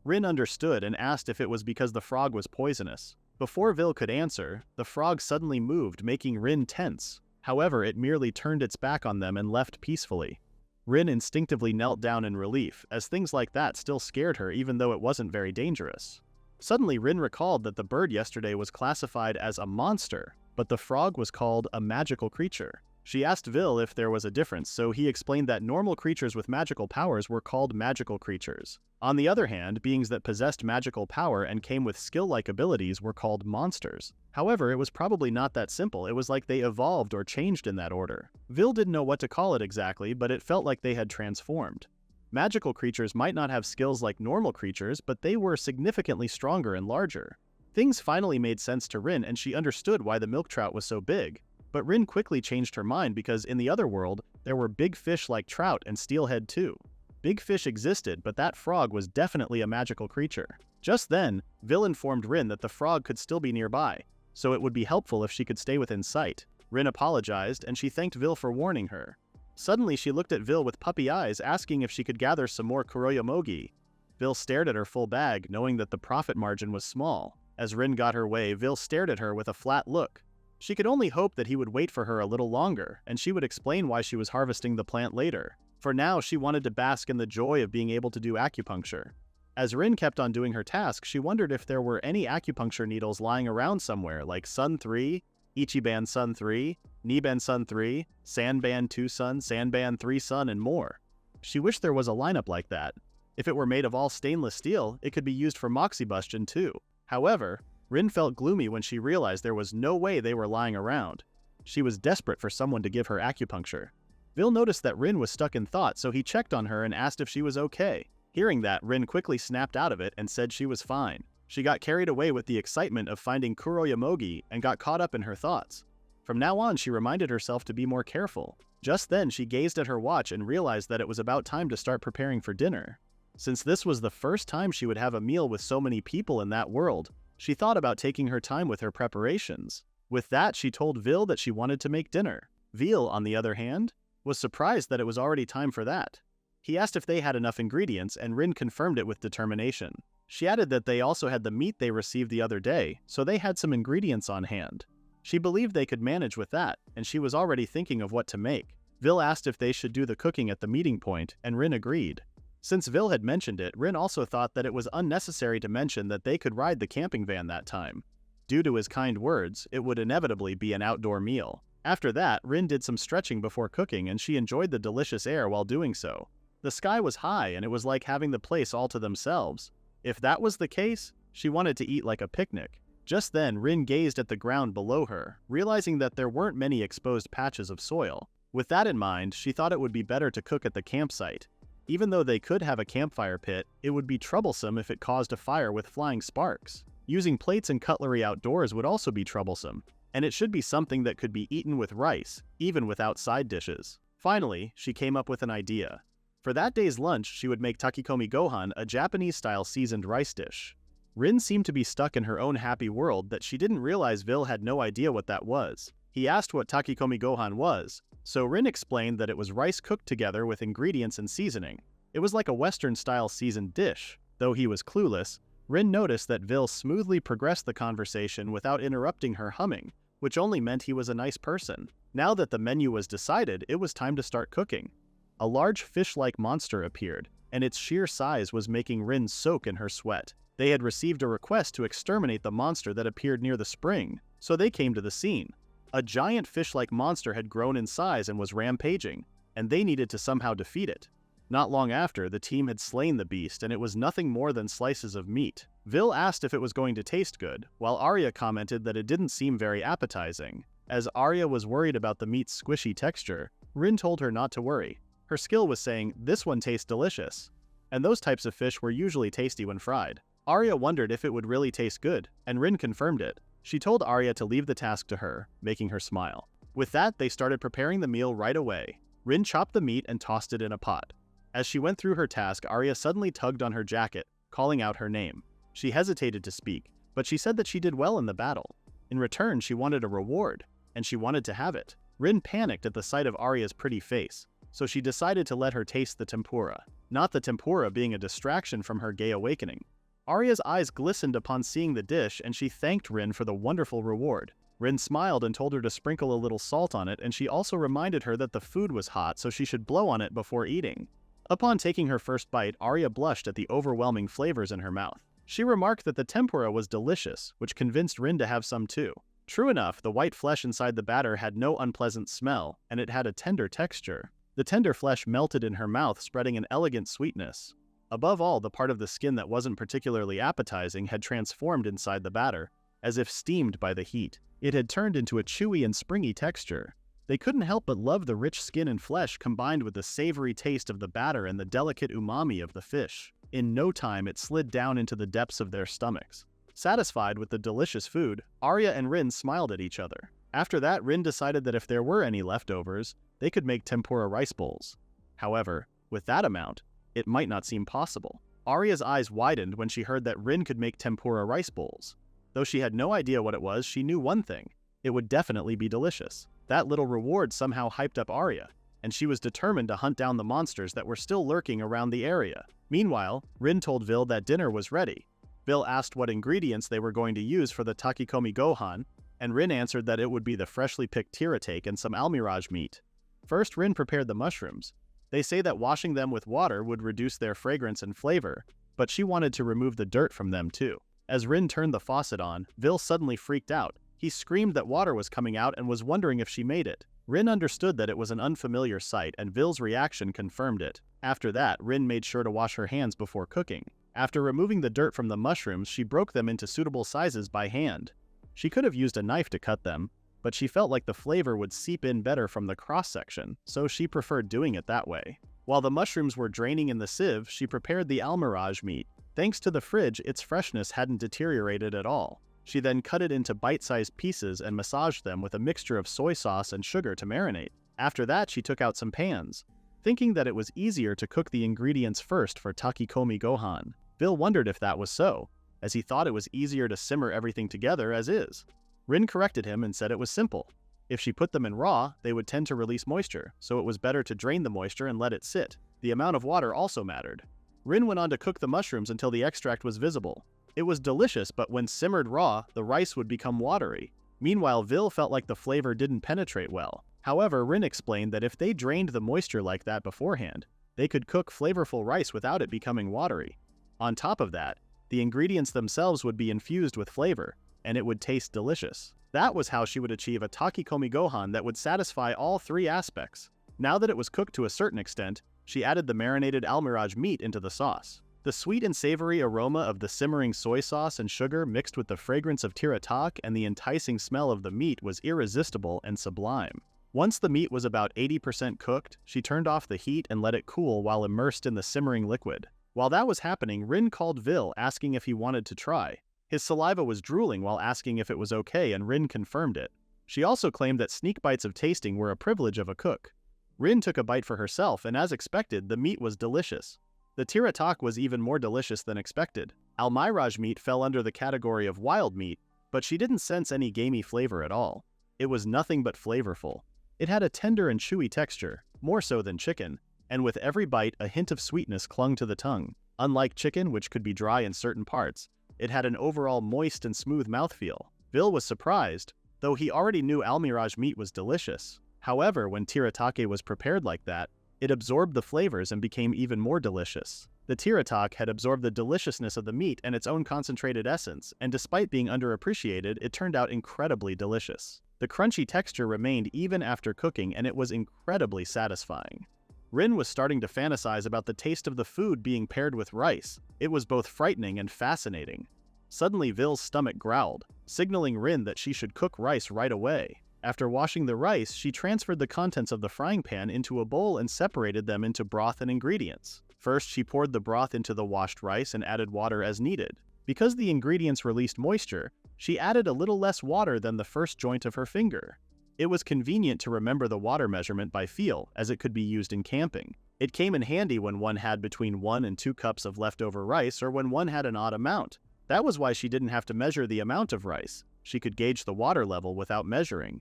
Rin understood and asked if it was because the frog was poisonous. Before Vil could answer, the frog suddenly moved, making Rin tense. However, it merely turned its back on them and left peacefully. Rin instinctively knelt down in relief, as things like that still scared her even though it wasn't very dangerous. Suddenly, Rin recalled that the bird yesterday was classified as a monster, but the frog was called a magical creature. She asked Vil if there was a difference, so he explained that normal creatures with magical powers were called magical creatures. On the other hand, beings that possessed magical power and came with skill-like abilities were called monsters. However, it was probably not that simple. It was like they evolved or changed in that order. Vil didn't know what to call it exactly, but it felt like they had transformed. Magical creatures might not have skills like normal creatures, but they were significantly stronger and larger. Things finally made sense to Rin, and she understood why the milk trout was so big. But Rin quickly changed her mind because in the other world, there were big fish like trout and steelhead too. Big fish existed, but that frog was definitely a magical creature. Just then, Vil informed Rin that the frog could still be nearby, so it would be helpful if she could stay within sight. Rin apologized, and she thanked Vil for warning her. Suddenly, she looked at Vil with puppy eyes, asking if she could gather some more kuroyomogi. Vil stared at her full bag, knowing that the profit margin was small. As Rin got her way, Vil stared at her with a flat look. She could only hope that he would wait for her a little longer, and she would explain why she was harvesting the plant later. For now, she wanted to bask in the joy of being able to do acupuncture. As Rin kept on doing her task, she wondered if there were any acupuncture needles lying around somewhere, like Sun 3, Ichiban Sun 3, Niban Sun 3, Sanban 2 Sun, Sanban 3 Sun, and more. She wished there was a lineup like that. If it were made of all stainless steel, it could be used for moxibustion too. However, Rin felt gloomy when she realized there was no way they were lying around. She was desperate for someone to give her acupuncture. Vil noticed that Rin was stuck in thought, so he checked on her and asked if she was okay. Hearing that, Rin quickly snapped out of it and said she was fine. She got carried away with the excitement of finding kuroyomogi and got caught up in her thoughts. From now on, she reminded herself to be more careful. Just then, she gazed at her watch and realized that it was about time to start preparing for dinner. Since this was the first time she would have a meal with so many people in that world, she thought about taking her time with her preparations. With that, she told Vil that she wanted to make dinner. Vil, on the other hand, was surprised that it was already time for that. He asked if they had enough ingredients, and Rin confirmed it with determination. She added that they also had the meat they received the other day, so they had some ingredients on hand. She believed they could manage with that, and she was already thinking of what to make. Vil asked if they should do the cooking at the meeting point, and Rin agreed. Since Vil had mentioned it, Rin also thought that it was unnecessary to mention that they could ride the camping van that time. Due to his kind words, it would inevitably be an outdoor meal. After that, Rin did some stretching before cooking, and she enjoyed the delicious air while doing so. The sky was high, and it was like having the place all to themselves. If that was the case, she wanted to eat like a picnic. Just then, Rin gazed at the ground below her, realizing that there weren't many exposed patches of soil. With that in mind, she thought it would be better to cook at the campsite. Even though they could have a campfire pit, it would be troublesome if it caused a fire with flying sparks. Using plates and cutlery outdoors would also be troublesome, and it should be something that could be eaten with rice, even without side dishes. Finally, she came up with an idea. For that day's lunch, she would make takikomi gohan, a Japanese-style seasoned rice dish. Rin seemed to be stuck in her own happy world that she didn't realize Vil had no idea what that was. He asked what takikomi gohan was, so Rin explained that it was rice cooked together with ingredients and seasoning. It was like a Western-style seasoned dish. Though he was clueless, Rin noticed that Vil smoothly progressed the conversation without interrupting her humming, which only meant he was a nice person. Now that the menu was decided, it was time to start cooking. A large fish-like monster appeared, and its sheer size was making Rin soak in her sweat. They had received a request to exterminate the monster that appeared near the spring, so they came to the scene. A giant fish-like monster had grown in size and was rampaging, and they needed to somehow defeat it. Not long after, the team had slain the beast, and it was nothing more than slices of meat. Vil asked if it was going to taste good, while Arya commented that it didn't seem very appetizing. As Arya was worried about the meat's squishy texture, Rin told her not to worry. Her skill was saying, "This one tastes delicious." And those types of fish were usually tasty when fried. Arya wondered if it would really taste good, and Rin confirmed it. She told Arya to leave the task to her, making her smile. With that, they started preparing the meal right away. Rin chopped the meat and tossed it in a pot. As she went through her task, Arya suddenly tugged on her jacket, calling out her name. She hesitated to speak, but she said that she did well in the battle. In return, she wanted a reward, and she wanted to have it. Rin panicked at the sight of Arya's pretty face, so she decided to let her taste the tempura, not the tempura being a distraction from her gay awakening. Arya's eyes glistened upon seeing the dish, and she thanked Rin for the wonderful reward. Rin smiled and told her to sprinkle a little salt on it, and she also reminded her that the food was hot, so she should blow on it before eating. Upon taking her first bite, Arya blushed at the overwhelming flavors in her mouth. She remarked that the tempura was delicious, which convinced Rin to have some too. True enough, the white flesh inside the batter had no unpleasant smell, and it had a tender texture. The tender flesh melted in her mouth, spreading an elegant sweetness. Above all, the part of the skin that wasn't particularly appetizing had transformed inside the batter, as if steamed by the heat. It had turned into a chewy and springy texture. They couldn't help but love the rich skin and flesh combined with the savory taste of the batter and the delicate umami of the fish. In no time, it slid down into the depths of their stomachs. Satisfied with the delicious food, Arya and Rin smiled at each other. After that, Rin decided that if there were any leftovers, they could make tempura rice bowls. However, with that amount, it might not seem possible. Arya's eyes widened when she heard that Rin could make tempura rice bowls. Though she had no idea what it was, she knew one thing: it would definitely be delicious. That little reward somehow hyped up Arya, and she was determined to hunt down the monsters that were still lurking around the area. Meanwhile, Rin told Vil that dinner was ready. Vil asked what ingredients they were going to use for the takikomi gohan, and Rin answered that it would be the freshly picked tiratake and some almiraj meat. First, Rin prepared the mushrooms. They say that washing them with water would reduce their fragrance and flavor, but she wanted to remove the dirt from them too. As Rin turned the faucet on, Vil suddenly freaked out. He screamed that water was coming out and was wondering if she made it. Rin understood that it was an unfamiliar sight, and Vil's reaction confirmed it. After that, Rin made sure to wash her hands before cooking. After removing the dirt from the mushrooms, she broke them into suitable sizes by hand. She could have used a knife to cut them, but she felt like the flavor would seep in better from the cross-section, so she preferred doing it that way. While the mushrooms were draining in the sieve, she prepared the almiraj meat. Thanks to the fridge, its freshness hadn't deteriorated at all. She then cut it into bite-sized pieces and massaged them with a mixture of soy sauce and sugar to marinate. After that, she took out some pans, thinking that it was easier to cook the ingredients first for takikomi gohan. Vil wondered if that was so, as he thought it was easier to simmer everything together as is. Rin corrected him and said it was simple. If she put them in raw, they would tend to release moisture, so it was better to drain the moisture and let it sit. The amount of water also mattered. Rin went on to cook the mushrooms until the extract was visible. It was delicious, but when simmered raw, the rice would become watery. Meanwhile, Vil felt like the flavor didn't penetrate well. However, Rin explained that if they drained the moisture like that beforehand, they could cook flavorful rice without it becoming watery. On top of that, the ingredients themselves would be infused with flavor, and it would taste delicious. That was how she would achieve a takikomi gohan that would satisfy all three aspects. Now that it was cooked to a certain extent, she added the marinated almiraj meat into the sauce. The sweet and savory aroma of the simmering soy sauce and sugar mixed with the fragrance of tiratake and the enticing smell of the meat was irresistible and sublime. Once the meat was about 80% cooked, she turned off the heat and let it cool while immersed in the simmering liquid. While that was happening, Rin called Vil, asking if he wanted to try. His saliva was drooling while asking if it was okay, and Rin confirmed it. She also claimed that sneak bites of tasting were a privilege of a cook. Rin took a bite for herself, and as expected, the meat was delicious. The tiratake was even more delicious than expected. Almiraj meat fell under the category of wild meat, but she didn't sense any gamey flavor at all. It was nothing but flavorful. It had a tender and chewy texture, more so than chicken, and with every bite, a hint of sweetness clung to the tongue. Unlike chicken, which could be dry in certain parts, it had an overall moist and smooth mouthfeel. Vil was surprised, though he already knew almiraj meat was delicious. However, when tiratake was prepared like that, it absorbed the flavors and became even more delicious. The tiratake had absorbed the deliciousness of the meat and its own concentrated essence, and despite being underappreciated, it turned out incredibly delicious. The crunchy texture remained even after cooking, and it was incredibly satisfying. Rin was starting to fantasize about the taste of the food being paired with rice. It was both frightening and fascinating. Suddenly, Vil's stomach growled, signaling Rin that she should cook rice right away. After washing the rice, she transferred the contents of the frying pan into a bowl and separated them into broth and ingredients. First, she poured the broth into the washed rice and added water as needed. Because the ingredients released moisture, she added a little less water than the first joint of her finger. It was convenient to remember the water measurement by feel, as it could be used in camping. It came in handy when one had between 1 and 2 cups of leftover rice or when one had an odd amount. That was why she didn't have to measure the amount of rice. She could gauge the water level without measuring.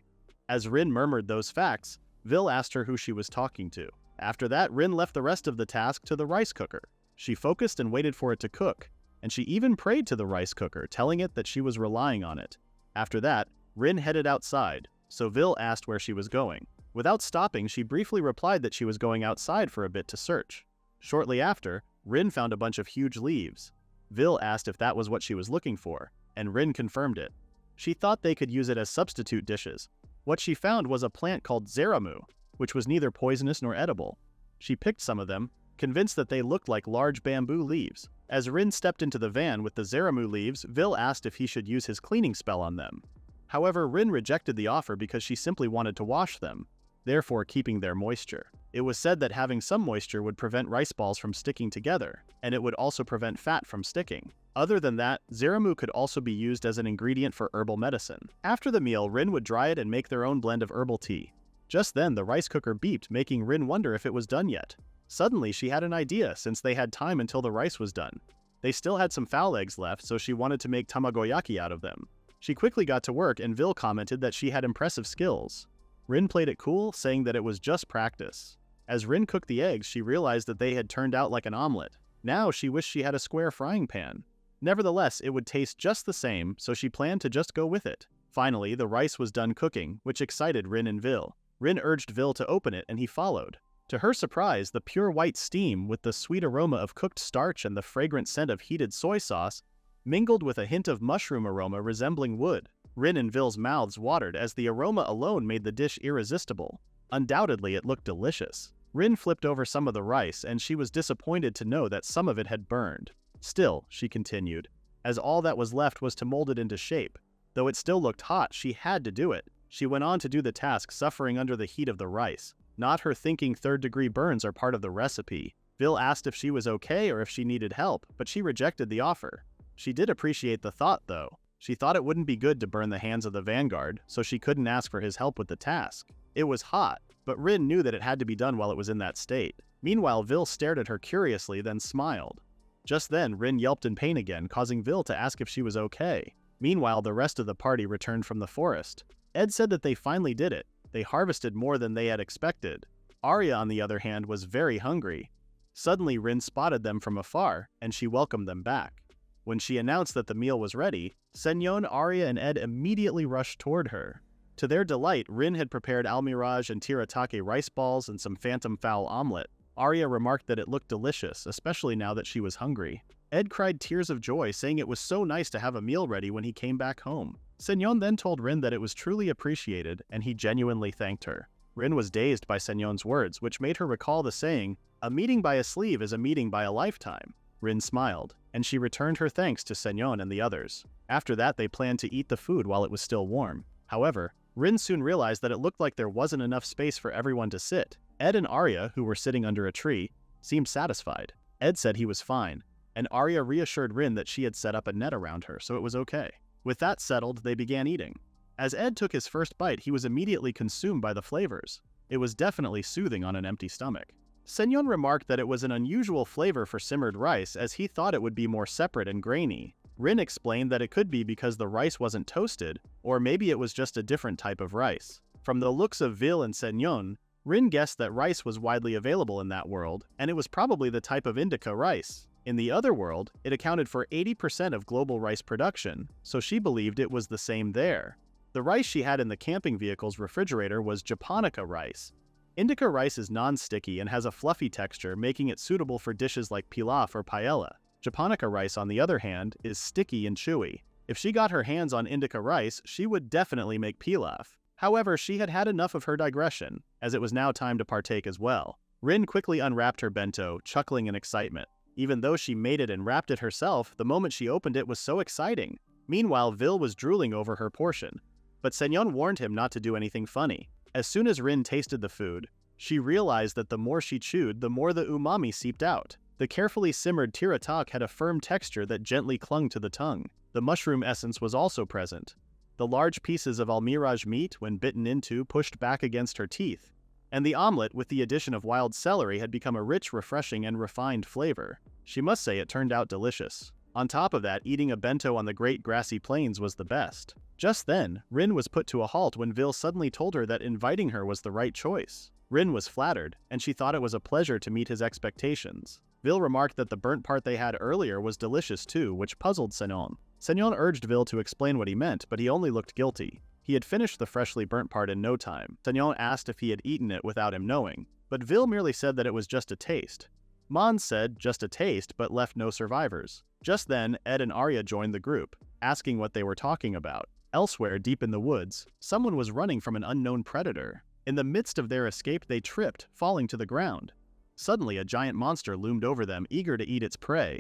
As Rin murmured those facts, Vil asked her who she was talking to. After that, Rin left the rest of the task to the rice cooker. She focused and waited for it to cook, and she even prayed to the rice cooker, telling it that she was relying on it. After that, Rin headed outside, so Vil asked where she was going. Without stopping, she briefly replied that she was going outside for a bit to search. Shortly after, Rin found a bunch of huge leaves. Vil asked if that was what she was looking for, and Rin confirmed it. She thought they could use it as substitute dishes. What she found was a plant called zeramu, which was neither poisonous nor edible. She picked some of them, convinced that they looked like large bamboo leaves. As Rin stepped into the van with the zeramu leaves, Vil asked if he should use his cleaning spell on them. However, Rin rejected the offer because she simply wanted to wash them, therefore keeping their moisture. It was said that having some moisture would prevent rice balls from sticking together, and it would also prevent fat from sticking. Other than that, zeramu could also be used as an ingredient for herbal medicine. After the meal, Rin would dry it and make their own blend of herbal tea. Just then, the rice cooker beeped, making Rin wonder if it was done yet. Suddenly, she had an idea since they had time until the rice was done. They still had some fowl eggs left, so she wanted to make tamagoyaki out of them. She quickly got to work, and Vil commented that she had impressive skills. Rin played it cool, saying that it was just practice. As Rin cooked the eggs, she realized that they had turned out like an omelet. Now she wished she had a square frying pan. Nevertheless, it would taste just the same, so she planned to just go with it. Finally, the rice was done cooking, which excited Rin and Vil. Rin urged Vil to open it, and he followed. To her surprise, the pure white steam, with the sweet aroma of cooked starch and the fragrant scent of heated soy sauce, mingled with a hint of mushroom aroma resembling wood. Rin and Vil's mouths watered as the aroma alone made the dish irresistible. Undoubtedly, it looked delicious. Rin flipped over some of the rice, and she was disappointed to know that some of it had burned. Still, she continued, as all that was left was to mold it into shape. Though it still looked hot, she had to do it. She went on to do the task, suffering under the heat of the rice. Not her thinking third-degree burns are part of the recipe. Vil asked if she was okay or if she needed help, but she rejected the offer. She did appreciate the thought, though. She thought it wouldn't be good to burn the hands of the vanguard, so she couldn't ask for his help with the task. It was hot, but Rin knew that it had to be done while it was in that state. Meanwhile, Vil stared at her curiously, then smiled. Just then, Rin yelped in pain again, causing Vil to ask if she was okay. Meanwhile, the rest of the party returned from the forest. Ed said that they finally did it. They harvested more than they had expected. Arya, on the other hand, was very hungry. Suddenly, Rin spotted them from afar, and she welcomed them back. When she announced that the meal was ready, Senyon, Arya, and Ed immediately rushed toward her. To their delight, Rin had prepared almiraj and tiratake rice balls and some phantom fowl omelet. Arya remarked that it looked delicious, especially now that she was hungry. Ed cried tears of joy, saying it was so nice to have a meal ready when he came back home. Senyon then told Rin that it was truly appreciated, and he genuinely thanked her. Rin was dazed by Senyon's words, which made her recall the saying, "A meeting by a sleeve is a meeting by a lifetime." Rin smiled, and she returned her thanks to Senyon and the others. After that, they planned to eat the food while it was still warm. However, Rin soon realized that it looked like there wasn't enough space for everyone to sit. Ed and Arya, who were sitting under a tree, seemed satisfied. Ed said he was fine, and Arya reassured Rin that she had set up a net around her, so it was okay. With that settled, they began eating. As Ed took his first bite, he was immediately consumed by the flavors. It was definitely soothing on an empty stomach. Senyon remarked that it was an unusual flavor for simmered rice, as he thought it would be more separate and grainy. Rin explained that it could be because the rice wasn't toasted, or maybe it was just a different type of rice. From the looks of Vil and Senyon, Rin guessed that rice was widely available in that world, and it was probably the type of indica rice. In the other world, it accounted for 80% of global rice production, so she believed it was the same there. The rice she had in the camping vehicle's refrigerator was japonica rice. Indica rice is non-sticky and has a fluffy texture, making it suitable for dishes like pilaf or paella. Japonica rice, on the other hand, is sticky and chewy. If she got her hands on indica rice, she would definitely make pilaf. However, she had had enough of her digression, as it was now time to partake as well. Rin quickly unwrapped her bento, chuckling in excitement. Even though she made it and wrapped it herself, the moment she opened it was so exciting. Meanwhile, Vil was drooling over her portion, but Senyon warned him not to do anything funny. As soon as Rin tasted the food, she realized that the more she chewed, the more the umami seeped out. The carefully simmered tiratake had a firm texture that gently clung to the tongue. The mushroom essence was also present. The large pieces of almiraj meat, when bitten into, pushed back against her teeth. And the omelet, with the addition of wild celery, had become a rich, refreshing, and refined flavor. She must say it turned out delicious. On top of that, eating a bento on the great grassy plains was the best. Just then, Rin was put to a halt when Vil suddenly told her that inviting her was the right choice. Rin was flattered, and she thought it was a pleasure to meet his expectations. Vil remarked that the burnt part they had earlier was delicious too, which puzzled Senyon. Senyon urged Vil to explain what he meant, but he only looked guilty. He had finished the freshly burnt part in no time. Senyon asked if he had eaten it without him knowing, but Vil merely said that it was just a taste. Mons said just a taste, but left no survivors. Just then, Ed and Arya joined the group, asking what they were talking about. Elsewhere, deep in the woods, someone was running from an unknown predator. In the midst of their escape, they tripped, falling to the ground. Suddenly, a giant monster loomed over them, eager to eat its prey.